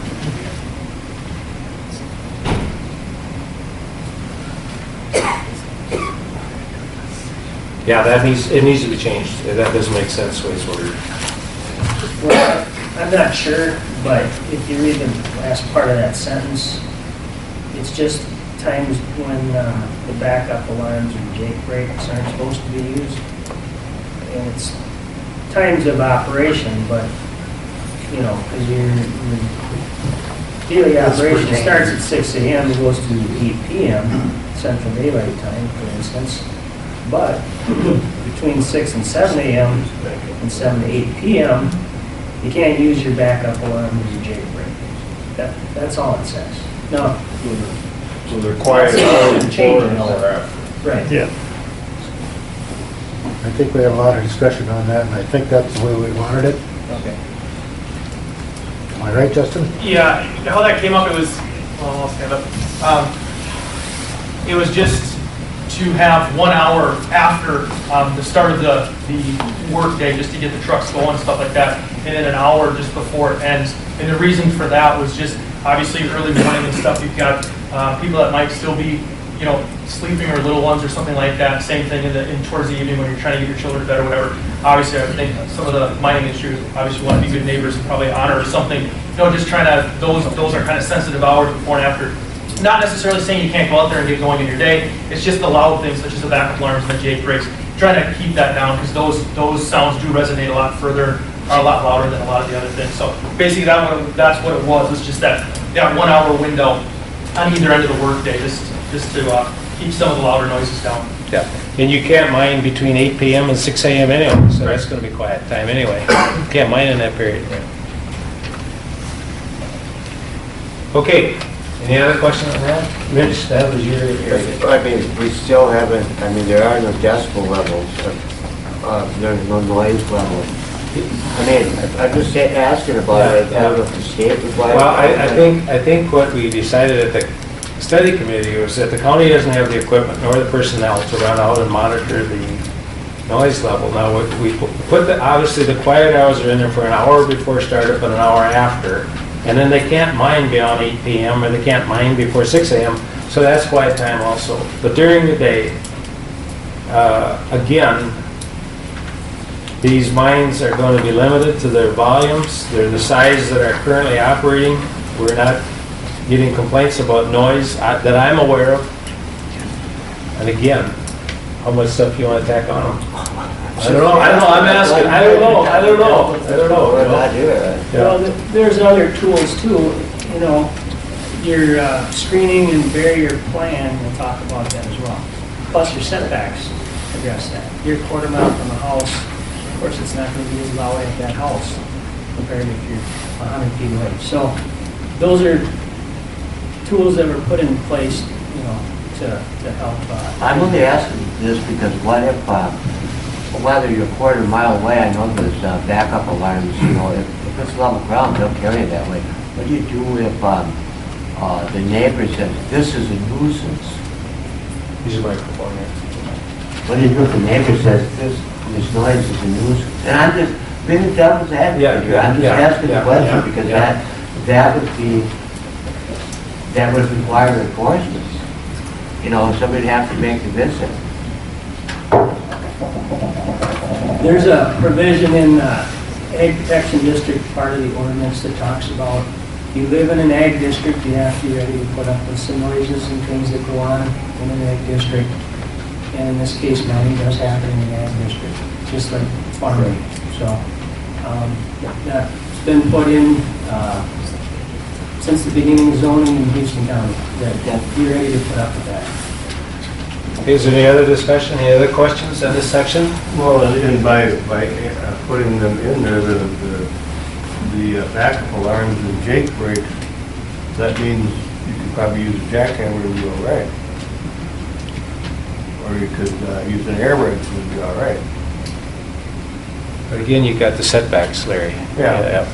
Yeah, it needs to be changed. That doesn't make sense the way it's worded. Well, I'm not sure, but if you read the last part of that sentence, it's just times when the backup alarms or Jake brakes aren't supposed to be used. And it's times of operation, but, you know, because your daily operation starts at 6 a.m. and goes to 8 p.m. Central Daylight Time, for instance. But between 6 and 7 a.m. and 7 to 8 p.m., you can't use your backup alarm or your Jake brake. That's all it says. No. So they're quiet before an hour after. Right. Yeah. I think we had a lot of discussion on that, and I think that's the way we wanted it. Okay. Am I right, Justin? Yeah, how that came up, it was, well, I'll stand up. It was just to have 1 hour after the start of the work day, just to get the trucks going and stuff like that, and then an hour just before it ends. And the reason for that was just, obviously, early morning and stuff, you've got people that might still be, you know, sleeping or little ones or something like that. Same thing in towards the evening when you're trying to get your children to bed or whatever. Obviously, I think some of the mining industry obviously want to be good neighbors and probably honor or something. You know, just trying to, those are kind of sensitive hours before and after. Not necessarily saying you can't go out there and get going in your day. It's just the loud things such as the backup alarms and the Jake brakes. Trying to keep that down because those sounds do resonate a lot further, are a lot louder than a lot of the other things. So basically that's what it was. It's just that 1 hour window on either end of the workday, just to keep some of the louder noises down. Yeah, and you can't mine between 8 p.m. and 6 a.m. anyway, so that's going to be quiet time anyway. You can't mine in that period. Okay, any other questions on that? Rich, that was your area. I mean, we still haven't, I mean, there are no decibel levels, there's no noise level. I mean, I'm just asking about it, I don't know if the state would like. Well, I think what we decided at the study committee was that the county doesn't have the equipment nor the personnel to run out and monitor the noise level. Now, we put obviously the quiet hours are in there for an hour before startup and an hour after, and then they can't mine beyond 8 p.m. or they can't mine before 6 a.m., so that's quiet time also. But during the day, again, these mines are going to be limited to their volumes. They're the size that are currently operating. We're not getting complaints about noise that I'm aware of. And again, how much stuff you want to tack on them? I don't know, I'm asking, I don't know. Well, there's other tools too, you know, your screening and barrier plan, we'll talk about that as well. Plus your setbacks address that. You're a quarter mile from the house, of course, it's not going to be as loud at that house compared to if you're 100 feet away. So those are tools that were put in place, you know, to help. I'm only asking this because what if, whether you're a quarter mile away, I know there's backup alarms, you know, if it's level ground, they'll carry it that way. What do you do if the neighbor says, this is a nuisance? Use a microphone here. What do you do if the neighbor says, this noise is a nuisance? And I'm just being the devil's advocate here. I'm just asking the question because that would require enforcement. You know, somebody'd have to make the visit. There's a provision in Ag Protection District, part of the ordinance that talks about you live in an ag district, you have to be ready to put up with some noises and things that go on in an ag district. And in this case, mining does happen in an ag district, just like farming. So that's been put in since the beginning of zoning in Houston County, that you're ready to put up with that. Is there any other discussion, any other questions on this section? Well, and by putting them in there, the backup alarms and Jake brakes, that means you could probably use a jackhammer and be all right. Or you could use an air brake and be all right. But again, you've got the setbacks, Larry. Yeah.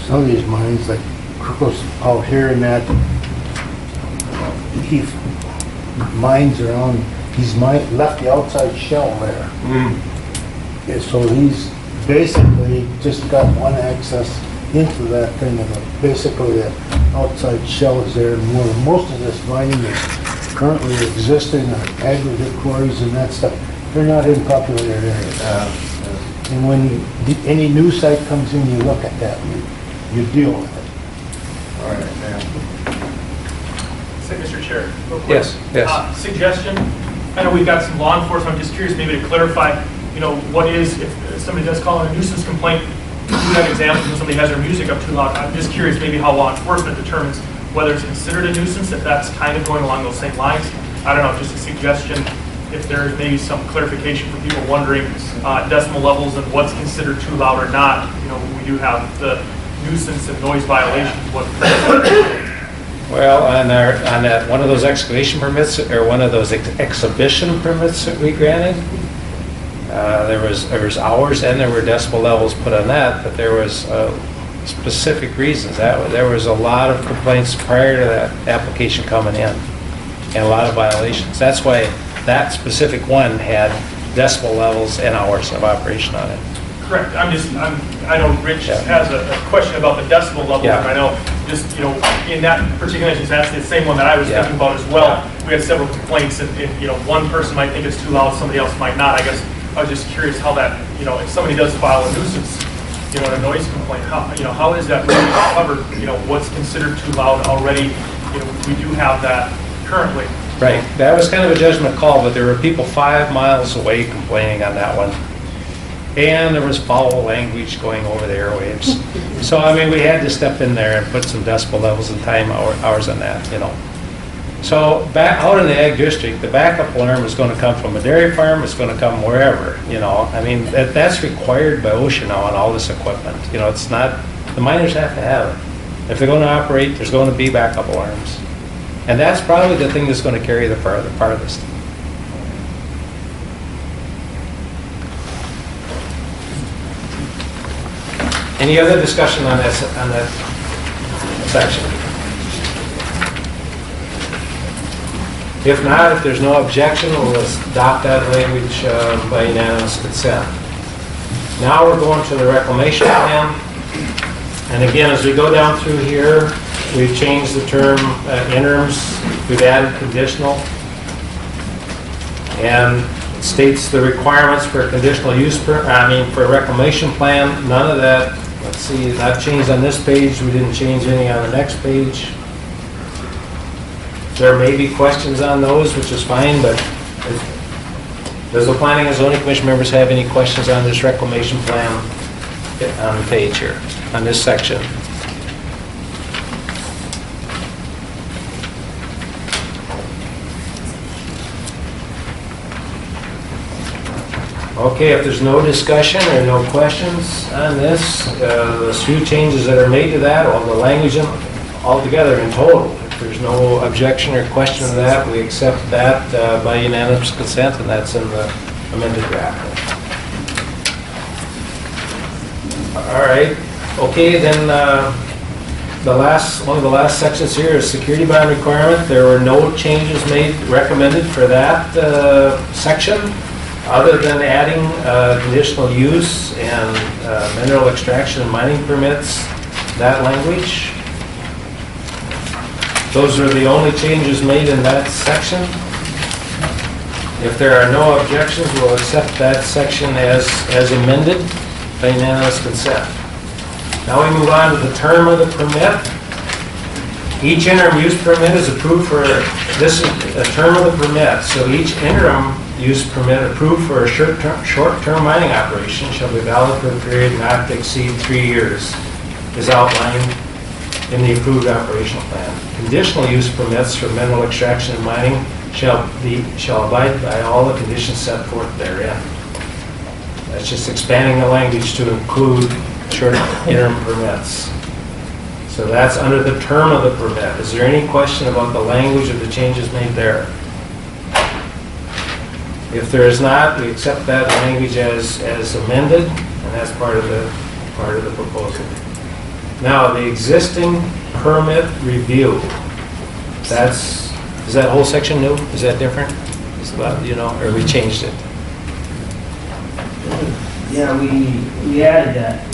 Some of these mines, like Kirkle's out here and that, he mines around, left the outside shell there. Yeah, so he's basically just got one access into that thing, and basically the outside shell is there, and most of this mining is currently existing aggregate quarries and that stuff. They're not in populated areas. And when any new site comes in, you look at that, you deal with it. Mr. Chair. real quick. Yes, yes. Suggestion, I know we've got some law enforcement, I'm just curious maybe to clarify, what is, if somebody does call in a nuisance complaint, we have examples when somebody has their music up too loud. I'm just curious maybe how law enforcement determines whether it's considered a nuisance, if that's kind of going along those same lines. I don't know, just a suggestion, if there's maybe some clarification for people wondering decimal levels and what's considered too loud or not. We do have the nuisance and noise violations. Well, on that, one of those excavation permits, or one of those exhibition permits that we granted, there was hours and there were decibel levels put on that, but there was specific reasons. There was a lot of complaints prior to that application coming in, and a lot of violations. That's why that specific one had decibel levels and hours of operation on it. Correct. I know Rich has a question about the decibel levels, and I know just, in that particular instance, that's the same one that I was thinking about as well. We had several complaints, and one person might think it's too loud, somebody else might not. I guess I was just curious how that, if somebody does file a nuisance, a noise complaint, how is that really covered? What's considered too loud already? We do have that currently. Right. That was kind of a judgment call, but there were people 5 miles away complaining on that one. And there was foul language going over the airwaves. So, we had to step in there and put some decibel levels and time hours on that, So, back out in the ag district, the backup alarm is going to come from a dairy farm, it's going to come wherever, That's required by OSHA now on all this equipment. It's not, the miners have to have it. If they're going to operate, there's going to be backup alarms. And that's probably the thing that's going to carry the farthest. Any other discussion on that section? If not, if there's no objection, we'll adopt that language by unanimous consent. Now we're going to the reclamation plan. And again, as we go down through here, we've changed the term interims. We've added conditional. And it states the requirements for a conditional use, for a reclamation plan. None of that. Let's see, that changed on this page. We didn't change any on the next page. There may be questions on those, which is fine, but does the Planning and Zoning Commission members have any questions on this reclamation plan on the page here, on this section? Okay, if there's no discussion or no questions on this, the few changes that are made to that, all the language altogether in total, if there's no objection or question to that, we accept that by unanimous consent, and that's in the amended draft. All right. Okay, then one of the last sections here is security bond requirement. There were no changes recommended for that section, other than adding conditional use and mineral extraction and mining permits, that language. Those are the only changes made in that section. If there are no objections, we'll accept that section as amended by unanimous consent. Now we move on to the term of the permit. Each interim use permit is approved for, this is a term of the permit, so each interim use permit approved for a short-term mining operation shall be valid for a period not to exceed 3 years, is outlined in the approved operational plan. Conditional use permits for mineral extraction and mining shall abide by all the conditions set forth therein. That's just expanding the language to include short interim permits. So that's under the term of the permit. Is there any question about the language of the changes made there? If there is not, we accept that language as amended, and that's part of the proposal. Now, the existing permit review, is that whole section new? Is that different? Or we changed it? Yeah, we added that.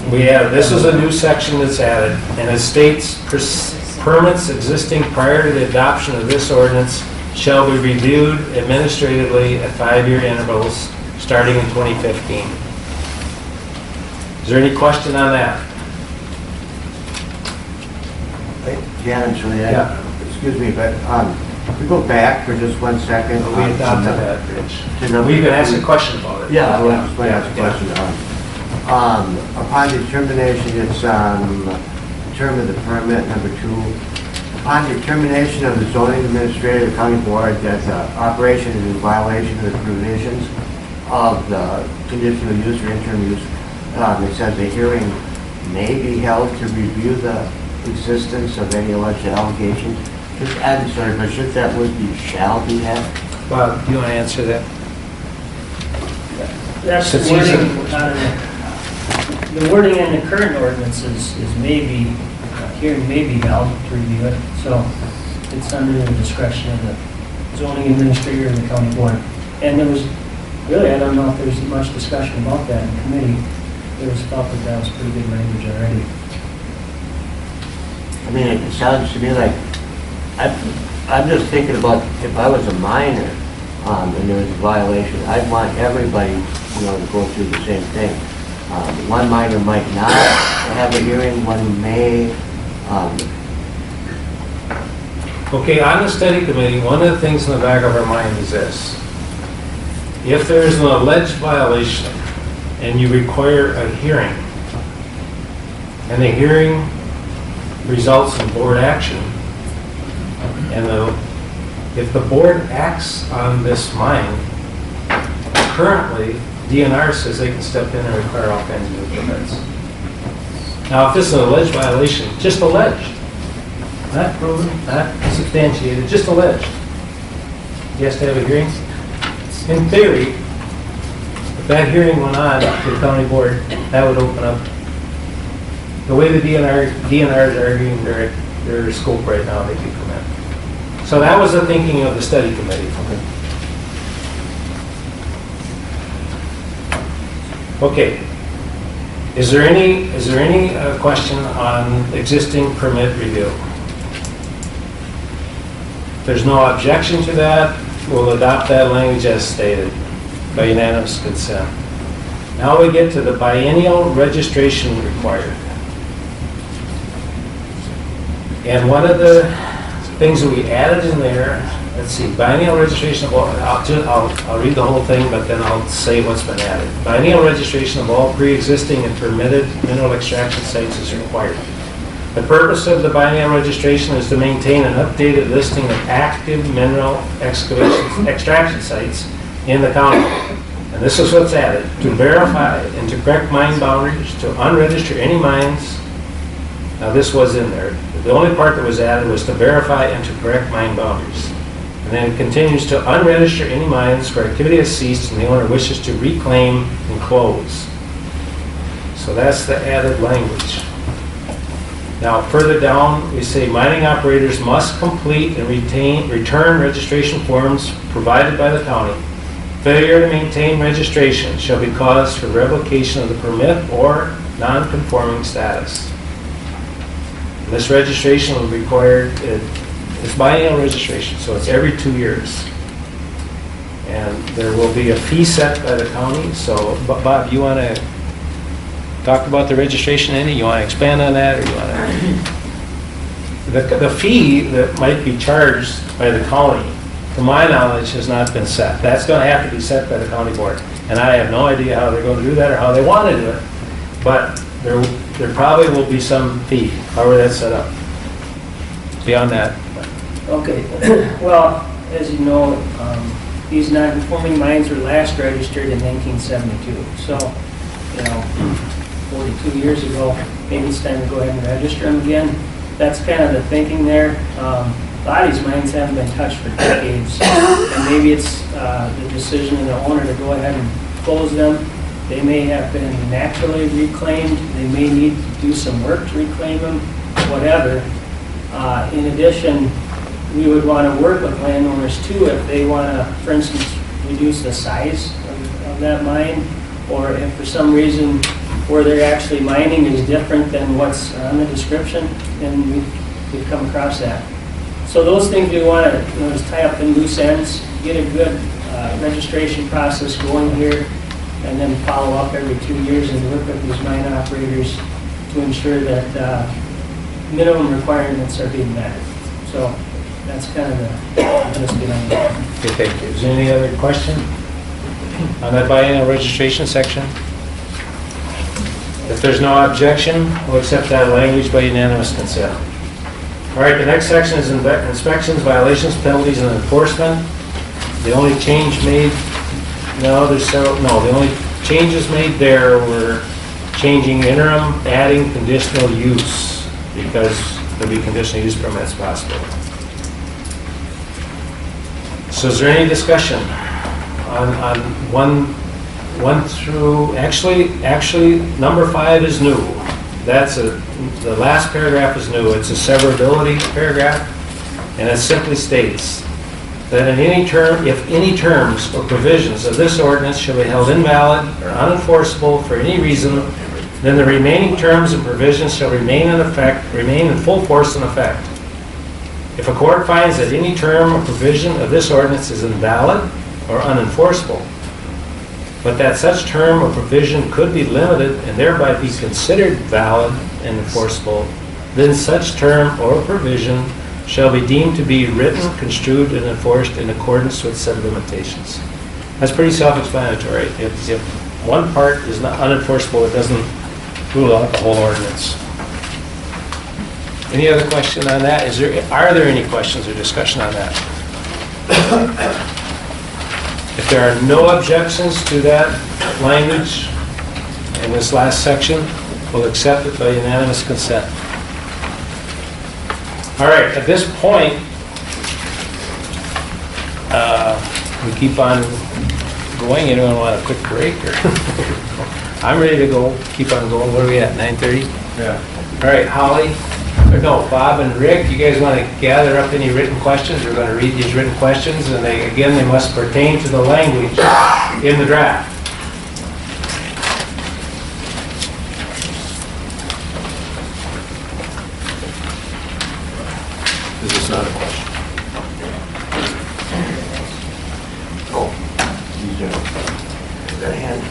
This is a new section that's added, and it states permits existing prior to the adoption of this ordinance shall be reviewed administratively at 5-year intervals starting in 2015. Is there any question on that? Jan, Yeah. excuse me, but We go back for just 1 second. We adopted that, Rich. To number We can ask two. a question about it. Yeah, I was just going to ask a Yeah. question. Upon determination, it's term of the permit, number 2. Upon determination of the zoning administrator of the county board that the operation is in violation of the provisions of the conditional use or interim use, it says a hearing may be held to review the existence of any alleged allegations. I'm sorry, but should that would be shall be had? Bob, do you want to answer that? That's Since the he's wording, in- the wording in the current ordinance is maybe, hearing may be held to review it, so it's under the discretion of the zoning administrator and the county board. And there was, really, I don't know if there's much discussion about that in committee. There was thought that that was pretty good language already. I mean, it sounds to me like, I'm just thinking about if I was a minor, and there was a violation, I'd want everybody, to go through the same thing. One minor might not have a hearing, one may. Okay, on the study committee, one of the things in the back of our mind is this. If there is an alleged violation and you require a hearing, and the hearing results in board action, and if the board acts on this mine, currently DNR says they can step in and require all kinds of new permits. Now, if this is an alleged violation, just alleged, not proven, not substantiated, just alleged, he has to have a hearing. In theory, if that hearing went on to the county board, that would open up, the way the DNR is arguing their scope right now, they could come in. So that was the thinking of the study committee. Okay. Is there any question on existing permit review? If there's no objection to that, we'll adopt that language as stated by unanimous consent. Now we get to the biennial registration required. And one of the things that we added in there, let's see, biennial registration of all, I'll read the whole thing, but then I'll say what's been added. Biennial registration of all pre-existing and permitted mineral extraction sites is required. The purpose of the biennial registration is to maintain an updated listing of active mineral extraction sites in the county. And this is what's added: to verify and to correct mine boundaries, to unregister any mines. Now this was in there. The only part that was added was to verify and to correct mine boundaries. And then it continues to unregister any mines where activity has ceased and the owner wishes to reclaim and close. So that's the added language. Now further down, we say mining operators must complete and return registration forms provided by the county. Failure to maintain registration shall be cause for revocation of the permit or non-conforming status. This registration will be required, it's biennial registration, so it's every 2 years. And there will be a fee set by the county. So, Bob, you want to talk about the registration any? You want to expand on that, or you want to? The fee that might be charged by the county, to my knowledge, has not been set. That's going to have to be set by the county board. And I have no idea how they're going to do that or how they want to do it. But there probably will be some fee, however that's set up. Beyond that. Okay, well, as you know, these non-conforming mines were last registered in 1972. So, 42 years ago, maybe it's time to go ahead and register them again. That's kind of the thinking there. A lot of these mines haven't been touched for decades, and maybe it's the decision of the owner to go ahead and close them. They may have been naturally reclaimed. They may need to do some work to reclaim them, whatever. In addition, we would want to work with landowners too if they want to, for instance, reduce the size of that mine, or if for some reason where they're actually mining is different than what's on the description, then we've come across that. So those things we want to just tie up in loose ends, get a good registration process going here, and then follow up every 2 years and work with these mine operators to ensure that minimum requirements are being met. So That's kind of the, just behind it. Okay, thank you. Is there any other question on that biennial registration section? If there's no objection, we'll accept that language by unanimous consent. All right, the next section is inspections, violations, penalties, and enforcement. The only change made, the only changes made there were changing interim, adding conditional use, because there'll be conditional use permits possible. So is there any discussion on one through, actually, number 5 is new. The last paragraph is new. It's a severability paragraph, and it simply states that in any term, if any terms or provisions of this ordinance shall be held invalid or unenforceable for any reason, then the remaining terms and provisions shall remain in full force and effect. If a court finds that any term or provision of this ordinance is invalid or unenforceable, but that such term or provision could be limited and thereby be considered valid and enforceable, then such term or provision shall be deemed to be written, construed, and enforced in accordance with said limitations. That's pretty self-explanatory. If one part is not unenforceable, it doesn't rule out the whole ordinance. Any other question on that? Are there any questions or discussion on that? If there are no objections to that language in this last section, we'll accept it by unanimous consent. All right, at this point, we keep on going. Anyone want a quick break? Or I'm ready to go. Keep on going. What are we at, 9:30? Yeah. All right, Holly, or no, Bob and Rick, you guys want to gather up any written questions? We're going to read these written questions, and they must pertain to the language in the draft. This is not a question. Oh, these are, that hand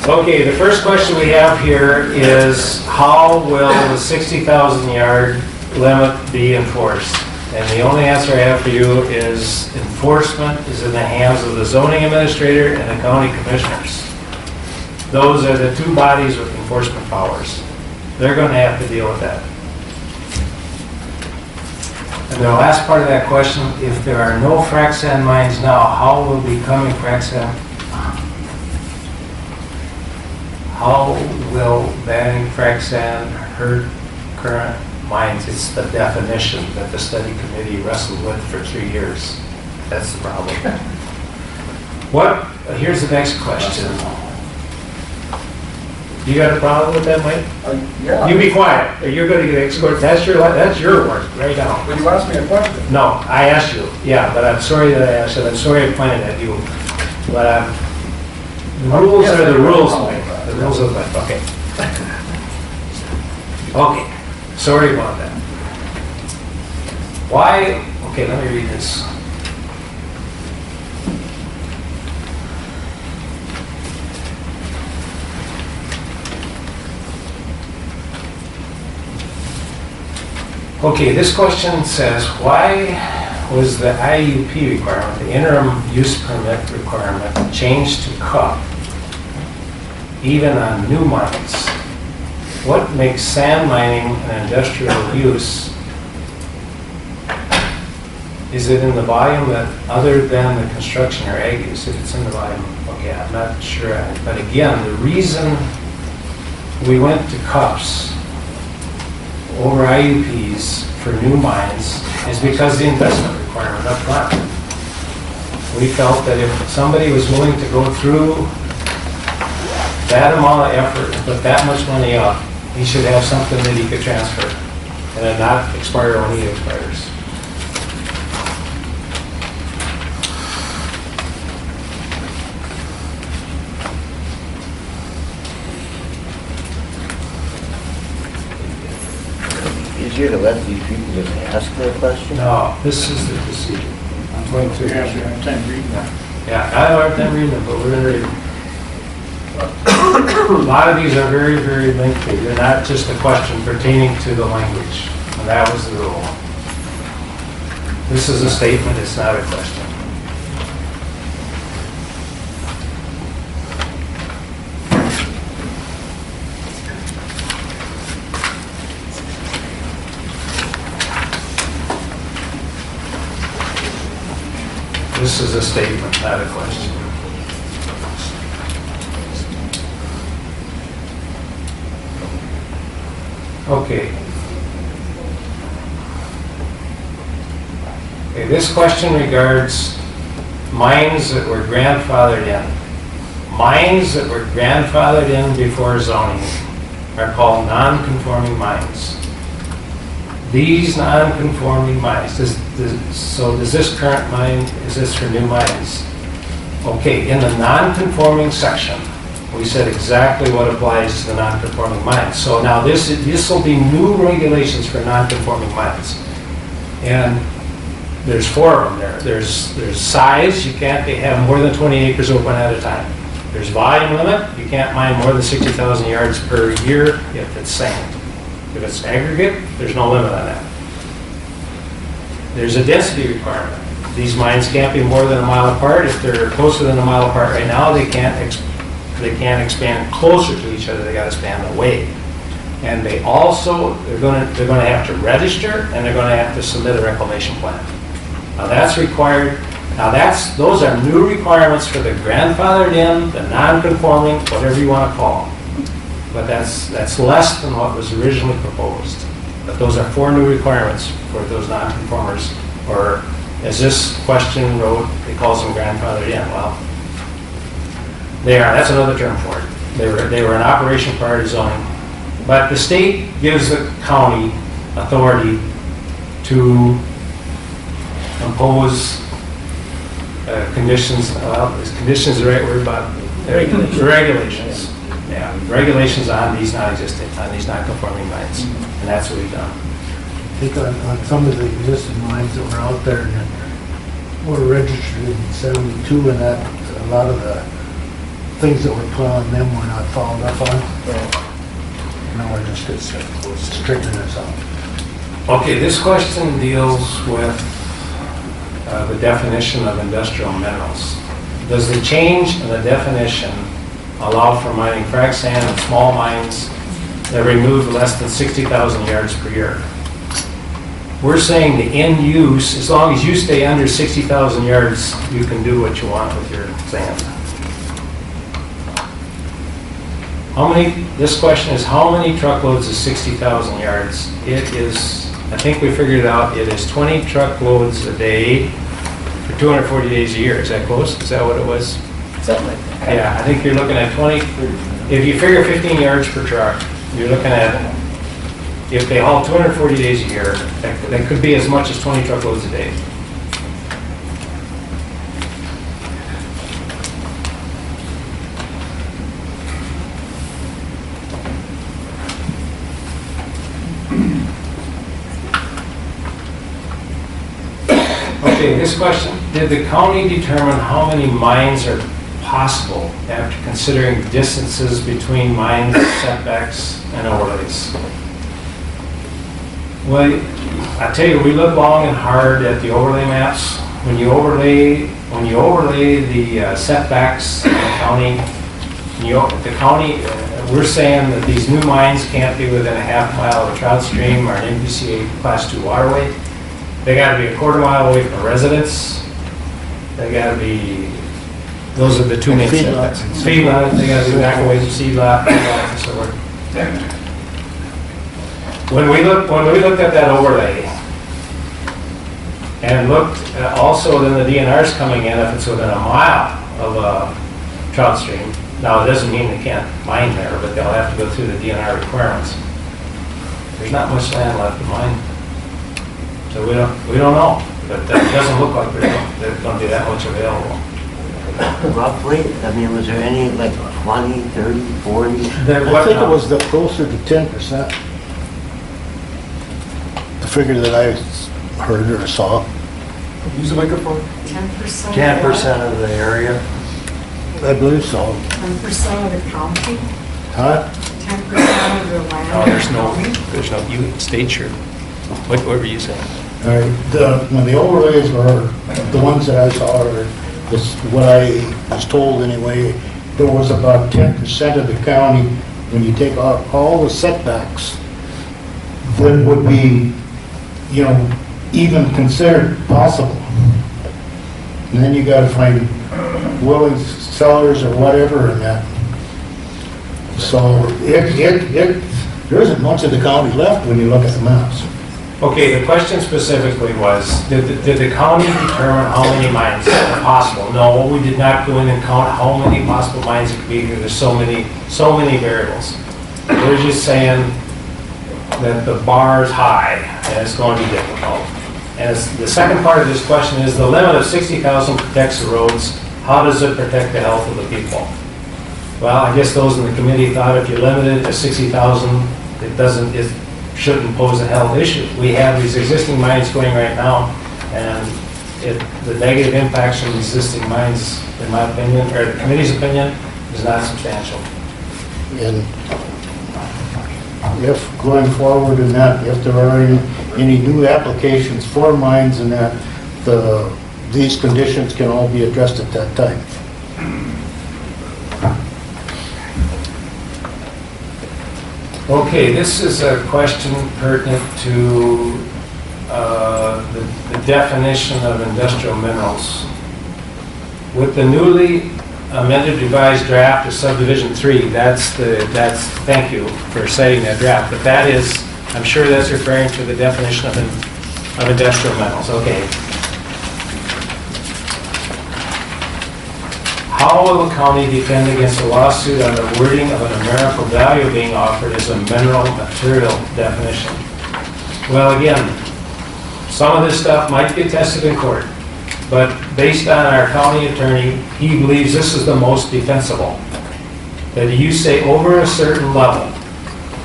Okay, the first question we have here is how will the 60,000 yard limit be enforced? And the only answer I have for you is enforcement is in the hands of the zoning administrator and the county commissioners. Those are the two bodies with enforcement powers. They're going to have to deal with that. And the last part of that question, if there are no frac sand mines now, how will becoming frac sand? How will banning frac sand hurt current mines? It's the definition that the study committee wrestled with for 3 years. That's the problem. Here's the next question. You got a problem with that, Mike? Yeah. You be quiet, or you're going to get escorted. That's your work right now. But you asked me a question. No, I asked you. Yeah, but I'm sorry that I asked it. I'm sorry I pointed at you. But the rules are the rules, Mike. The rules of life. Okay. Okay. Sorry about that. Why? Okay, let me read this. Okay, this question says, why was the IUP requirement, the interim use permit requirement, changed to CUP, even on new mines? What makes sand mining an industrial use? Is it in the volume that, other than the construction or ag use, if it's in the volume? Okay, I'm not sure. But again, the reason we went to CUPs over IUPs for new mines is because the investment requirement up front. We felt that if somebody was willing to go through that amount of effort and put that much money up, he should have something that he could transfer and then not expire when he expires. Easier to let these people just ask their question? No, this is the procedure. I'm going through. You have a hard time reading that. Yeah, I have a hard time reading them, but we're going to read them. A lot of these are very, very lengthy. They're not just a question pertaining to the language. And that was the rule. This is a statement, it's not a question. This is a statement, not a question. Okay. Okay, this question regards mines that were grandfathered in. Mines that were grandfathered in before zoning are called non-conforming mines. These non-conforming mines, so does this current mine, is this for new mines? Okay, in the non-conforming section, we said exactly what applies to the non-conforming mines. So now this will be new regulations for non-conforming mines. And there's 4 of them there. There's size, you can't have more than 20 acres open at a time. There's volume limit, you can't mine more than 60,000 yards per year if it's sand. If it's aggregate, there's no limit on that. There's a density requirement. These mines can't be more than a mile apart. If they're closer than a mile apart right now, they can't expand closer to each other. They got to expand away. And they also, they're going to have to register, and they're going to have to submit a reclamation plan. Now that's required. Now those are new requirements for the grandfathered in, the non-conforming, whatever you want to call them. But that's less than what was originally proposed. But those are 4 new requirements for those non-conformers, or as this question wrote, it calls them grandfathered in. Well, they are. That's another term for it. They were an operation prior to zoning. But the state gives the county authority to impose conditions. Well, is conditions the right word? But regulations. Yeah, regulations on these non-existing, on these non-conforming mines, and that's what we've done. I think on some of the existing mines that were out there and were registered in 72, and that a lot of the things that were put on them were not followed up on. Now we're just strictening this out. Okay, this question deals with the definition of industrial minerals. Does the change in the definition allow for mining frac sand and small mines that remove less than 60,000 yards per year? We're saying the end use, as long as you stay under 60,000 yards, you can do what you want with your sand. This question is, how many truckloads is 60,000 yards? It is, I think we figured it out, it is 20 truckloads a day for 240 days a year. Is that close? Is that what it was? Something like that. Yeah, I think you're looking at 20, if you figure 15 yards per truck, you're looking at, if they haul 240 days a year, that could be as much as 20 truckloads a day. Okay, this question, did the county determine how many mines are possible after considering distances between mines, setbacks, and overlays? Well, I tell you, we look long and hard at the overlay maps. When you overlay the setbacks in the county, we're saying that these new mines can't be within a half mile of a trout stream or an NPCA Class 2 waterway. They got to be a quarter mile away from a residence. They got to be, those are the 2 main setbacks. Feedlot, they got to be back away from seed lot, and so forth. When we looked at that overlay, and looked also then the DNR's coming in if it's within a mile of a trout stream. Now, it doesn't mean they can't mine there, but they'll have to go through the DNR requirements. There's not much land left to mine. So we don't know, but it doesn't look like there's going to be that much available. Roughly, I mean, was there any like 20, 30, 40? I think it was the closer to 10%. The figure that I heard or saw. Use the microphone. 10% 10%? of the area. I believe so. 10% of the county? Huh? 10% of the land? No, there's no, you state your, what were you saying? All right, when the overlays were, the ones that I saw, or this, what I was told anyway, there was about 10% of the county, when you take out all the setbacks, that would be, you know, even considered possible. And then you gotta find willing sellers or whatever in that. So there isn't much of the county left when you look at the maps. Okay, the question specifically was, did the county determine how many mines are possible? No, we did not go in and count how many possible mines it could be, because there's so many variables. We're just saying that the bar is high, and it's going to be difficult. And the second part of this question is, the limit of 60,000 protects the roads. How does it protect the health of the people? Well, I guess those in the committee thought if you limit it to 60,000, it shouldn't pose a health issue. We have these existing mines going right now, and the negative impacts from existing mines, in my opinion, or the committee's opinion, is not substantial. And if going forward in that, if there are any new applications for mines and that, these conditions can all be addressed at that time. Okay, this is a question pertinent to the definition of industrial minerals. With the newly amended revised draft of subdivision 3, thank you for citing that draft, but that is, I'm sure that's referring to the definition of industrial minerals. Okay. How will the county defend against a lawsuit on the wording of a numerical value being offered as a mineral material definition? Well, again, some of this stuff might get tested in court, but based on our county attorney, he believes this is the most defensible. That you say over a certain level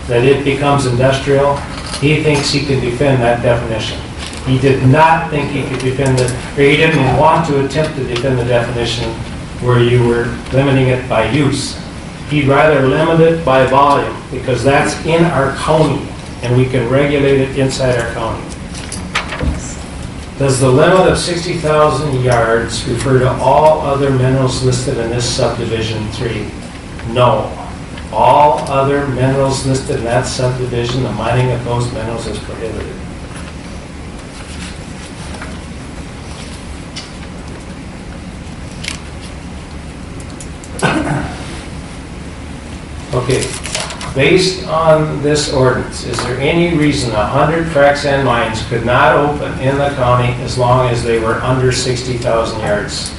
that it becomes industrial, he thinks he can defend that definition. He did not think he could defend it, or he didn't want to attempt to defend the definition where you were limiting it by use. He'd rather limit it by volume, because that's in our county, and we can regulate it inside our county. Does the limit of 60,000 yards refer to all other minerals listed in this subdivision 3? No. All other minerals listed in that subdivision, the mining of those minerals is prohibited. Okay, based on this ordinance, is there any reason 100 frac sand mines could not open in the county as long as they were under 60,000 yards?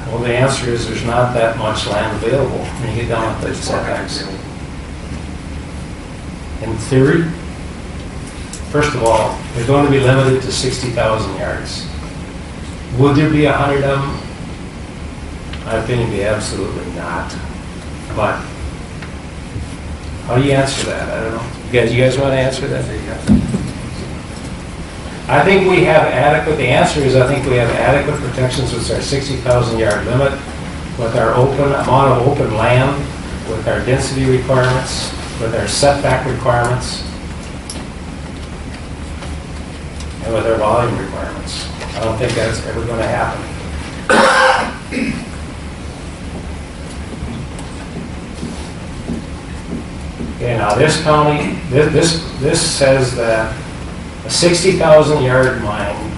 Well, the answer is there's not that much land available when you get down to the setbacks. In theory, first of all, they're going to be limited to 60,000 yards. Would there be 100 of them? My opinion would be absolutely not. But how do you answer that? I don't know. You guys want to answer that? I think we have adequate, the answer is I think we have adequate protections with our 60,000 yard limit, with our amount of open land, with our density requirements, with our setback requirements, and with our volume requirements. I don't think that's ever going to happen. Okay, now this county, this says that a 60,000 yard mine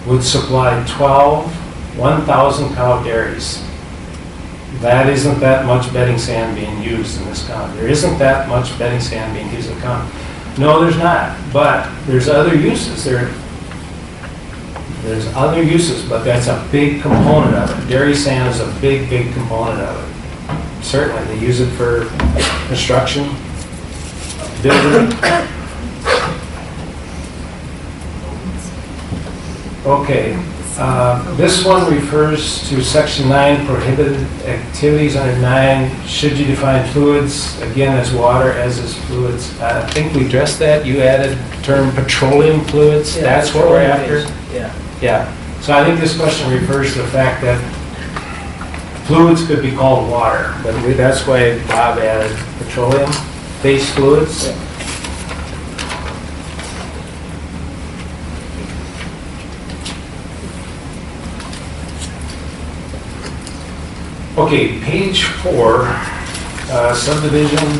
would supply 12 1,000 cow dairies. that isn't that much bedding sand being used in this county. There isn't that much bedding sand being used in the county. No, there's not, but there's other uses. There's other uses, but that's a big component of it. Dairy sand is a big, big component of it. Certainly, they use it for construction, building. Okay, this one refers to section 9, prohibited activities under 9. Should you define fluids, again, as water, as is fluids? I think we addressed that. You added the term petroleum fluids. Yeah, That's what we're after? petroleum-based, Yeah. Yeah. So I think this question refers to the fact that fluids could be called water, but that's why Bob added petroleum-based fluids. Okay, page 4, subdivision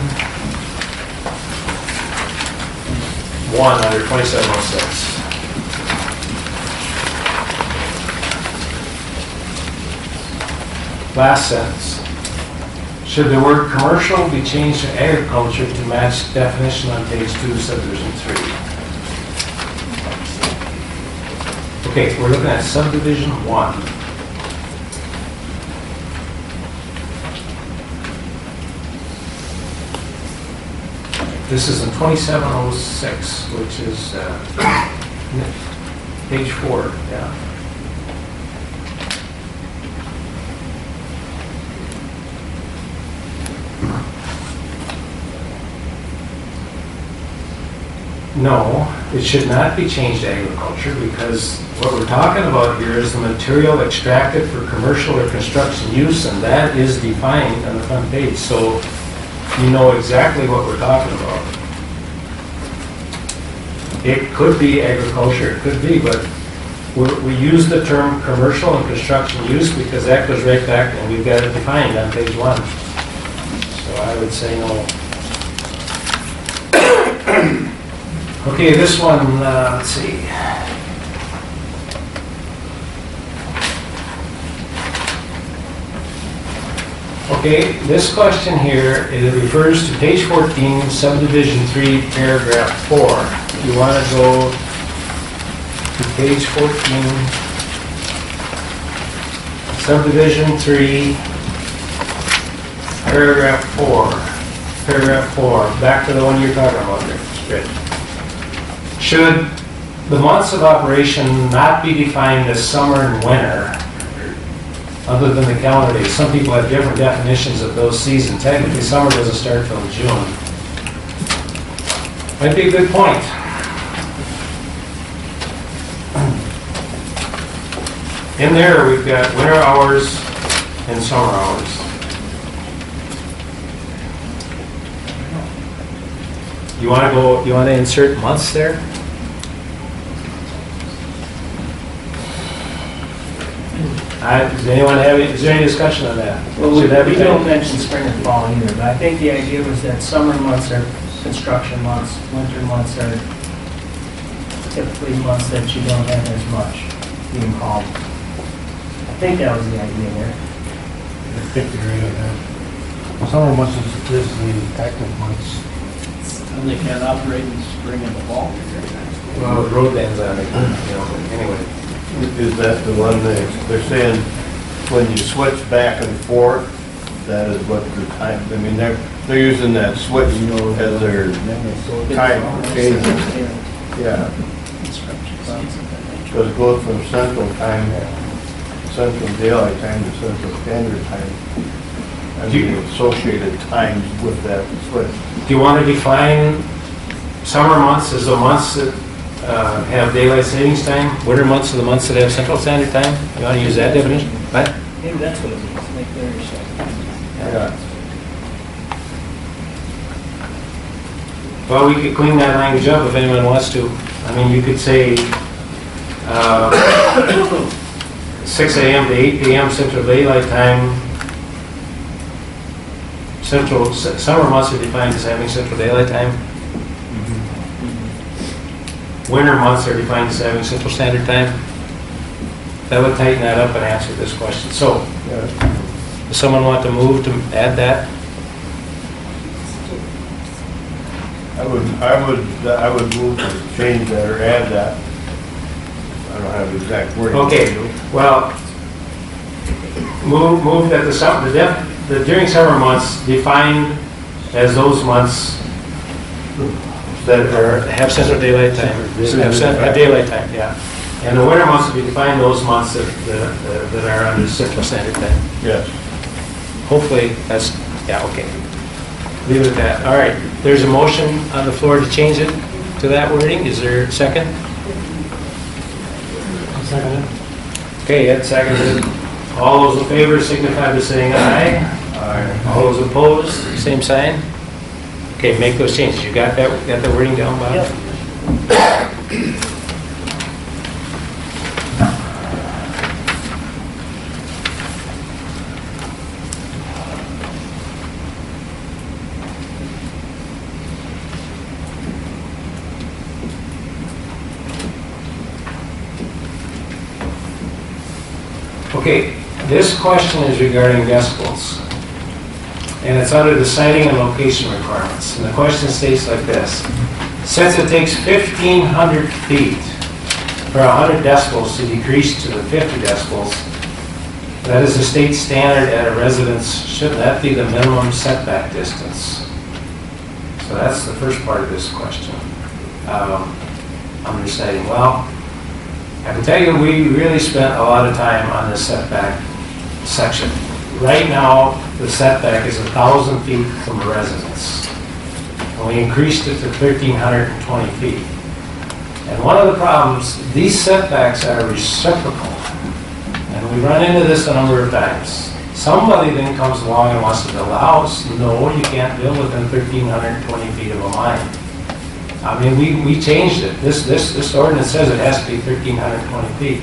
1 under 2706. Last sentence. Should the word commercial be changed to agriculture to match definition on page 2, subdivision 3? Okay, we're looking at subdivision 1. This is in 2706, which is page 4, yeah. No, it should not be changed to agriculture because what we're talking about here is the material extracted for commercial or construction use, and that is defined on the front page. So you know exactly what we're talking about. It could be agriculture, it could be, but we use the term commercial and construction use because that goes right back and we've got it defined on page 1. So I would say no. Okay, this one, let's see. Okay, this question here, it refers to page 14, subdivision 3, paragraph 4. If you want to go to page 14, subdivision 3, paragraph 4. Paragraph 4, back to the one you're talking about there. Great. Should the months of operation not be defined as summer and winter, other than the calendar days? Some people have different definitions of those seasons. Technically, summer doesn't start till June. Might be a good point. In there, we've got winter hours and summer hours. You want to go? You want to insert months there? Does anyone have? Is there any discussion on that? Well, we don't mention spring and fall either, but I think the idea was that summer months are construction months, winter months are typically months that you don't have as much being called. I think that was the idea there. I think you're right on that. Summer months is the active months. And they can't operate in spring and the fall. Well, the road ends on it, anyway. Is that the one they're saying, when you switch back and forth, that is what the time, I mean, they're using that switch as their time changing. Yeah. Because it goes from central time, central daylight time to central standard time. And the associated times with that switch. Do you want to define summer months as the months that have daylight savings time? Winter months are the months that have central standard time? You want to use that definition? Right? Maybe that's what it means, make clear yourself. Yeah. Well, we could clean that language up if anyone wants to. I mean, you could say 6 a.m. to 8 p.m. central daylight time. Summer months are defined as having central daylight time. Winter months are defined as having central standard time. That would tighten that up and answer this question. So, the Does someone want to move to add that? I would move to change that or add that. I don't have the exact wording. Okay, well, move that the during summer months defined as those months that have central daylight time, have daylight time, yeah. And the winter months would be defined those months that are under Central Standard Time. Yes. Hopefully, that's, yeah, okay. Leave it at that. All right, there's a motion on the floor to change it to that wording. Is there a second? Second. Okay, Ed seconded. All those in favor signify by saying aye. Aye. All those opposed, same sign. Okay, make those changes. You got that wording down, Bob? Yep. Okay, this question is regarding decibels, and it's under the siting and location requirements. And the question states like this: since it takes 1,500 feet for 100 decibels to decrease to the 50 decibels, that is the state standard at a residence, shouldn't that be the minimum setback distance? So that's the first part of this question. I'm reciting, well, I can tell you we really spent a lot of time on this setback section. Right now, the setback is 1,000 feet from a residence. And we increased it to 1,320 feet. And one of the problems, these setbacks are reciprocal. And we run into this a number of times. Somebody then comes along and wants to build a house. No, you can't build within 1,320 feet of a line. I mean, we changed it. This ordinance says it has to be 1,320 feet.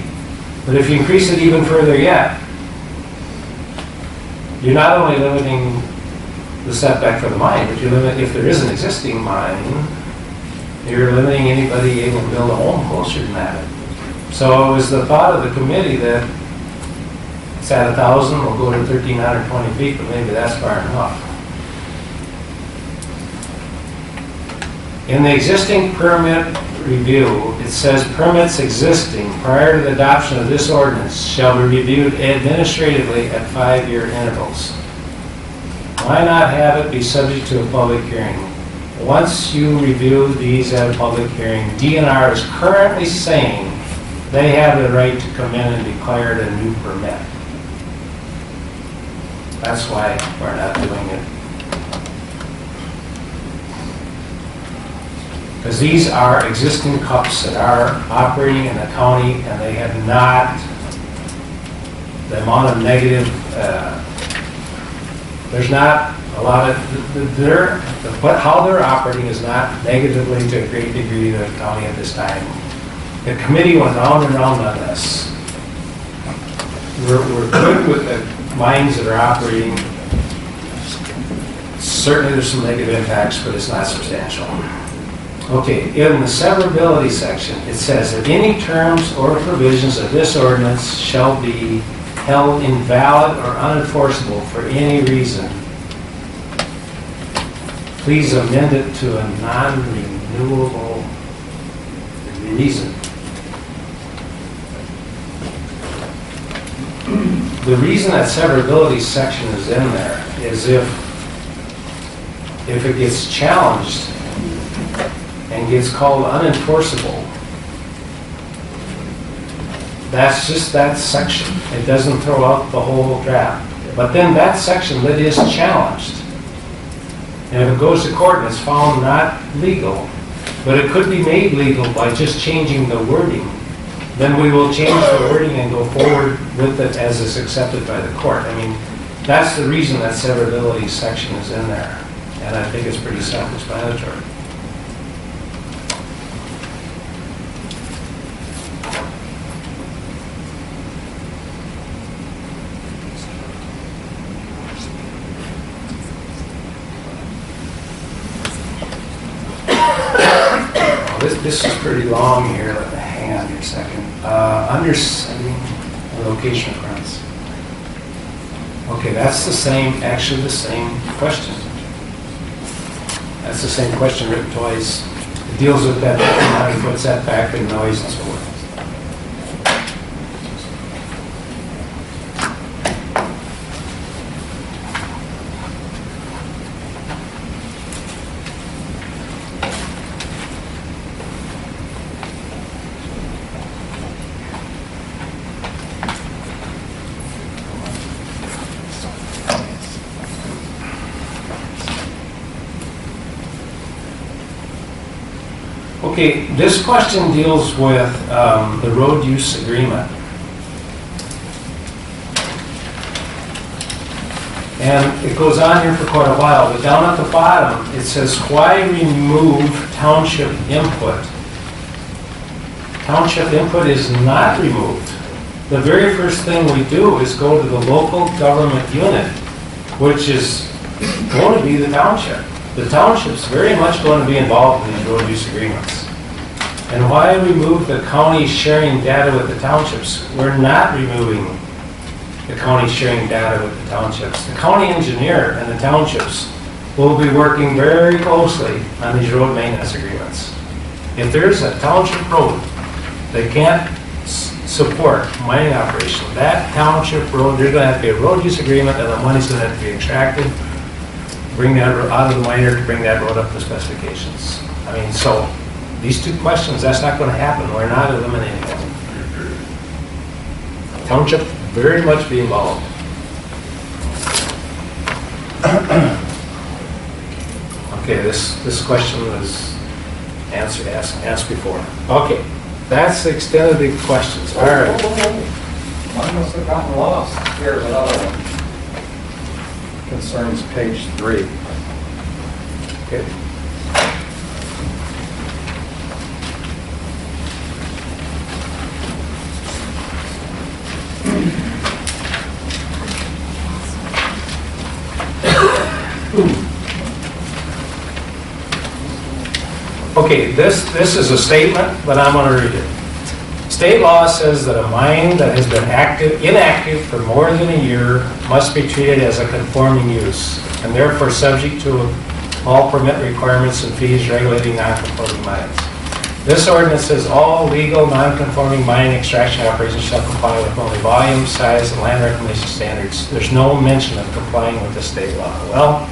But if you increase it even further yet, you're not only limiting the setback for the mine, but you limit, if there is an existing mine, you're limiting anybody able to build a home closer than that. So it was the thought of the committee that it's at 1,000, we'll go to 1,320 feet, but maybe that's far enough. In the existing permit review, it says permits existing prior to the adoption of this ordinance shall be reviewed administratively at 5-year intervals. Why not have it be subject to a public hearing? Once you review these at a public hearing, DNR is currently saying they have the right to come in and declare it a new permit. That's why we're not doing it. Because these are existing cups that are operating in the county, and they have not, the amount of negative, there's not a lot of, how they're operating is not negatively to a great degree to the county at this time. The committee went round and round on this. We're good with the mines that are operating. Certainly there's some negative impacts, but it's not substantial. Okay, in the severability section, it says that any terms or provisions of this ordinance shall be held invalid or unenforceable for any reason. Please amend it to a non-renewable reason. The reason that severability section is in there is if it gets challenged and gets called unenforceable, that's just that section. It doesn't throw out the whole draft. But then that section that is challenged, and if it goes to court and it's found not legal, but it could be made legal by just changing the wording, then we will change the wording and go forward with it as is accepted by the court. I mean, that's the reason that severability section is in there. And I think it's pretty self-explanatory. This is pretty long here. Hang on here a second. Under location requirements. Okay, that's the same, actually the same question. That's the same question written twice. It deals with that 9-foot setback and noise and so forth. Okay, this question deals with the road use agreement. And it goes on here for quite a while, but down at the bottom, it says, why remove township input? Township input is not removed. The very first thing we do is go to the local government unit, which is going to be the township. The township's very much going to be involved in these road use agreements. And why remove the county sharing data with the townships? We're not removing the county sharing data with the townships. The county engineer and the townships will be working very closely on these road maintenance agreements. If there's a township road that can't support mining operation, that township road, there's going to have to be a road use agreement, and the money's going to have to be extracted, bring that out of the miner to bring that road up to specifications. I mean, so these two questions, that's not going to happen. We're not eliminating them. Township very much be involved. Okay, this question was asked before. Okay, that's the extent of the questions. All right. Mine must have gotten lost. Here's another one. Concerns page 3. Okay. Okay, this is a statement, but I'm going to read it. State law says that a mine that has been inactive for more than a year must be treated as a conforming use, and therefore subject to all permit requirements and fees regulating non-conforming mines. This ordinance says all legal non-conforming mining extraction operations shall comply with only volume, size, and land reclamation standards. There's no mention of complying with the state law. Well,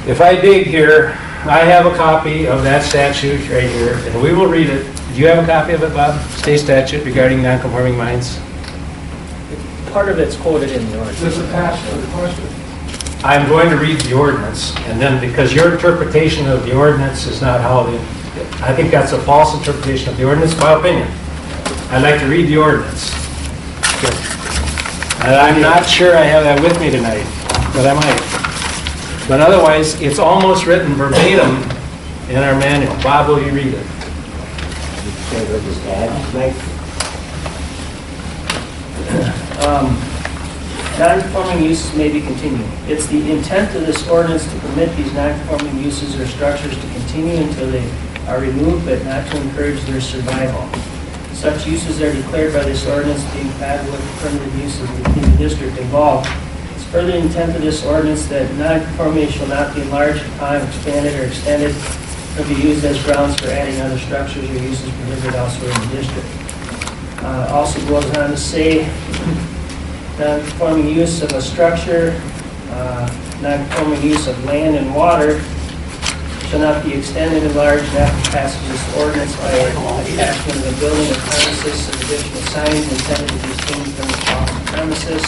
if I dig here, I have a copy of that statute right here, and we will read it. Do you have a copy of it, Bob? State statute regarding non-conforming mines? Part of it's quoted in the ordinance. It's attached to the question. I'm going to read the ordinance, and then because your interpretation of the ordinance is not how I think that's a false interpretation of the ordinance, my opinion. I'd like to read the ordinance. And I'm not sure I have that with me tonight, but I might. But otherwise, it's almost written verbatim in our manual. Bob, will you read it? Non-conforming uses may be continued. It's the intent of this ordinance to permit these non-conforming uses or structures to continue until they are removed, but not to encourage their survival. Such uses are declared by this ordinance being compatible with the permitted uses in the district involved. It's further intent of this ordinance that non-conformity shall not be enlarged upon, expanded, or extended, or be used as grounds for adding other structures or uses prohibited elsewhere in the district. Also goes on to say, non-conforming use of a structure, non-conforming use of land and water shall not be extended, enlarged after passage of this ordinance by attachment of the building or premises of additional signs intended to be seen from the premises.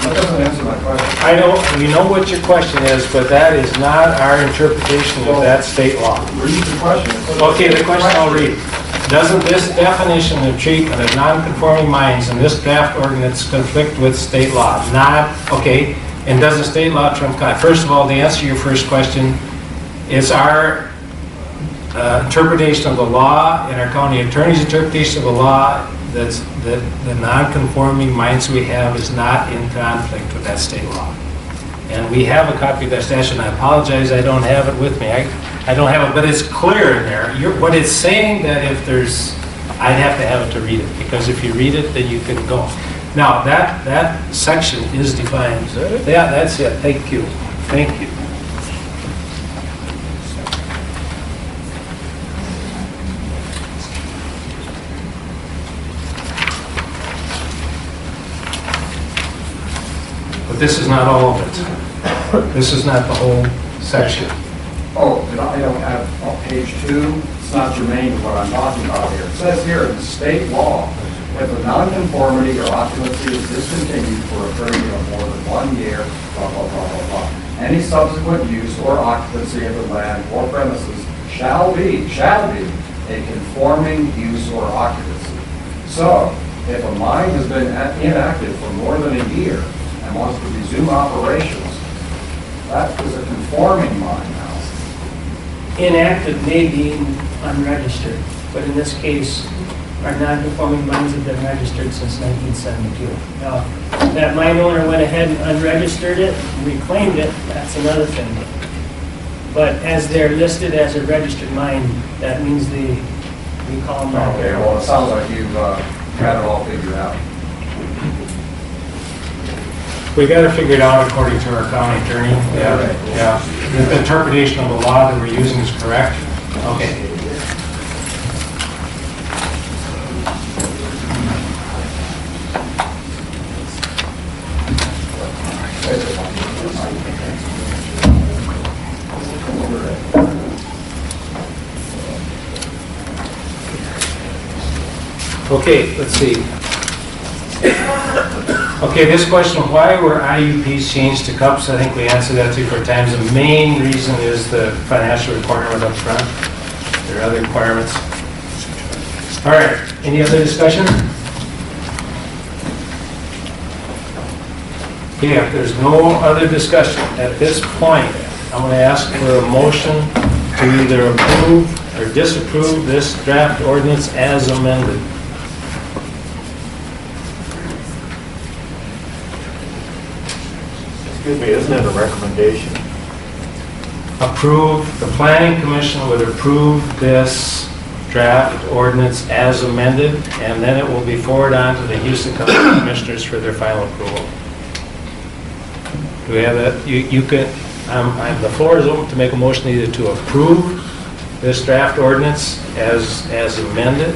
That doesn't answer my question. I know, we know what your question is, but that is not our interpretation of that state law. Read the question. Okay, the question I'll read. Doesn't this definition of treatment of non-conforming mines in this draft ordinance conflict with state law? Not, okay, and does the state law trump God? First of all, to answer your first question, it's our interpretation of the law and our county attorney's interpretation of the law that the non-conforming mines we have is not in conflict with that state law. And we have a copy of that statute, and I apologize I don't have it with me. I don't have it, but it's clear in there. What it's saying that if there's I'd have to have it to read it, because if you read it, then you can go. Now, that section is defined. Is that it? Yeah, that's it. Thank you. Thank you. But this is not all of it. This is not the whole section. Oh, I don't have, on page 2, it's not germane to what I'm talking about here. It says here, in state law, if a nonconformity or occupancy is discontinued for a period of more than 1 year, blah, blah, blah, blah, blah, any subsequent use or occupancy of the land or premises shall be a conforming use or occupancy. So, if a mine has been inactive for more than a year and wants to resume operations, that is a conforming mine now. Inactive may be unregistered, but in this case, our non-conforming mines have been registered since 1972. Now, if that mine owner went ahead and unregistered it, reclaimed it, that's another thing. But as they're listed as a registered mine, that means we call them. Okay, well, it sounds like you've got it all figured out. We got to figure it out according to our county attorney. Yeah. The interpretation of the law that we're using is correct. Okay. Okay, let's see. Okay, this question, why were IUPs changed to CUPs? I think we answered that 2 or 4 times. The main reason is the financial requirement up front. There are other requirements. All right, any other discussion? Okay, if there's no other discussion, at this point, I'm going to ask for a motion to either approve or disapprove this draft ordinance as amended. Excuse me, isn't it a recommendation? Approve, the planning commission would approve this draft ordinance as amended, and then it will be forwarded on to the Houston County Commissioners for their final approval. Do we have that? You can, the floor is open to make a motion either to approve this draft ordinance as amended,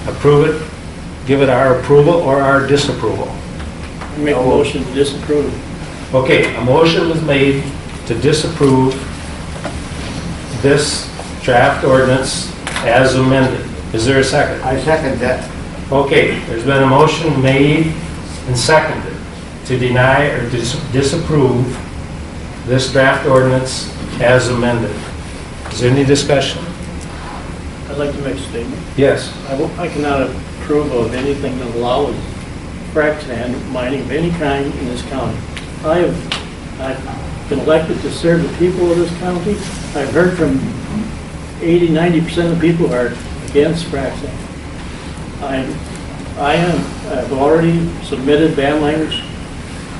approve it, give it our approval or our disapproval. Make a motion to disapprove. Okay, a motion was made to disapprove this draft ordinance as amended. Is there a second? I second that. Okay, there's been a motion made and seconded to deny or disapprove this draft ordinance as amended. Is there any discussion? I'd like to make a statement. Yes. I cannot approve of anything that allows frac sand mining of any kind in this county. I've been elected to serve the people of this county. I've heard from 80–90% of people who are against frac sand. I've already submitted ban language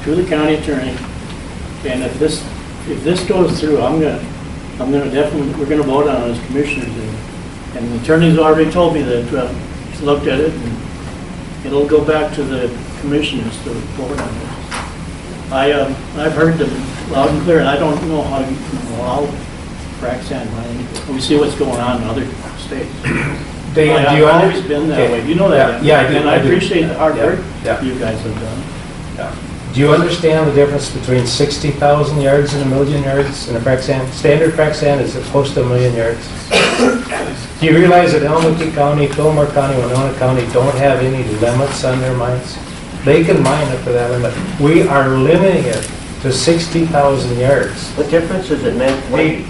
to the county attorney, and if this goes through, we're gonna vote on it as commissioners, and the attorney's already told me that he's looked at it, and it'll go back to the commissioners to vote on it. I've heard them loud and clear, and I don't know how you can allow frac sand mining. We see what's going on in other states. Dave, I've always been that way. You know that. Yeah, I do. And I appreciate the hard work Yeah. you guys have done. Yeah. Do you understand the difference between 60,000 yards and 1,000,000 yards in a frac sand? Standard frac sand is close to 1,000,000 yards. Do you realize that Elmwood County, Fillmore County, Winona County don't have any limits on their mines? They can mine up to that limit. We are limiting it to 60,000 yards. What difference does it make? Because we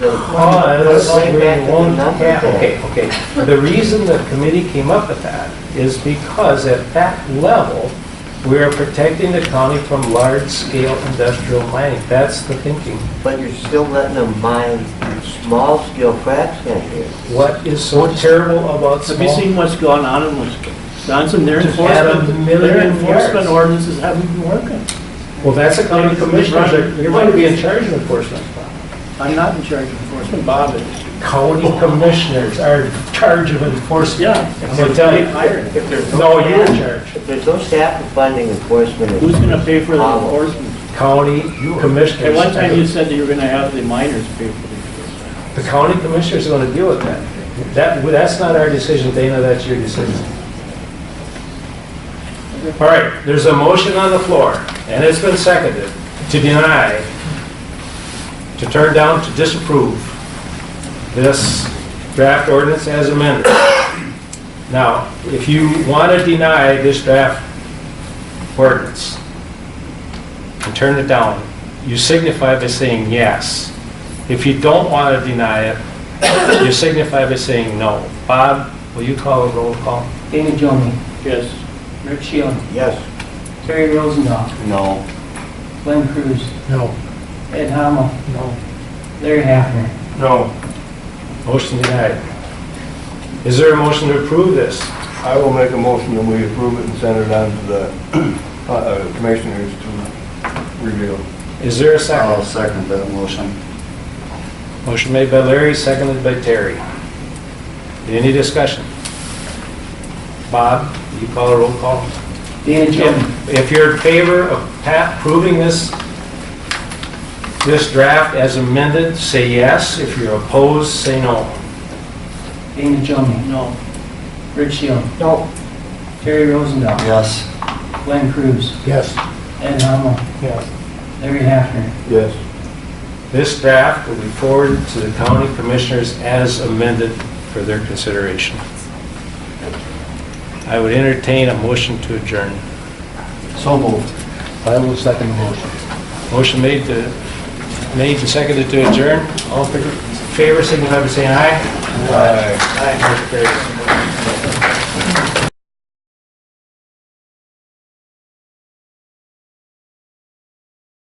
won't have, okay. The reason the committee came up with that is because at that level, we are protecting the county from large-scale industrial mining. That's the thinking. But you're still letting them mine small-scale frac sand here. What is so terrible about small? Have you seen what's going on in Wisconsin? Their Just add a million enforcement yards. ordinances haven't been working. Well, that's a county commissioner. You're going to be in charge of enforcement. I'm not in charge of enforcement, Bob is. County commissioners are charge of enforcement. Yeah. I'm gonna tell you. If there's No, you're in staff- charge. If there's no staff funding enforcement. Who's gonna pay for the enforcement? County commissioners. At one time you said that you were gonna have the miners pay for the enforcement. The county commissioners are gonna deal with that. That's not our decision, Dana, that's your decision. All right, there's a motion on the floor, and it's been seconded, to deny, to turn down, to disapprove this draft ordinance as amended. Now, if you want to deny this draft ordinance and turn it down, you signify by saying yes. If you don't want to deny it, you signify by saying no. Bob, will you call a roll call? Dana Joni, Yes. Rick Shield, Yes. Terry Rosendahl, No. Glenn Cruz, No. Ed Hamel, No. Larry Haffner. No, Motion denied. Is there a motion to approve this? I will make a motion that we approve it and send it on to the commissioners to review. Is there a second? I'll second that motion. Motion made by Larry, seconded by Terry. Any discussion? Bob, you call a roll call? Dana Joni, If you're in favor of approving this draft as amended, say yes. If you're opposed, say no. Dana Joni, No. Rick Shield, No. Terry Rosendahl, Yes. Glenn Cruz, Yes. Ed Hamel, Yes. Larry Haffner. Yes. This draft will be forwarded to the county commissioners as amended for their consideration. I would entertain a motion to adjourn. So moved. I will second the motion. Motion made and seconded to adjourn. All in favor, signify by saying aye. Aye. Aye. Motion carries.